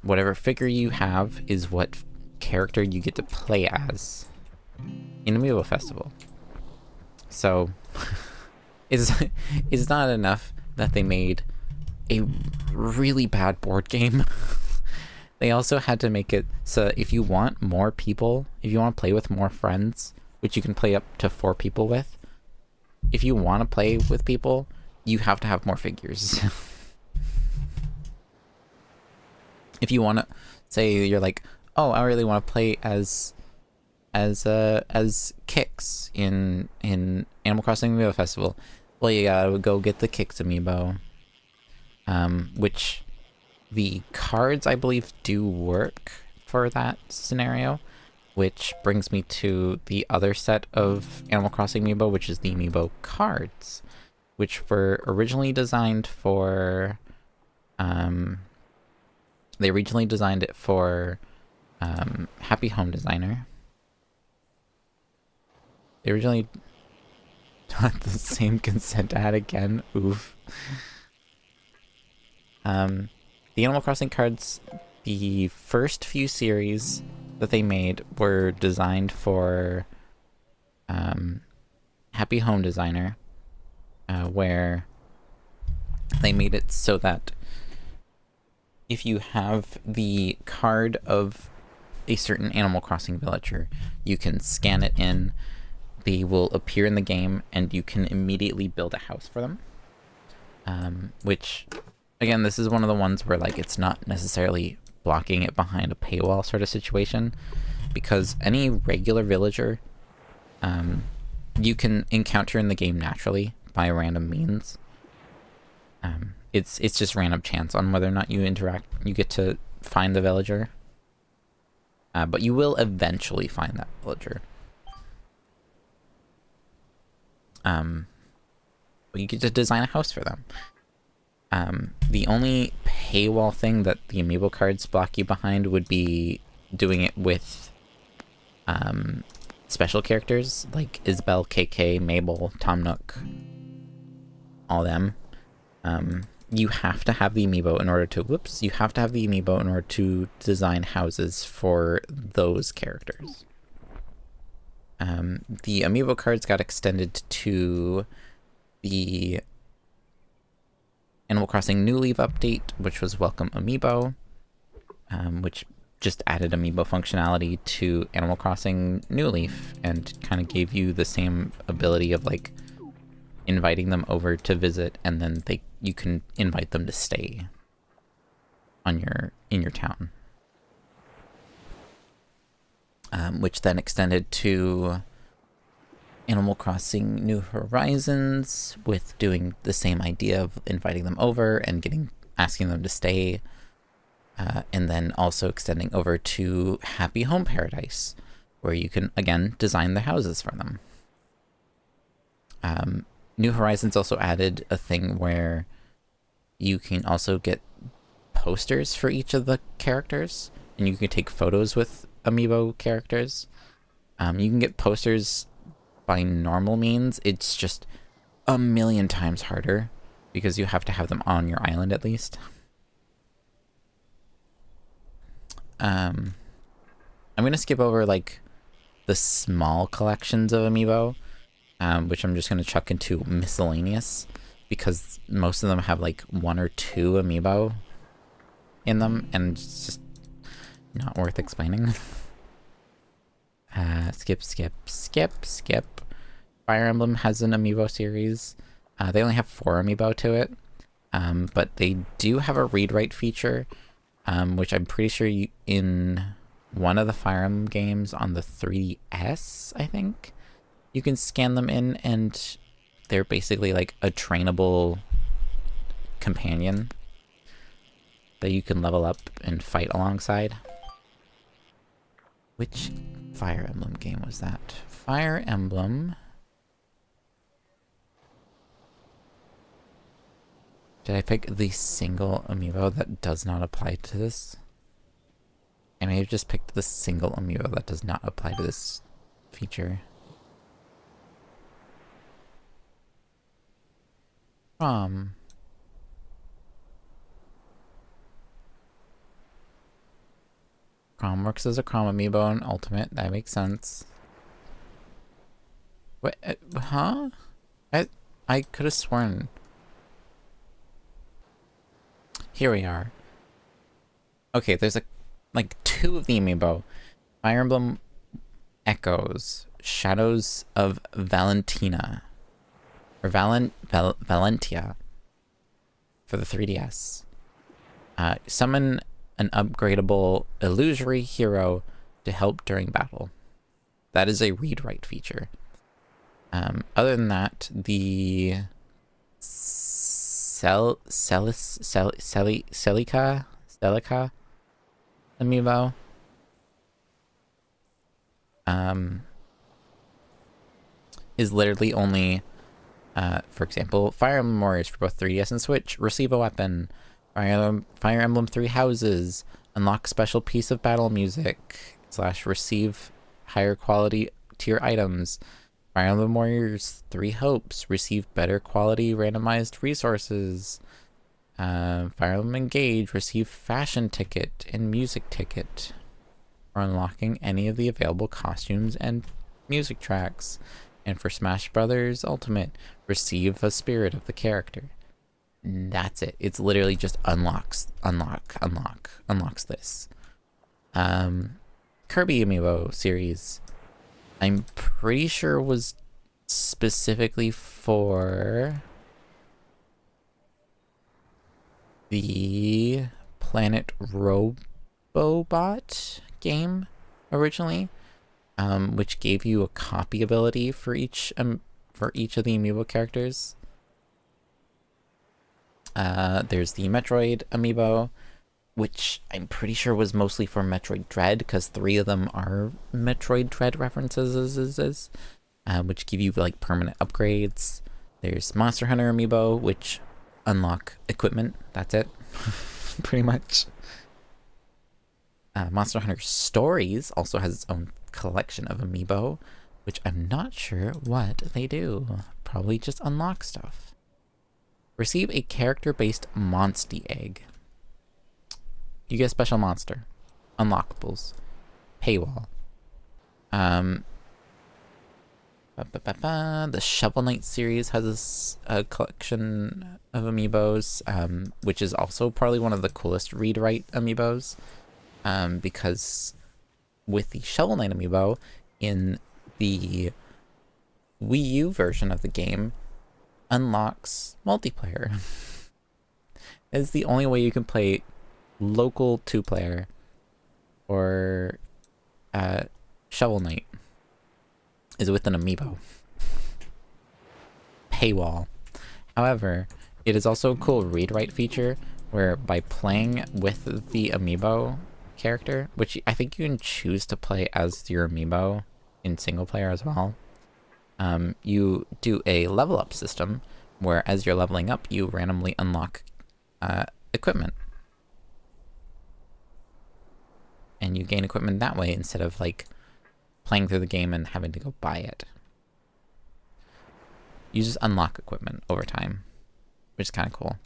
whatever figure you have is what character you get to play as in Amiibo Festival. So it's not enough that they made a really bad board game. They also had to make it so if you want more people, if you want to play with more friends, which you can play up to 4 people with, if you want to play with people, you have to have more figures. If you want to, say you're like, oh, I really want to play as Kix in Animal Crossing Amiibo Festival, well, you gotta go get the Kix amiibo, which the cards, I believe, do work for that scenario, which brings me to the other set of Animal Crossing amiibo, which is the amiibo cards, which were originally designed for, they originally designed it for Happy Home Designer. They originally got the same consent ad again. Oof. The Animal Crossing cards, the first few series that they made were designed for Happy Home Designer, where they made it so that if you have the card of a certain Animal Crossing villager, you can scan it in, they will appear in the game, and you can immediately build a house for them. Which, again, this is one of the ones where, like, it's not necessarily blocking it behind a paywall sort of situation, because any regular villager, you can encounter in the game naturally by random means. It's just random chance on whether or not you get to find the villager. But you will eventually find that villager. But you get to design a house for them. The only paywall thing that the amiibo cards block you behind would be doing it with special characters like Isabelle, KK, Mabel, Tom Nook, all them. You have to have the amiibo in order to you have to have the amiibo in order to design houses for those characters. The amiibo cards got extended to the Animal Crossing New Leaf update, which was Welcome Amiibo, which just added amiibo functionality to Animal Crossing New Leaf and kind of gave you the same ability of, like, inviting them over to visit, and then you can invite them to stay in your town. Which then extended to Animal Crossing New Horizons, with doing the same idea of inviting them over and asking them to stay, and then also extending over to Happy Home Paradise, where you can again design the houses for them. New Horizons also added a thing where you can also get posters for each of the characters, and you can take photos with amiibo characters. You can get posters by normal means. It's just a million times harder because you have to have them on your island at least. I'm gonna skip over, like, the small collections of amiibo, which I'm just gonna chuck into miscellaneous, because most of them have, like, 1 or 2 amiibo in them, and it's just not worth explaining. Skip. Fire Emblem has an amiibo series. They only have 4 amiibo to it, but they do have a read-write feature, which I'm pretty sure in one of the Fire Emblem games on the 3DS, I think, you can scan them in, and they're basically like a trainable companion that you can level up and fight alongside. Which Fire Emblem game was that? Fire Emblem... Did I pick the single amiibo that does not apply to this? I may have just picked the single amiibo that does not apply to this feature. Crom works as a Crom amiibo in Ultimate. That makes sense. What? Huh? I could have sworn. Here we are. Okay, there's like 2 of the amiibo. Fire Emblem Echoes, Shadows of Valentina, or Valentia for the 3DS. Summon an upgradable illusory hero to help during battle. That is a read-write feature. Other than that, the Celica amiibo is literally only, for example, Fire Emblem Warriors for both 3DS and Switch. Receive a weapon. Fire Emblem 3 Houses. Unlock special piece of battle music / receive higher quality tier items. Fire Emblem Warriors 3 Hopes. Receive better quality randomized resources. Fire Emblem Engage. Receive fashion ticket and music ticket for unlocking any of the available costumes and music tracks. And for Smash Brothers Ultimate, receive a spirit of the character. That's it. It's literally just unlocks this. Kirby amiibo series, I'm pretty sure was specifically for the Planet Robobot game originally, which gave you a copy ability for each of the amiibo characters. There's the Metroid amiibo, which I'm pretty sure was mostly for Metroid Dread, because 3 of them are Metroid Dread references, which give you like permanent upgrades. There's Monster Hunter amiibo, which unlock equipment. That's it, pretty much. Monster Hunter Stories also has its own collection of amiibo, which I'm not sure what they do. Probably just unlock stuff. Receive a character-based Monstie Egg. You get a special monster. Unlockables. Paywall. The Shovel Knight series has a collection of amiibos, which is also probably one of the coolest read-write amiibos, because with the Shovel Knight amiibo in the Wii U version of the game, unlocks multiplayer. It's the only way you can play local 2-player or Shovel Knight is with an amiibo. Paywall. However, it is also a cool read-write feature where by playing with the amiibo character, which I think you can choose to play as your amiibo in single player as well, you do a level up system where as you're leveling up, you randomly unlock equipment. And you gain equipment that way instead of like playing through the game and having to go buy it. You just unlock equipment over time, which is kind of cool.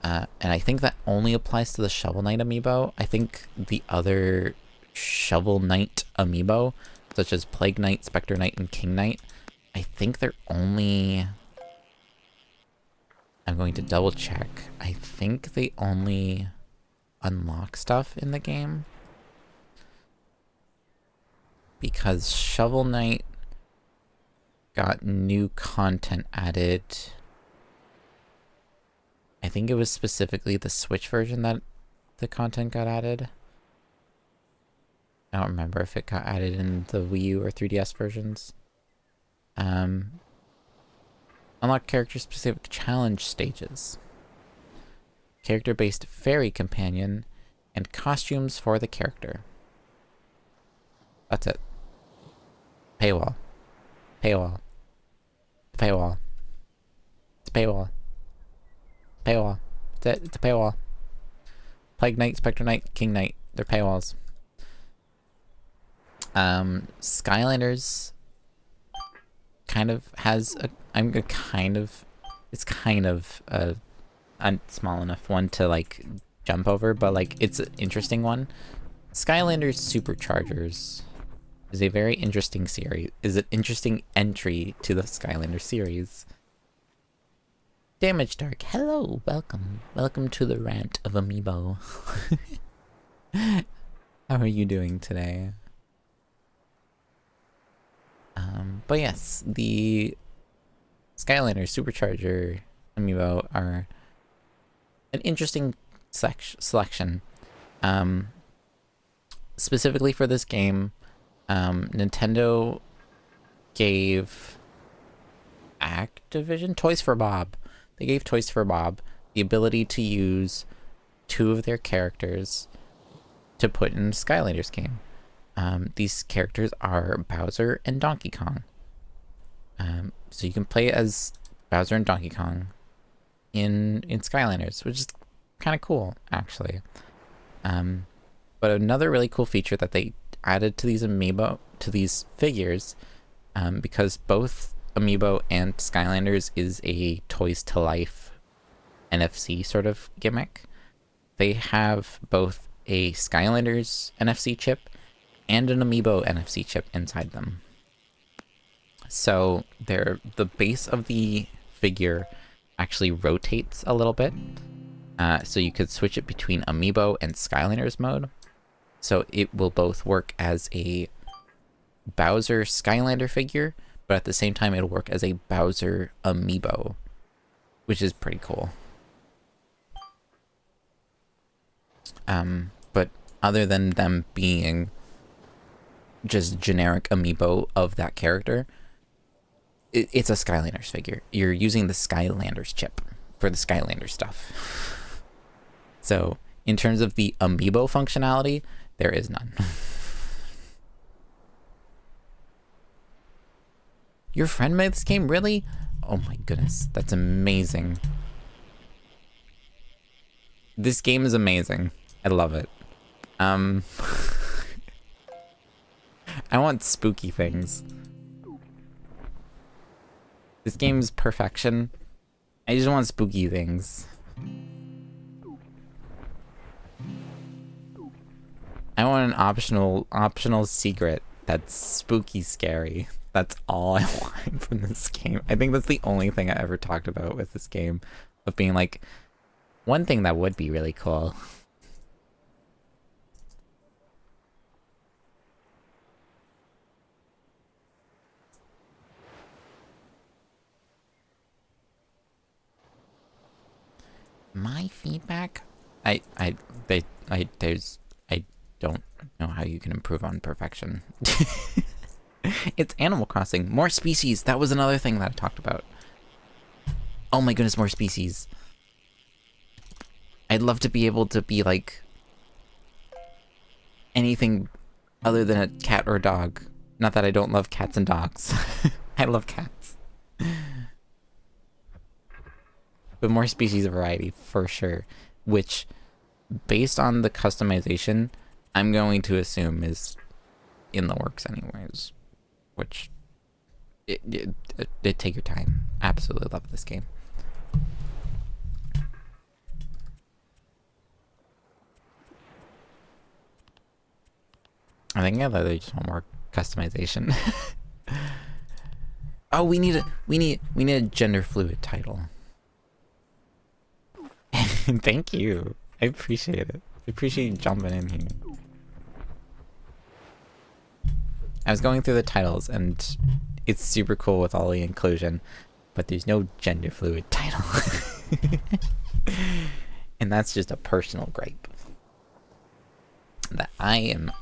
And I think that only applies to the Shovel Knight amiibo. I think the other Shovel Knight amiibo, such as Plague Knight, Spectre Knight, and King Knight, I think they're only... I'm going to double check. I think they only unlock stuff in the game. Because Shovel Knight got new content added. I think it was specifically the Switch version that the content got added. I don't remember if it got added in the Wii U or 3DS versions. Unlock character-specific challenge stages. Character-based fairy companion, and costumes for the character. That's it. Paywall. Paywall. Paywall. It's a paywall. Paywall. That's it. It's a paywall. Plague Knight, Spectre Knight, King Knight. They're paywalls. Skylanders kind of has a... It's kind of a small enough one to like jump over, but like it's an interesting one Skylanders Superchargers is a very interesting series. Is an interesting entry to the Skylander series. Damage Dark, hello, welcome. Welcome to the rant of Amiibo. How are you doing today? But yes, the Skylander Supercharger Amiibo are an interesting selection. Specifically for this game, Nintendo gave Activision, Toys for Bob. They gave Toys for Bob the ability to use 2 of their characters to put in Skylanders game. These characters are Bowser and Donkey Kong. So you can play as Bowser and Donkey Kong in Skylanders, which is kind of cool, actually. But another really cool feature that they added to these Amiibo, to these figures, because both Amiibo and Skylanders is a Toys to Life NFC sort of gimmick. They have both a Skylanders NFC chip and an Amiibo NFC chip inside them. So the base of the figure actually rotates a little bit. So you could switch it between Amiibo and Skylanders mode. So it will both work as a Bowser Skylander figure, but at the same time it'll work as a Bowser Amiibo, which is pretty cool. But other than them being just generic Amiibo of that character, it's a Skylanders figure. You're using the Skylanders chip for the Skylanders stuff. So in terms of the Amiibo functionality, there is none. Your friend made this game? Really? Oh my goodness, that's amazing. This game is amazing. I love it. I want spooky things. This game's perfection. I just want spooky things. I want an optional secret that's spooky scary. That's all I want from this game. I think that's the only thing I ever talked about with this game, of being like, one thing that would be really cool. My feedback? I don't know how you can improve on perfection. It's Animal Crossing. More species. That was another thing that I talked about. Oh my goodness, more species. I'd love to be able to be like anything other than a cat or a dog. Not that I don't love cats and dogs. I love cats. But more species variety for sure, which based on the customization, I'm going to assume is in the works anyways, which take your time. Absolutely love this game. I think I literally just want more customization. Oh, we need a gender fluid title. Thank you. I appreciate it. I appreciate you jumping in here. I was going through the titles and it's super cool with all the inclusion, but there's no gender fluid title. And that's just a personal gripe that I am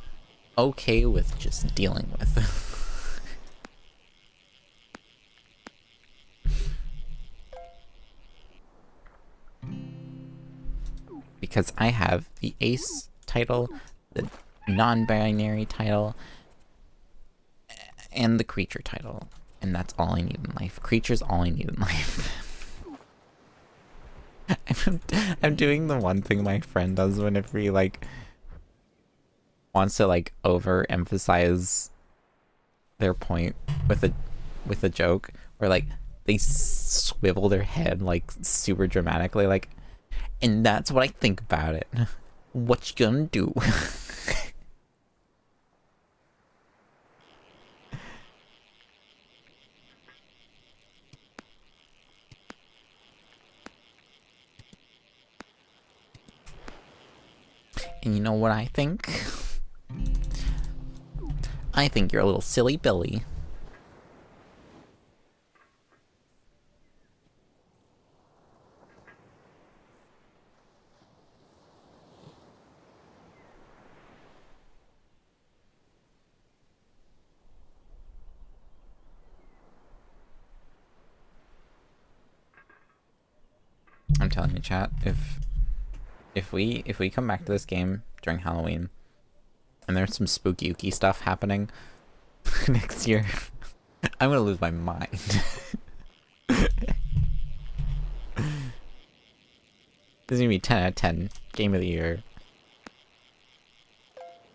okay with just dealing with. Because I have the ace title, the non-binary title, and the creature title. And that's all I need in life. Creature's all I need in life. I'm doing the one thing my friend does whenever he, like, wants to, like, overemphasize their point with a joke. Where, like, they swivel their head, like, super dramatically, like, and that's what I think about it. What you gonna do? And you know what I think? I think you're a little silly Billy. I'm telling you, chat, if we come back to this game during Halloween and there's some spooky stuff happening next year, I'm gonna lose my mind. This is gonna be 10 out of 10 game of the year.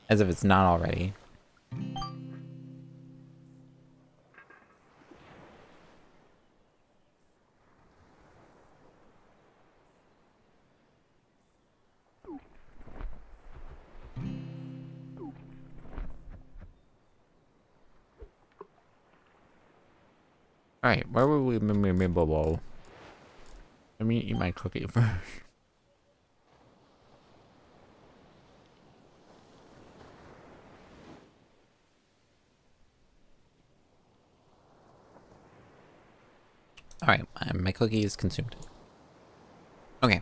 As if it's not already. Alright, where were we? Let me eat my cookie first. Alright, my cookie is consumed. Okay.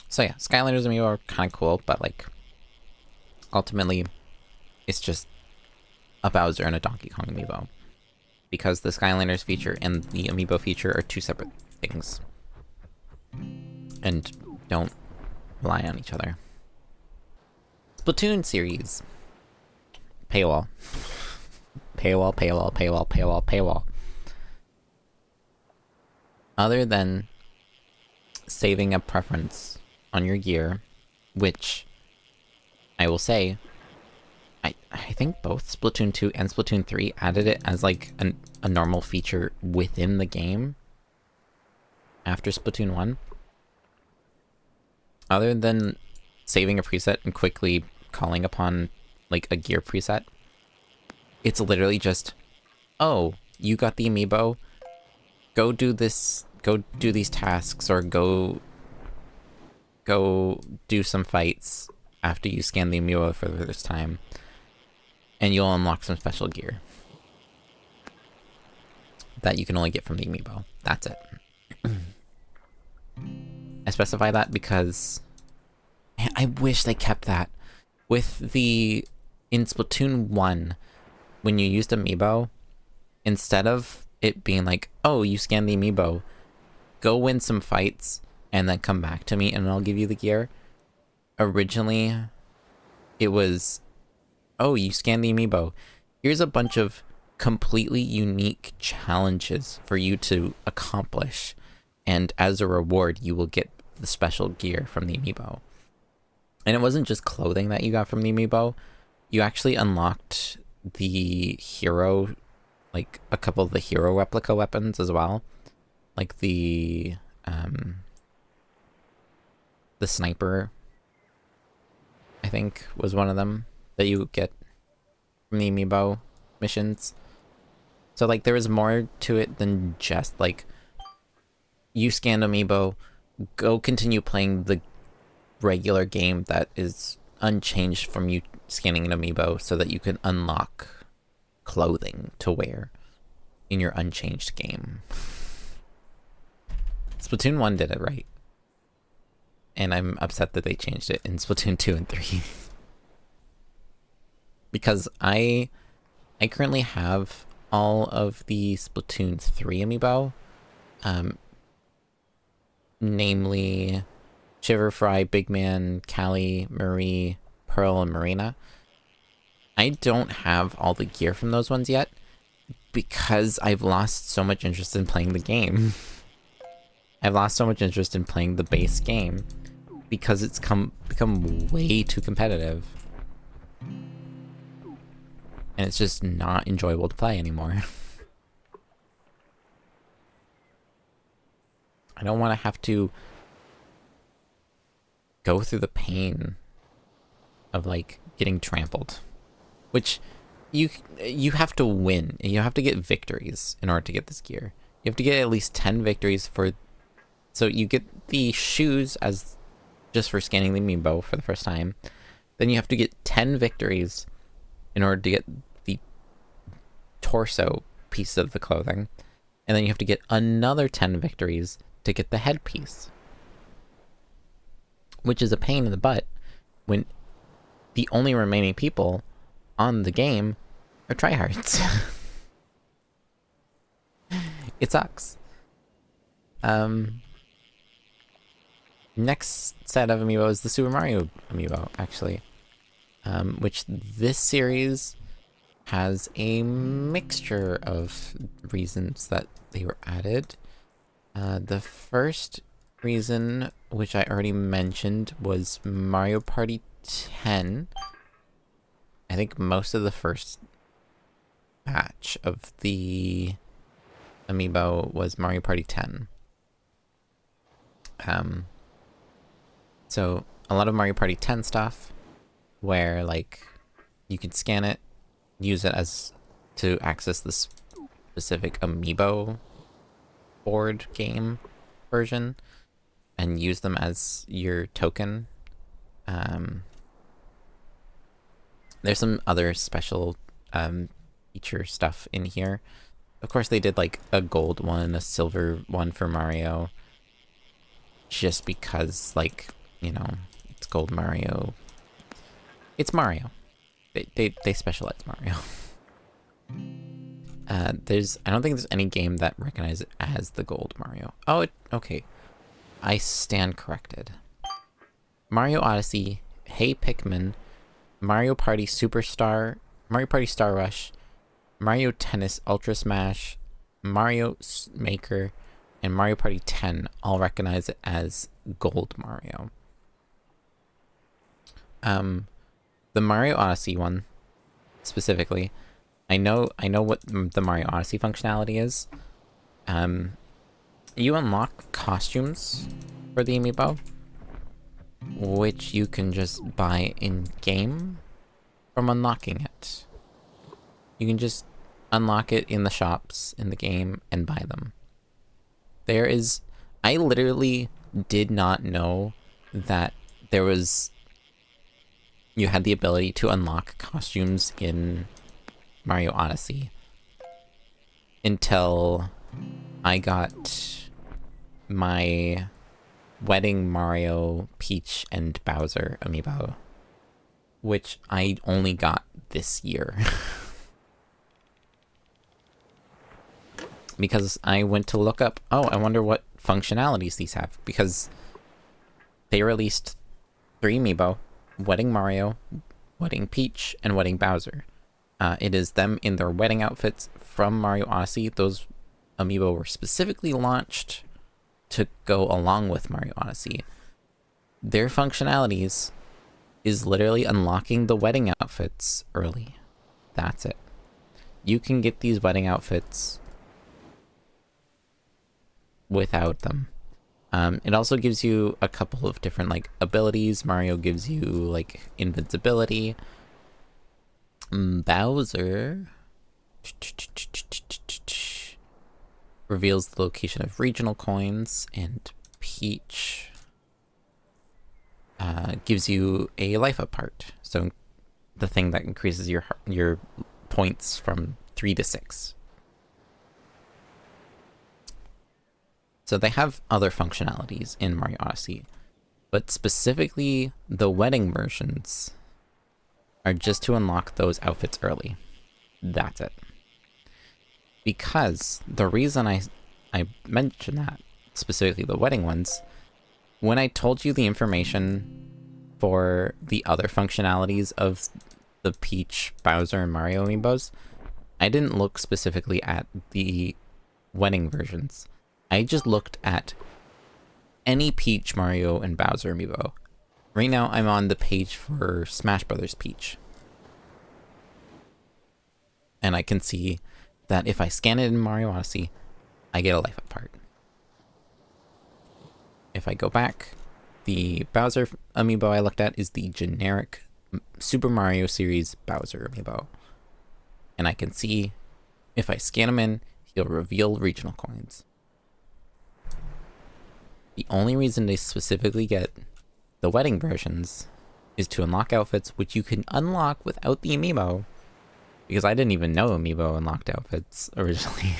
So yeah, Skylanders amiibo are kind of cool, but like, ultimately, it's just a Bowser and a Donkey Kong amiibo. Because the Skylanders feature and the amiibo feature are two separate things. And don't rely on each other. Splatoon series. Paywall. Paywall, paywall, paywall, paywall, paywall. Other than saving a preference on your gear, which I will say, I think both Splatoon 2 and Splatoon 3 added it as like a normal feature within the game after Splatoon 1. Other than saving a preset and quickly calling upon like a gear preset, it's literally just, oh, you got the amiibo, go do this, go do these tasks, or go do some fights after you scan the amiibo for the first time, and you'll unlock some special gear that you can only get from the amiibo. That's it. I specify that because man, I wish they kept that. With the... in Splatoon 1, when you used amiibo, instead of it being like, oh, you scanned the amiibo, go win some fights, and then come back to me and I'll give you the gear. Originally, it was, oh, you scanned the amiibo. Here's a bunch of completely unique challenges for you to accomplish. And as a reward, you will get the special gear from the amiibo. And it wasn't just clothing that you got from the amiibo. You actually unlocked the hero, like a couple of the hero replica weapons as well. Like the sniper, I think, was one of them that you get from the amiibo missions. So like there was more to it than just like, you scanned amiibo, go continue playing the regular game that is unchanged from you scanning an amiibo so that you can unlock clothing to wear in your unchanged game. Splatoon 1 did it right. And I'm upset that they changed it in Splatoon 2 and 3. Because I currently have all of the Splatoon 3 amiibo. Namely Shiverfry, Big Man, Callie, Marie, Pearl, and Marina. I don't have all the gear from those ones yet because I've lost so much interest in playing the game. I've lost so much interest in playing the base game because it's become way too competitive. And it's just not enjoyable to play anymore. I don't want to have to go through the pain of like getting trampled, which you have to win. You have to get victories in order to get this gear. You have to get at least 10 victories for, so you get the shoes as just for scanning the amiibo for the first time. Then you have to get 10 victories in order to get the torso piece of the clothing. And then you have to get another 10 victories to get the headpiece. Which is a pain in the butt when the only remaining people on the game are tryhards. It sucks. Next set of amiibo is the Super Mario amiibo, actually. Which this series has a mixture of reasons that they were added. The first reason, which I already mentioned, was Mario Party 10. I think most of the first batch of the amiibo was Mario Party 10. So a lot of Mario Party 10 stuff where like you could scan it, use it as to access the specific amiibo board game version and use them as your token. There's some other special feature stuff in here. Of course, they did like a gold one, a silver one for Mario, just because, like, you know, it's gold Mario. It's Mario. They specialize Mario. I don't think there's any game that recognizes it as the gold Mario. Oh, okay. I stand corrected. Mario Odyssey, Hey Pikmin, Mario Party Superstar, Mario Party Star Rush, Mario Tennis Ultra Smash, Mario Maker, and Mario Party 10 all recognize it as Gold Mario. The Mario Odyssey one, specifically, I know what the Mario Odyssey functionality is. You unlock costumes for the amiibo, which you can just buy in-game from unlocking it. You can just unlock it in the shops in the game and buy them. I literally did not know that you had the ability to unlock costumes in Mario Odyssey until I got my Wedding Mario, Peach, and Bowser amiibo, which I only got this year. Because I went to look up, I wonder what functionalities these have, because they released 3 amiibo, Wedding Mario, Wedding Peach, and Wedding Bowser. It is them in their wedding outfits from Mario Odyssey. Those amiibo were specifically launched to go along with Mario Odyssey. Their functionalities is literally unlocking the wedding outfits early. That's it. You can get these wedding outfits without them. It also gives you a couple of different like abilities. Mario gives you like invincibility. Bowser reveals the location of regional coins, and Peach gives you a life up heart. So the thing that increases your points from 3 to 6. So they have other functionalities in Mario Odyssey, but specifically the wedding versions are just to unlock those outfits early. That's it. Because the reason I mentioned that, specifically the wedding ones, when I told you the information for the other functionalities of the Peach, Bowser, and Mario amiibos, I didn't look specifically at the wedding versions. I just looked at any Peach, Mario, and Bowser amiibo. Right now, I'm on the page for Smash Brothers Peach. And I can see that if I scan it in Mario Odyssey, I get a life up heart. If I go back, the Bowser amiibo I looked at is the generic Super Mario series Bowser amiibo. And I can see if I scan him in, he'll reveal regional coins. The only reason they specifically get the wedding versions is to unlock outfits which you can unlock without the amiibo. Because I didn't even know amiibo unlocked outfits originally.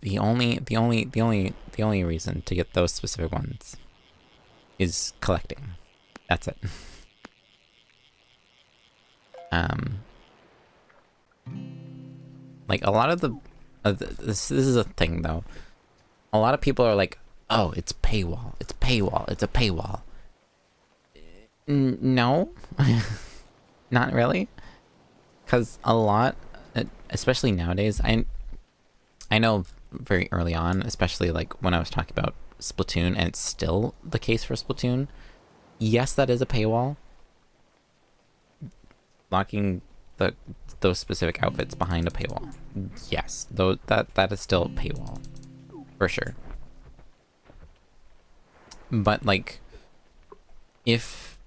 The only reason to get those specific ones is collecting. That's it. Like a lot of the this is a thing though. A lot of people are like, "Oh, it's paywall. It's paywall. It's a paywall." No, not really, because a lot, especially nowadays, I know very early on, especially like when I was talking about Splatoon, and it's still the case for Splatoon. Yes, that is a paywall. Locking those specific outfits behind a paywall. Yes, though that is still a paywall, for sure. But like, if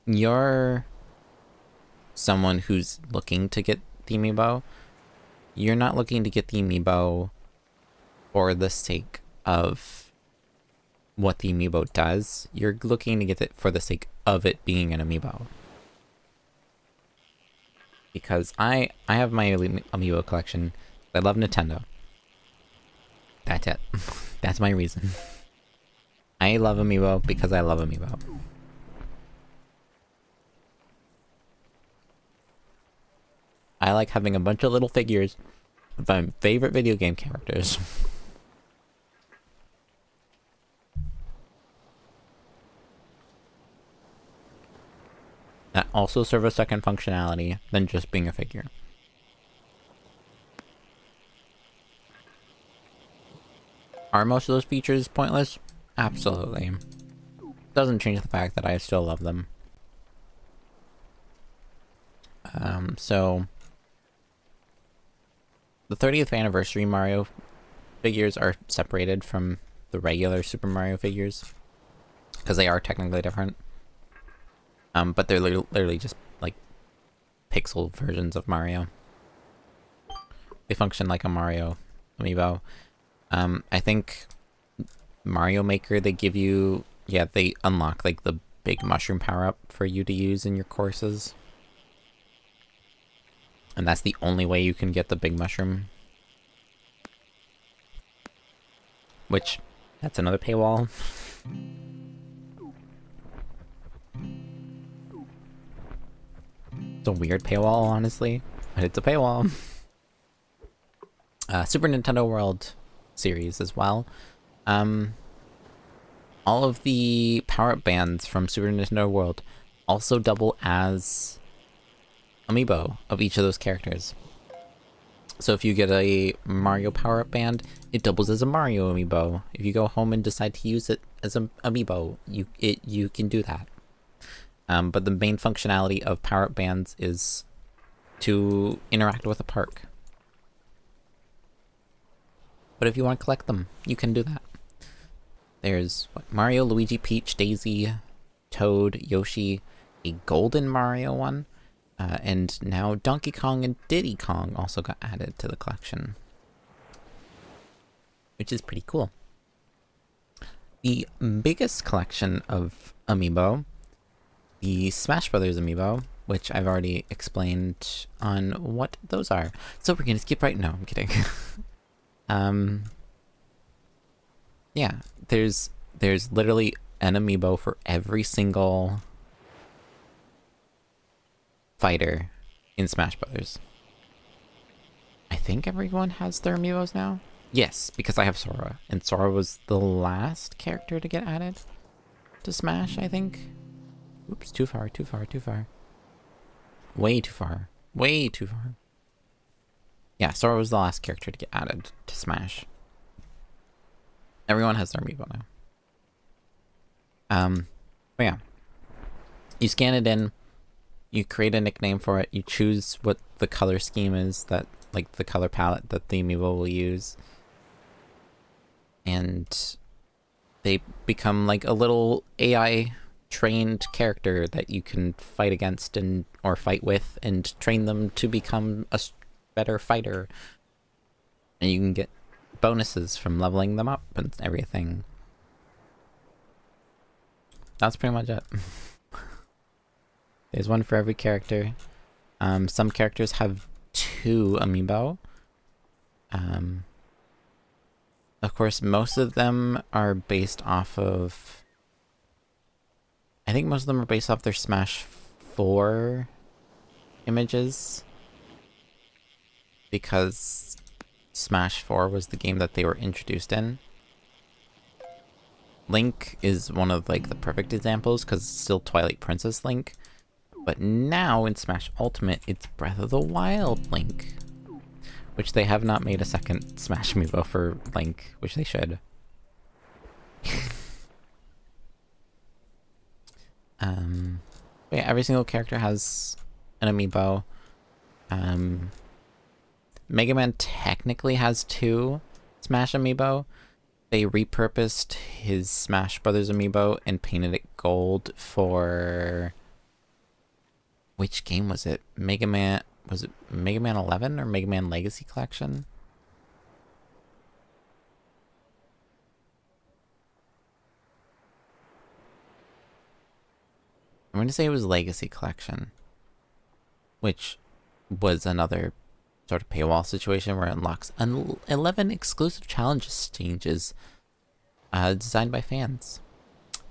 you're someone who's looking to get the amiibo, you're not looking to get the amiibo for the sake of what the amiibo does. You're looking to get it for the sake of it being an amiibo. Because I have my amiibo collection. I love Nintendo. That's it. That's my reason. I love amiibo because I love amiibo. I like having a bunch of little figures of my favorite video game characters. That also serve a second functionality than just being a figure. Are most of those features pointless? Absolutely. Doesn't change the fact that I still love them. So the 30th anniversary Mario figures are separated from the regular Super Mario figures because they are technically different. But they're literally just like pixel versions of Mario. They function like a Mario amiibo. I think Mario Maker, they give you, they unlock like the big mushroom power-up for you to use in your courses. And that's the only way you can get the big mushroom. Which, that's another paywall. It's a weird paywall, honestly, but it's a paywall. Super Nintendo World series as well. All of the power-up bands from Super Nintendo World also double as amiibo of each of those characters. So if you get a Mario power-up band, it doubles as a Mario amiibo. If you go home and decide to use it as an amiibo, you can do that. But the main functionality of power-up bands is to interact with a park. But if you want to collect them, you can do that. There's Mario, Luigi, Peach, Daisy, Toad, Yoshi, a golden Mario one, and now Donkey Kong and Diddy Kong also got added to the collection, which is pretty cool. The biggest collection of amiibo, the Smash Brothers amiibo, which I've already explained on what those are. So we're gonna skip right now. I'm kidding. Yeah, there's literally an amiibo for every single fighter in Smash Brothers. I think everyone has their amiibos now. Yes, because I have Sora, and Sora was the last character to get added to Smash, I think. Oops, too far. Way too far. Yeah, Sora was the last character to get added to Smash. Everyone has their amiibo now. But yeah. You scan it in, you create a nickname for it, you choose what the color scheme is, that like the color palette that the amiibo will use. And they become like a little AI trained character that you can fight against and or fight with and train them to become a better fighter. And you can get bonuses from leveling them up and everything. That's pretty much it. There's one for every character. Some characters have 2 amiibo. Of course, most of them are based off of... I think most of them are based off their Smash 4 images. Because Smash 4 was the game that they were introduced in. Link is one of, like, the perfect examples, because it's still Twilight Princess Link. But now, in Smash Ultimate, it's Breath of the Wild Link. Which they have not made a second Smash amiibo for Link, which they should. But yeah, every single character has an amiibo. Mega Man technically has 2 Smash amiibo. They repurposed his Smash Brothers amiibo and painted it gold for... Which game was it? Mega Man... Was it Mega Man 11 or Mega Man Legacy Collection? I'm going to say it was Legacy Collection. Which was another sort of paywall situation where it unlocks 11 exclusive challenge exchanges designed by fans.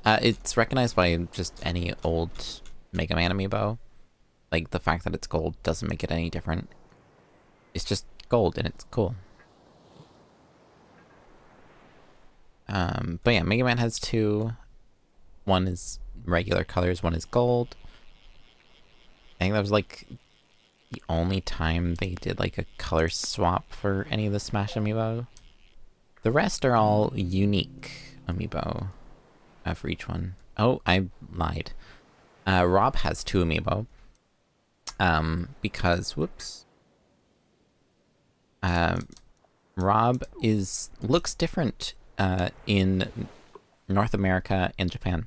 It's recognized by just any old Mega Man amiibo. Like, the fact that it's gold doesn't make it any different. It's just gold and it's cool. But yeah, Mega Man has 2. One is regular colors, one is gold. I think that was like the only time they did like a color swap for any of the Smash amiibo. The rest are all unique amiibo for each one. Oh, I lied. Rob has 2 amiibo. Because, whoops. Rob looks different, in North America and Japan.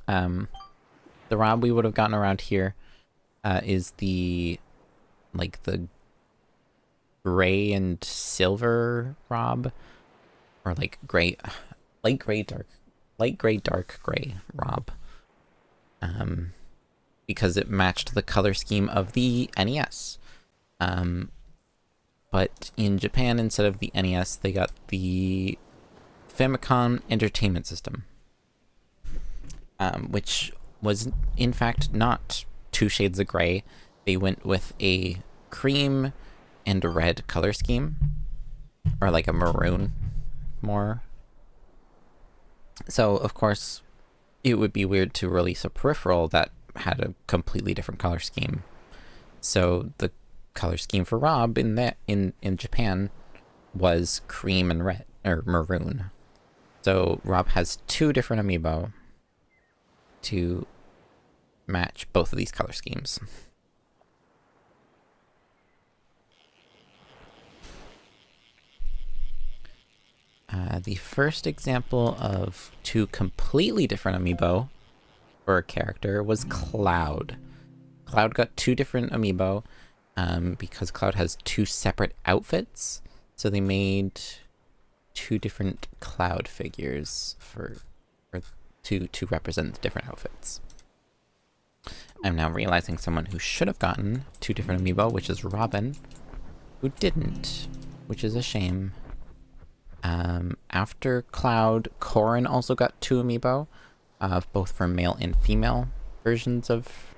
The Rob we would have gotten around here, is the gray and silver Rob. Or like gray, light gray, dark gray Rob. Because it matched the color scheme of the NES. But in Japan, instead of the NES, they got the Famicom Entertainment System. Which was, in fact, not 2 shades of gray. They went with a cream and a red color scheme. Or like a maroon, more. So, of course, it would be weird to release a peripheral that had a completely different color scheme. So the color scheme for Rob in Japan was cream and red, or maroon. So Rob has 2 different amiibo to match both of these color schemes. The first example of 2 completely different amiibo for a character was Cloud. Cloud got 2 different amiibo because Cloud has 2 separate outfits. So they made 2 different Cloud figures to represent the different outfits. I'm now realizing someone who should have gotten 2 different amiibo, which is Robin, who didn't, which is a shame. After Cloud, Corrin also got 2 amiibo, both for male and female versions of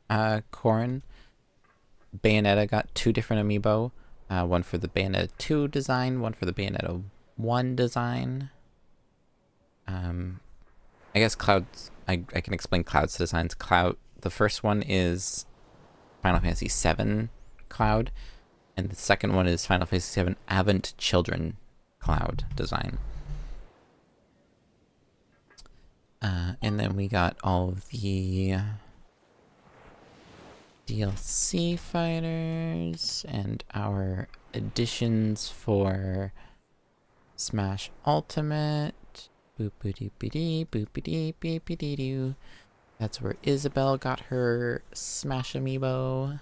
Corrin. Bayonetta got 2 different amiibo, one for the Bayonetta 2 design, one for the Bayonetta 1 design. I guess Cloud's... I can explain Cloud's designs. The first one is Final Fantasy VII Cloud, and the second one is Final Fantasy VII Avant Children Cloud design. And then we got all of the DLC fighters and our additions for Smash Ultimate. Boopity boopity beepity doo. That's where Isabel got her Smash Amiibo.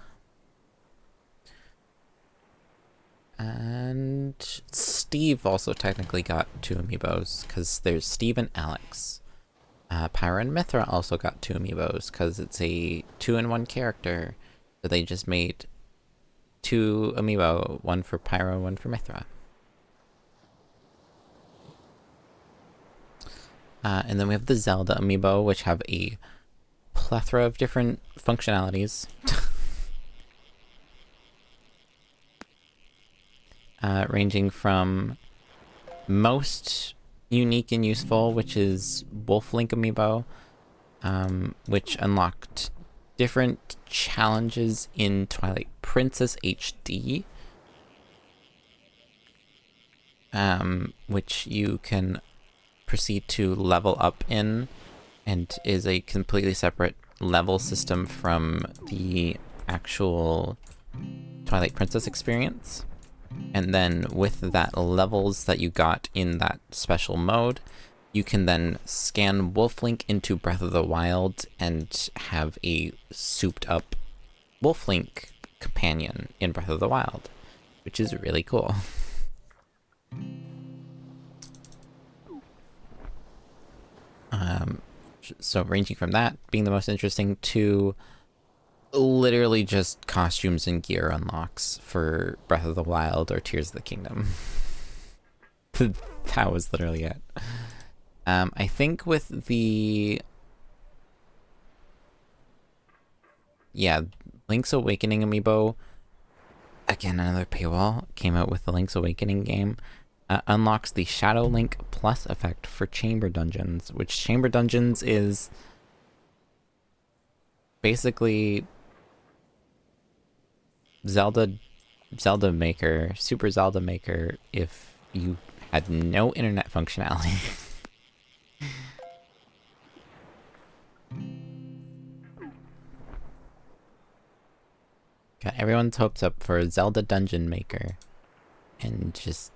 And Steve also technically got 2 amiibos, because there's Steve and Alex. Pyra and Mithra also got 2 amiibos, because it's a 2-in-1 character. So they just made 2 amiibo, one for Pyra, one for Mithra. And then we have the Zelda amiibo, which have a plethora of different functionalities. Ranging from most unique and useful, which is Wolf Link amiibo, which unlocked different challenges in Twilight Princess HD, which you can proceed to level up in, and is a completely separate level system from the actual Twilight Princess experience. And then with that levels that you got in that special mode, you can then scan Wolf Link into Breath of the Wild and have a souped up Wolf Link companion in Breath of the Wild, which is really cool. So ranging from that being the most interesting to literally just costumes and gear unlocks for Breath of the Wild or Tears of the Kingdom. That was literally it. I think with the... Yeah, Link's Awakening amiibo, again, another paywall, came out with the Link's Awakening game, unlocks the Shadow Link Plus effect for Chamber Dungeons, which Chamber Dungeons is basically Zelda Maker, Super Zelda Maker, if you had no internet functionality. Got everyone's hopes up for Zelda Dungeon Maker, and just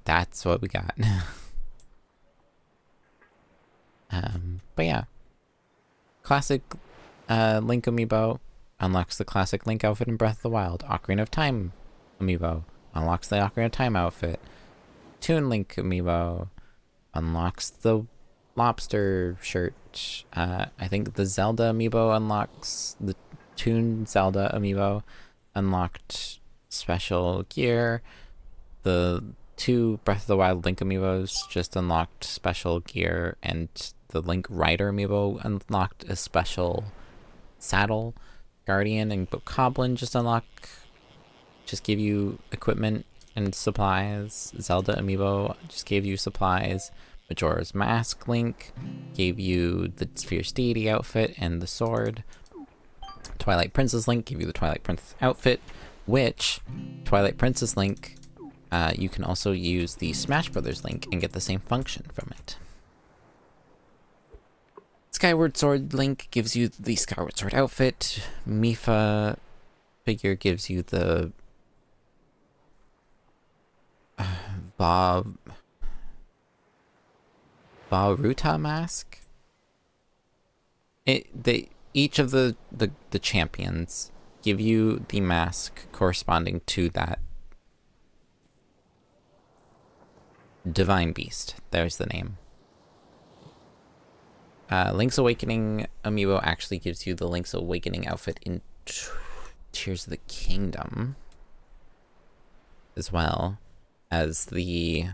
that's what we got. But yeah, classic Link amiibo unlocks the classic Link outfit in Breath of the Wild. Ocarina of Time amiibo unlocks the Ocarina of Time outfit. Toon Link amiibo unlocks the lobster shirt. I think the Zelda amiibo unlocks the Toon Zelda amiibo, unlocked special gear. The 2 Breath of the Wild Link amiibos just unlocked special gear, and the Link Rider amiibo unlocked a special saddle. Guardian and Bokoblin just give you equipment and supplies. Zelda amiibo just gave you supplies. Majora's Mask Link gave you the Fierce Deity outfit and the sword. Twilight Princess Link gave you the Twilight Princess outfit, which Twilight Princess Link, you can also use the Smash Brothers Link and get the same function from it. Skyward Sword Link gives you the Skyward Sword outfit. Mipha figure gives you the Baruta mask. Each of the champions give you the mask corresponding to that Divine Beast. There's the name. Link's Awakening amiibo actually gives you the Link's Awakening outfit in Tears of the Kingdom, as well as the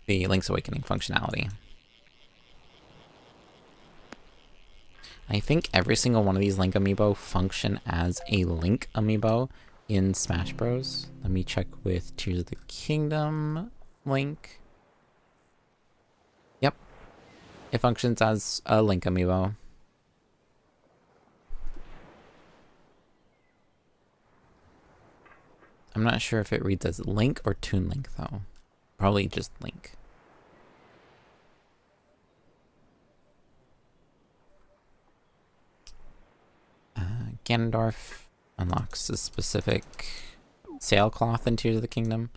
Link's Awakening functionality. I think every single one of these Link amiibo function as a Link amiibo in Smash Bros. Let me check with Tears of the Kingdom Link. Yep, it functions as a Link amiibo. I'm not sure if it reads as Link or Toon Link though. Probably just Link. Ganondorf unlocks a specific sailcloth in Tears of the Kingdom.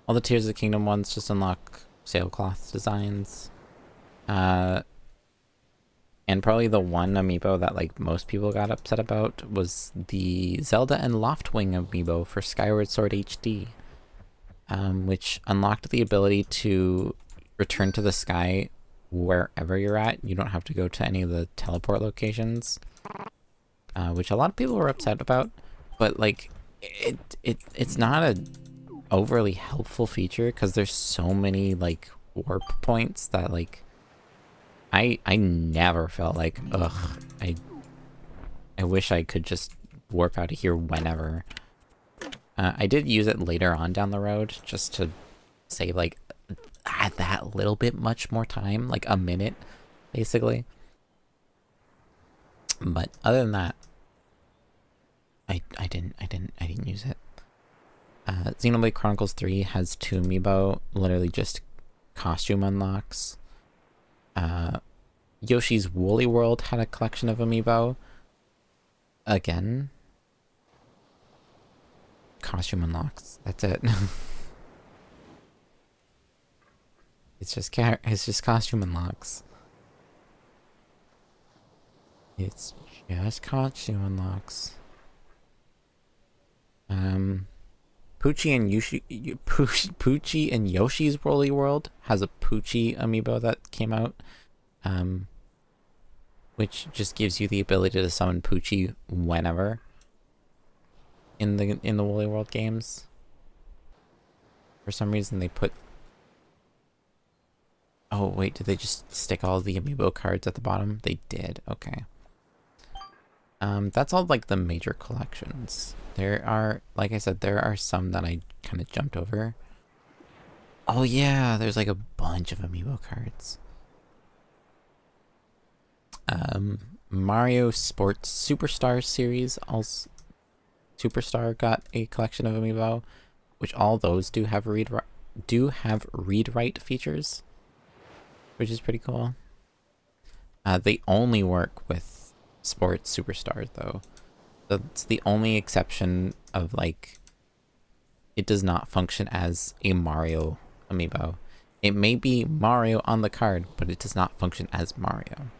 All the Tears of the Kingdom ones just unlock sailcloth designs. And probably the one amiibo that like most people got upset about was the Zelda and Loftwing amiibo for Skyward Sword HD, which unlocked the ability to return to the sky wherever you're at. You don't have to go to any of the teleport locations, which a lot of people were upset about. But like, it's not a overly helpful feature because there's so many like warp points that like I never felt like, ugh, I wish I could just warp out of here whenever. I did use it later on down the road just to save like that little bit much more time, like a minute basically. But other than that, I didn't use it. Xenoblade Chronicles 3 has 2 amiibo, literally just costume unlocks. Yoshi's Woolly World had a collection of amiibo. Again, costume unlocks. That's it. It's just costume unlocks. It's just costume unlocks. Poochie and Yoshi's Woolly World has a Poochie amiibo that came out, which just gives you the ability to summon Poochie whenever in the Woolly World games. For some reason they put... Oh wait, did they just stick all the amiibo cards at the bottom? They did, okay. That's all like the major collections. There are, like I said, there are some that I kind of jumped over. Oh yeah, there's like a bunch of amiibo cards. Mario Sports Superstar series, also Superstar got a collection of amiibo, which all those do have read-write features, which is pretty cool. They only work with Sports Superstars though. That's the only exception of like, it does not function as a Mario amiibo. It may be Mario on the card, but it does not function as Mario.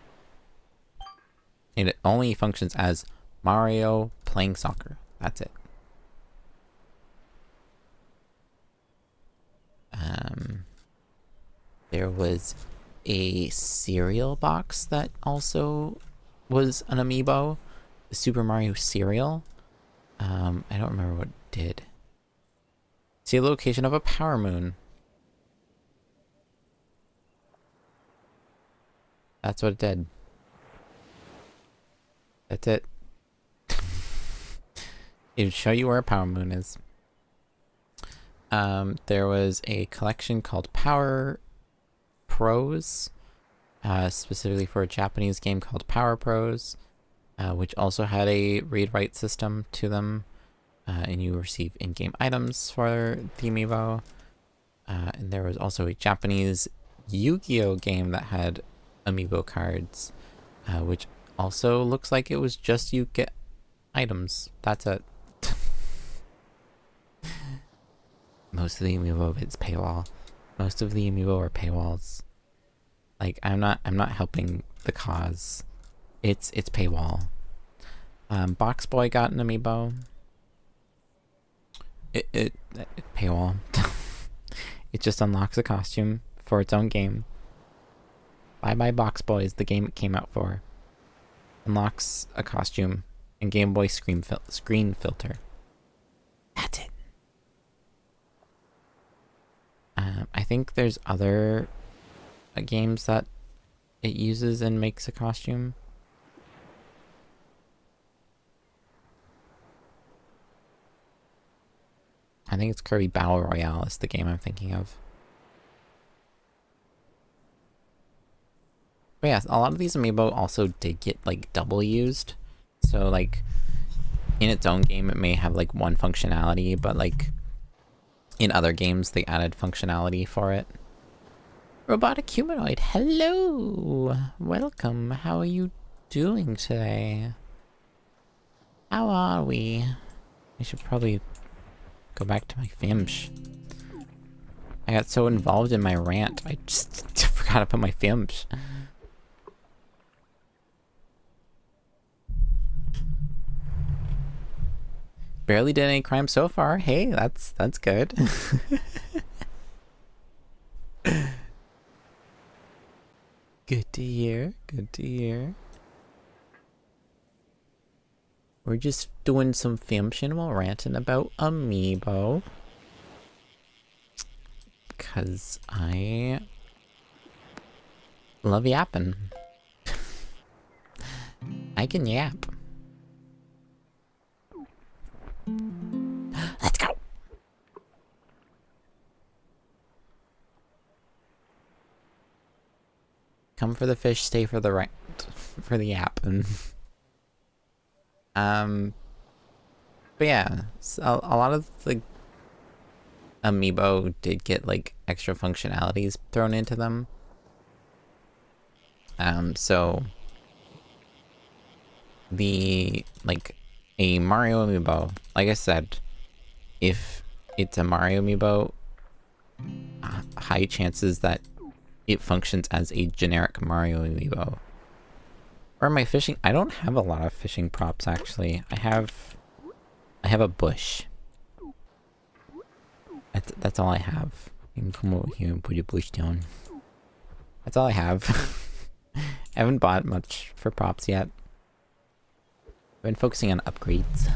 And it only functions as Mario playing soccer. That's it. There was a cereal box that also was an amiibo. The Super Mario cereal. I don't remember what it did. See a location of a power moon. That's what it did. That's it. It would show you where a power moon is. There was a collection called Power Pros, specifically for a Japanese game called Power Pros, which also had a read-write system to them, and you receive in-game items for the amiibo. And there was also a Japanese Yu-Gi-Oh game that had amiibo cards, which also looks like it was just you get items. That's it. Most of the amiibo, it's paywall. Most of the amiibo are paywalls. Like, I'm not helping the cause. It's paywall. Box Boy got an amiibo. It paywall. It just unlocks a costume for its own game. Bye Bye Box Boy is the game it came out for. Unlocks a costume and Game Boy screen filter. That's it. I think there's other games that it uses and makes a costume. I think it's Kirby Battle Royale is the game I'm thinking of. But yeah, a lot of these amiibo also did get like double used. So like in its own game it may have like one functionality, but like in other games they added functionality for it. Robotic humanoid, hello! Welcome, how are you doing today? How are we? I should probably go back to my Fimsh. I got so involved in my rant, I just forgot to put my films. Barely did any crime so far. Hey, that's good. Good to hear. Good to hear. We're just doing some filming while ranting about Amiibo. Cause I love yapping. I can yap. Let's go. Come for the fish, stay for the right, for the yap. And but yeah, so a lot of the Amiibo did get like extra functionalities thrown into them. So the a Mario Amiibo, like I said, if it's a Mario Amiibo, high chances that it functions as a generic Mario Amiibo. Or my fishing, I don't have a lot of fishing props actually. I have a bush. That's all I have. You can come over here and put your bush down. That's all I have. I haven't bought much for props yet. I've been focusing on upgrades.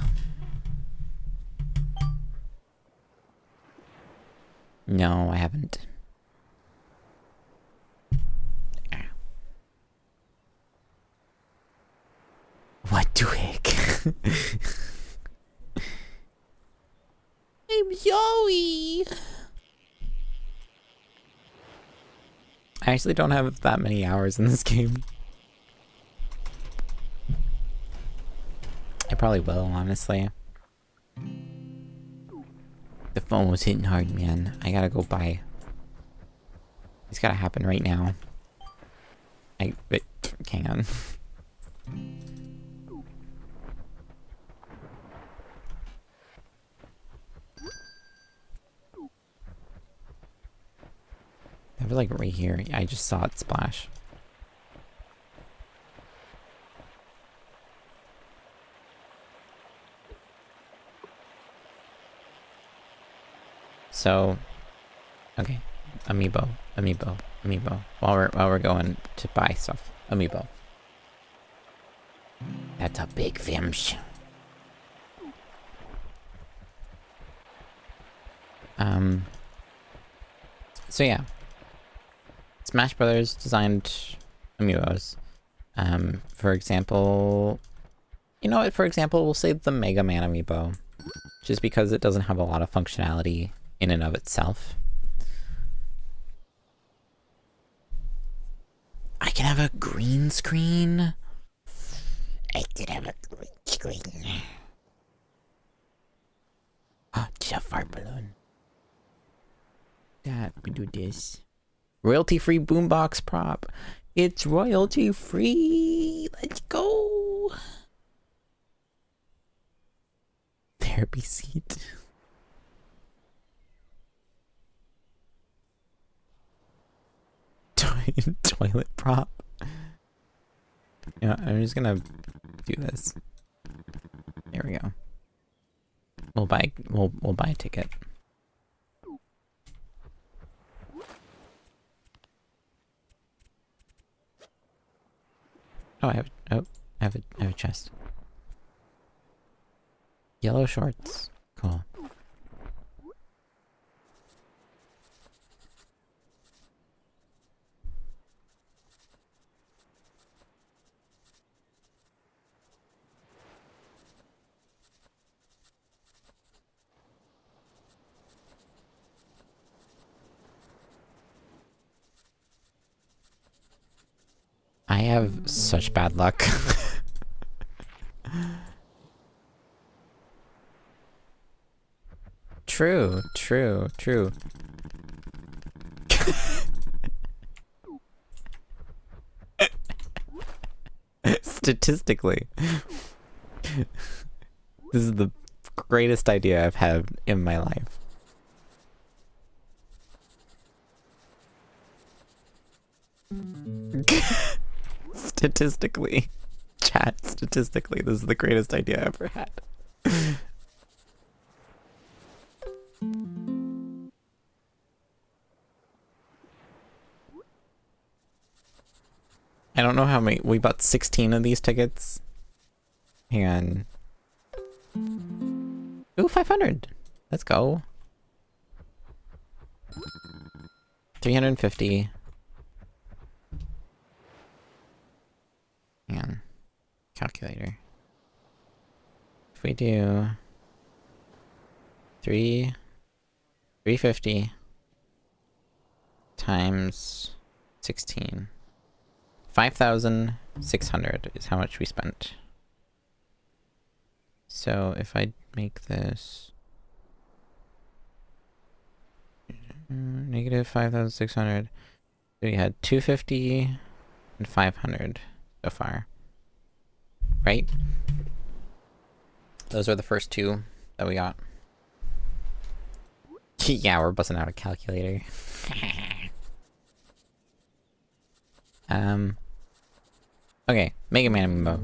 No, I haven't. What the heck? I'm sorry. I actually don't have that many hours in this game. I probably will, honestly. The phone was hitting hard, man. I gotta go buy. It's gotta happen right now. Hang on. They were like right here. I just saw it splash. So, okay, Amiibo. While we're going to buy stuff, Amiibo. That's a big fish. So yeah, Smash Brothers designed Amiibos. For example, you know what? For example, we'll say the Mega Man Amiibo, just because it doesn't have a lot of functionality in and of itself. I can have a green screen. I can have a green screen. Oh, it's a fart balloon. That we do this. Royalty-free boombox prop. It's royalty-free. Let's go. Therapy seat. Toilet prop. Yeah, I'm just gonna do this. There we go. We'll buy a ticket. Oh, I have a chest. Yellow shorts. Cool. I have such bad luck. True. Statistically, this is the greatest idea I've had in my life. Statistically, chat, statistically, this is the greatest idea I ever had. I don't know how many. We bought 16 of these tickets. Hang on. Ooh, 500. Let's go. 350. Hang on. Calculator. If we do 350 times 16. 5,600 is how much we spent. So if I make this negative 5,600, we had 250 and 500 so far, right? Those are the first two that we got. Yeah, we're busting out a calculator. Okay, Mega Man amiibo.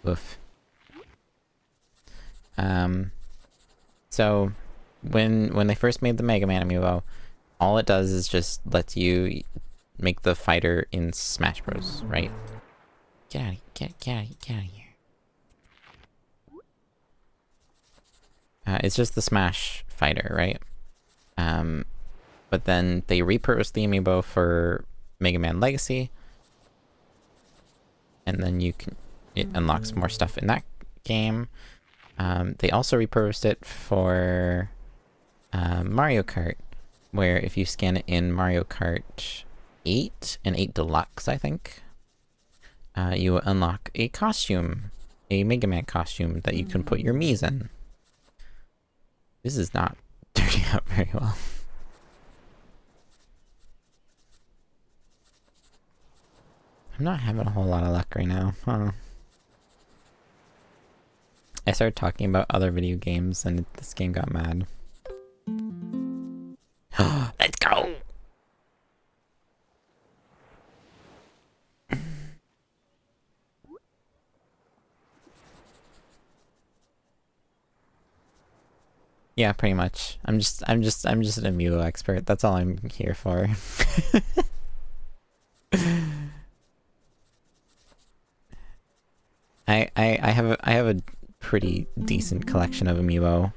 Woof. So when they first made the Mega Man amiibo, all it does is just lets you make the fighter in Smash Bros, right? Get out of here. It's just the Smash fighter, right? But then they repurposed the amiibo for Mega Man Legacy, and then it unlocks more stuff in that game. They also repurposed it for Mario Kart, where if you scan it in Mario Kart 8 and 8 Deluxe, I think, you will unlock a costume, a Mega Man costume that you can put your Miis in. This is not turning out very well. I'm not having a whole lot of luck right now. Huh. I started talking about other video games and this game got mad. Let's go! Yeah, pretty much. I'm just an amiibo expert. That's all I'm here for. I have a pretty decent collection of amiibo.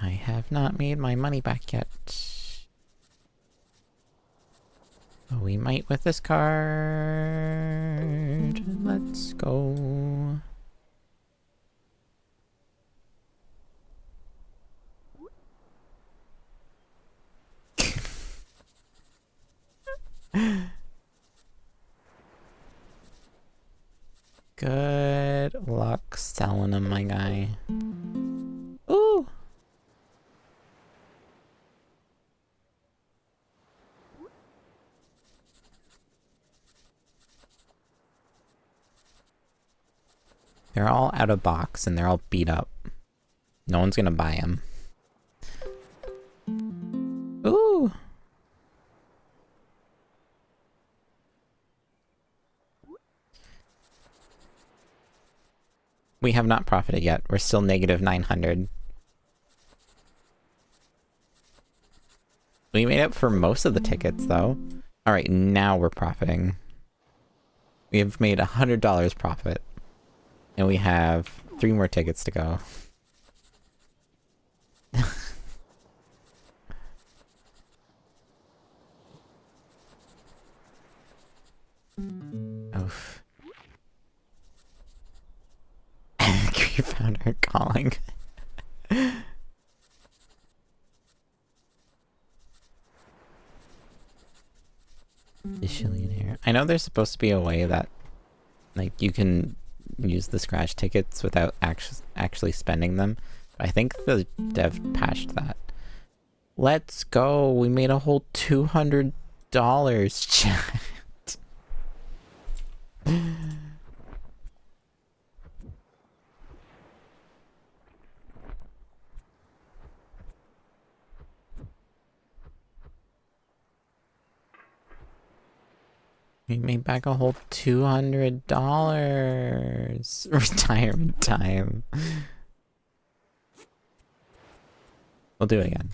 I have not made my money back yet. But we might with this card. Let's go. Good luck selling them, my guy. Ooh! They're all out of box and they're all beat up. No one's gonna buy them. Ooh! We have not profited yet. We're still negative 900. We made up for most of the tickets, though. Alright, now we're profiting. We have made $100 profit. And we have 3 more tickets to go. Oof. You found her calling. The Shillionaire. I know there's supposed to be a way that, like, you can use the scratch tickets without actually spending them. But I think the dev patched that. Let's go! We made a whole $200, chat. We made back a whole $200. Retirement time. We'll do it again.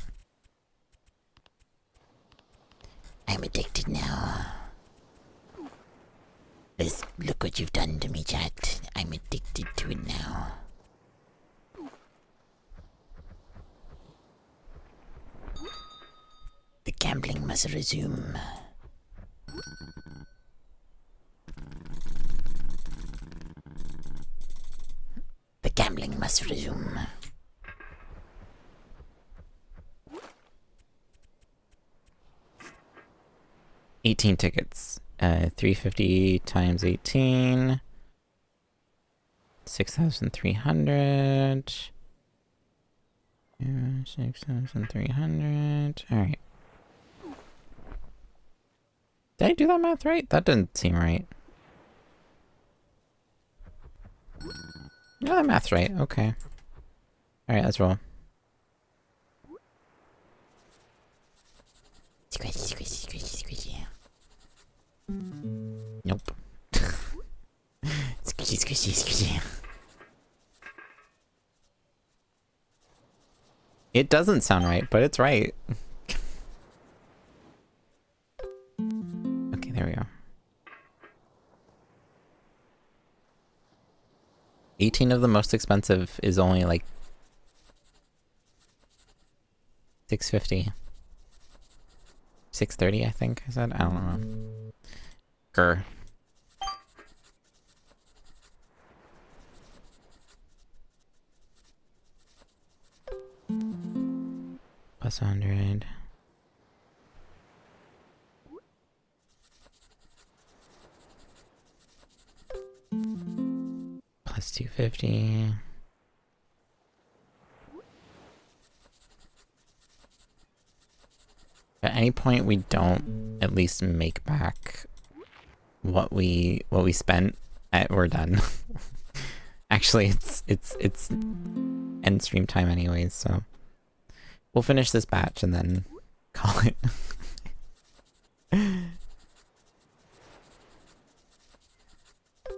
I'm addicted now. Look what you've done to me, chat. I'm addicted to it now. The gambling must resume. The gambling must resume. $18 tickets. 350 times 18. 6,300. 6,300. Alright. Did I do that math right? That didn't seem right. No, that math's right. Okay. Alright, let's roll. Squishy, squishy, squishy, squishy. Nope. Squishy, squishy, squishy. It doesn't sound right, but it's right. Okay, there we go. 18 of the most expensive is only like $650. 630, I think I said. I don't know. Grr. Plus 100. Plus 250. At any point we don't at least make back what we spent, we're done. Actually, it's end stream time anyways, so we'll finish this batch and then call it.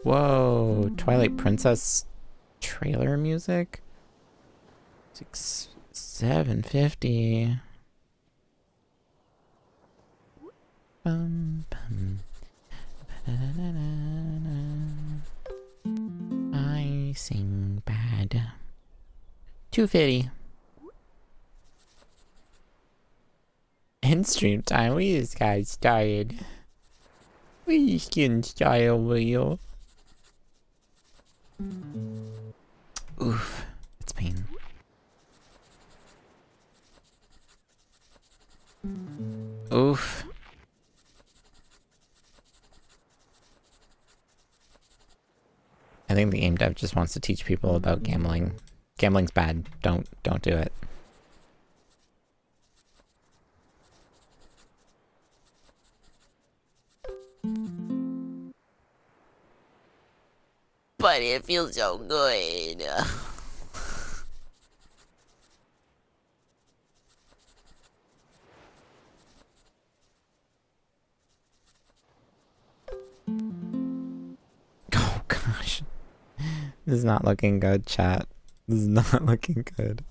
Whoa, Twilight Princess trailer music? 750. Bum, bum. I sing bad. 250. End stream time. We just got started. We just getting started over here. Oof. It's pain. Oof. I think the game dev just wants to teach people about gambling. Gambling's bad. Don't do it. But it feels so good. Oh gosh. This is not looking good, chat. This is not looking good.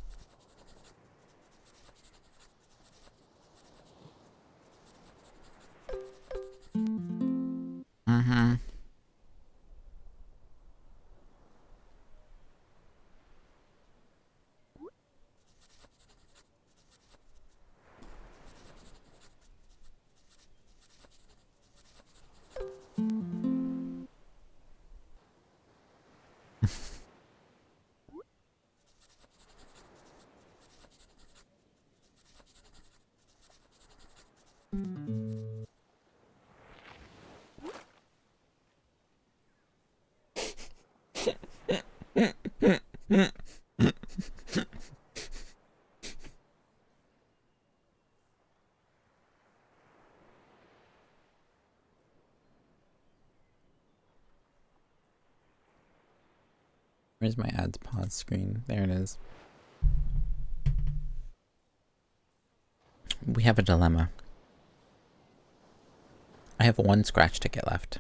Mm-hmm. Where's my ads pause screen? There it is. We have a dilemma. I have one scratch ticket left.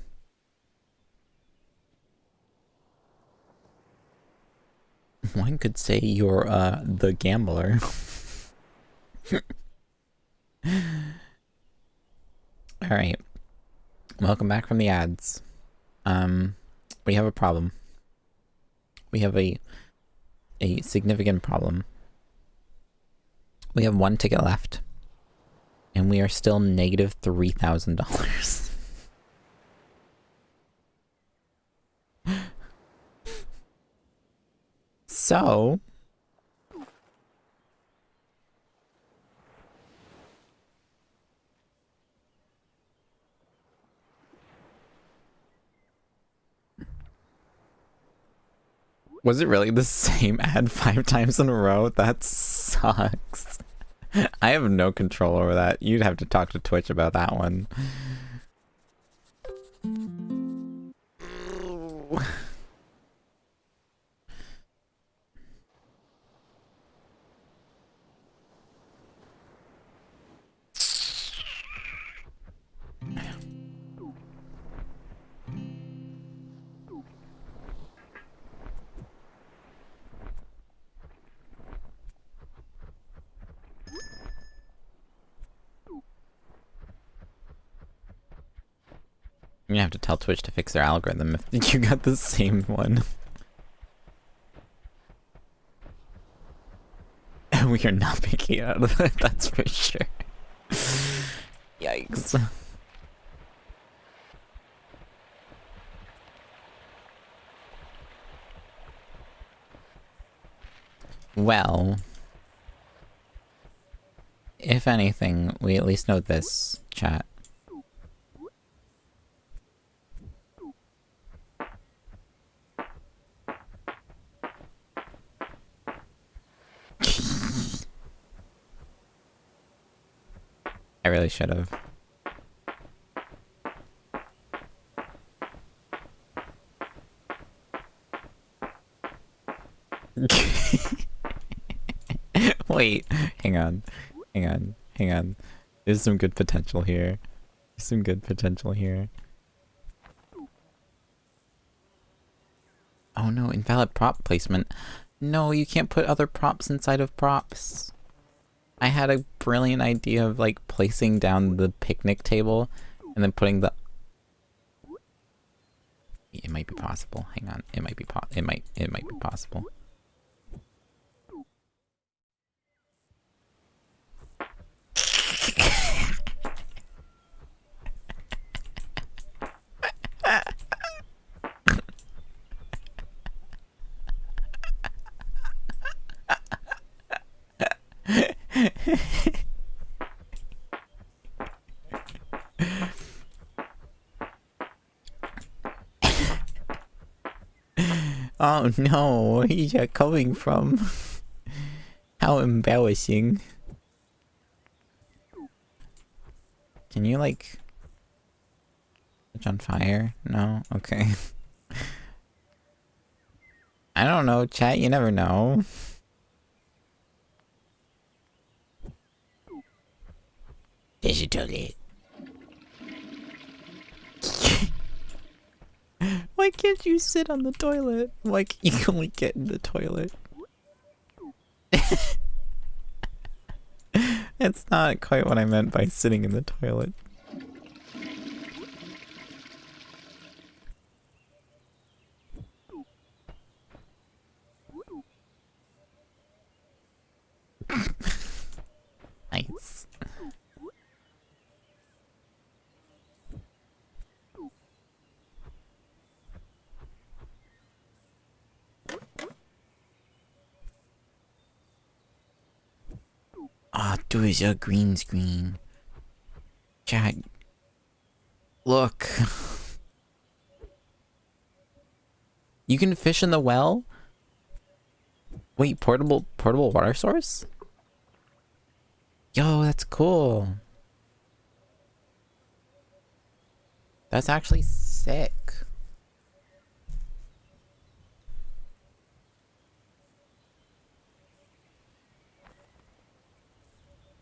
One could say you're, the gambler. Alright. Welcome back from the ads. We have a problem. We have a significant problem. We have one ticket left. And we are still negative $3,000. So... Was it really the same ad 5 times in a row? That sucks. I have no control over that. You'd have to talk to Twitch about that one. You have to tell Twitch to fix their algorithm if you got the same one. We are not making it out of it, that's for sure. Yikes. Well, if anything, we at least know this, chat. I really should have. Wait, hang on. There's some good potential here. Oh no, invalid prop placement. No, you can't put other props inside of props. I had a brilliant idea of like placing down the picnic table and then putting the... It might be possible. Hang on. It might be possible. Oh no, where are you coming from? How embarrassing. Can you like... Catch on fire? No? Okay. I don't know, chat, you never know. Digitally. Why can't you sit on the toilet? Like, you can only get in the toilet. That's not quite what I meant by sitting in the toilet. Nice. Ah, do is a green screen. Chat. Look. You can fish in the well? Wait, portable water source? Yo, that's cool. That's actually sick.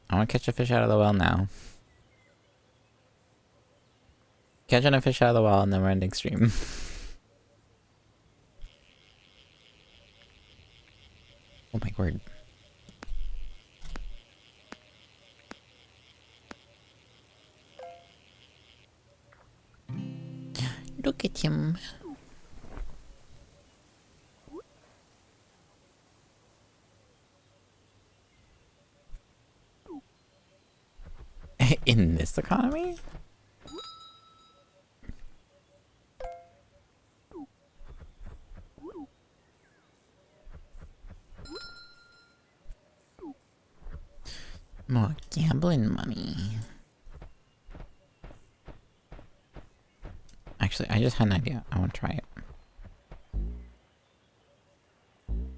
I want to catch a fish out of the well now. catching a fish out of the well and then we're ending stream. Oh my word. Look at him. In this economy? More gambling money. Actually, I just had an idea. I want to try it.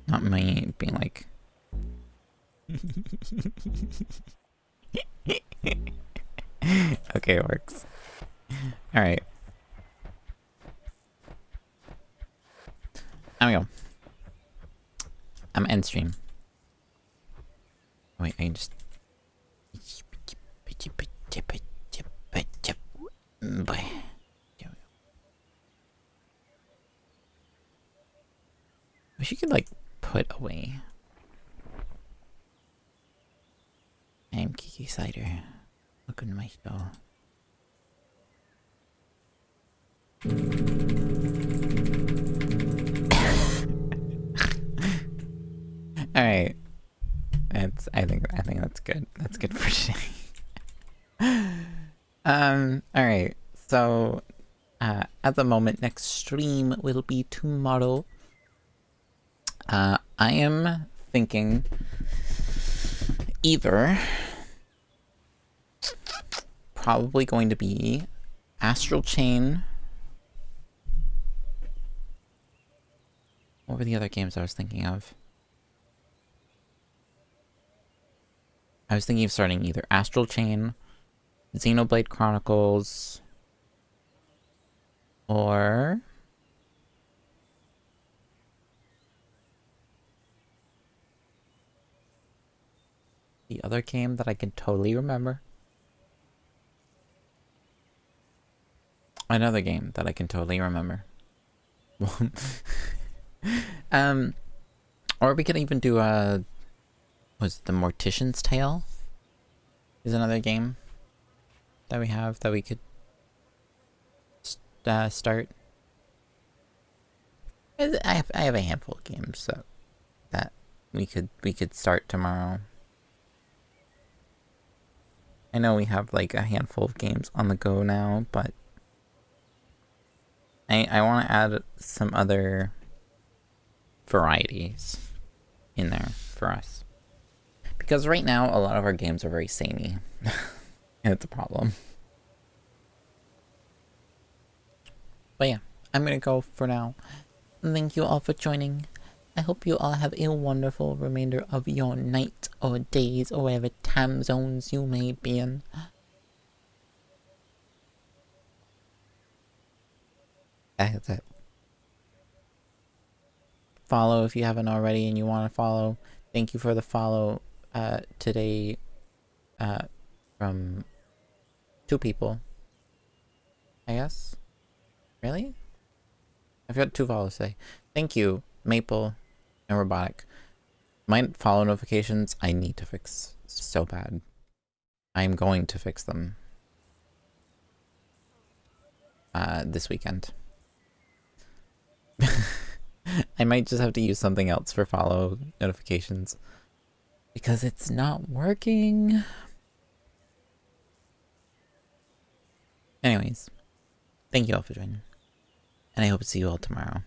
Not me being like... Okay, it works. Alright. There we go. I'm end stream. Wait, I can just... Wish you could, like, put away. I'm Kiki Cider. Welcome to my show. Alright. I think that's good. That's good for today. Alright. So at the moment, next stream will be tomorrow. I am thinking either probably going to be Astral Chain. What were the other games I was thinking of? I was thinking of starting either Astral Chain, Xenoblade Chronicles, or the other game that I can totally remember. Another game that I can totally remember. Or we could even do was the Mortician's Tale? Is another game that we have that we could start. I have a handful of games that we could start tomorrow. I know we have like a handful of games on the go now, but I want to add some other varieties in there for us. Because right now, a lot of our games are very samey. And it's a problem. But yeah, I'm gonna go for now. Thank you all for joining. I hope you all have a wonderful remainder of your night or days or whatever time zones you may be in. That's it. Follow if you haven't already and you want to follow. Thank you for the follow today from 2 people. I guess? Really? I've got 2 follows today. Thank you, Maple and Robotic. My follow notifications, I need to fix so bad. I'm going to fix them this weekend. I might just have to use something else for follow notifications because it's not working. Anyways, thank you all for joining, and I hope to see you all tomorrow.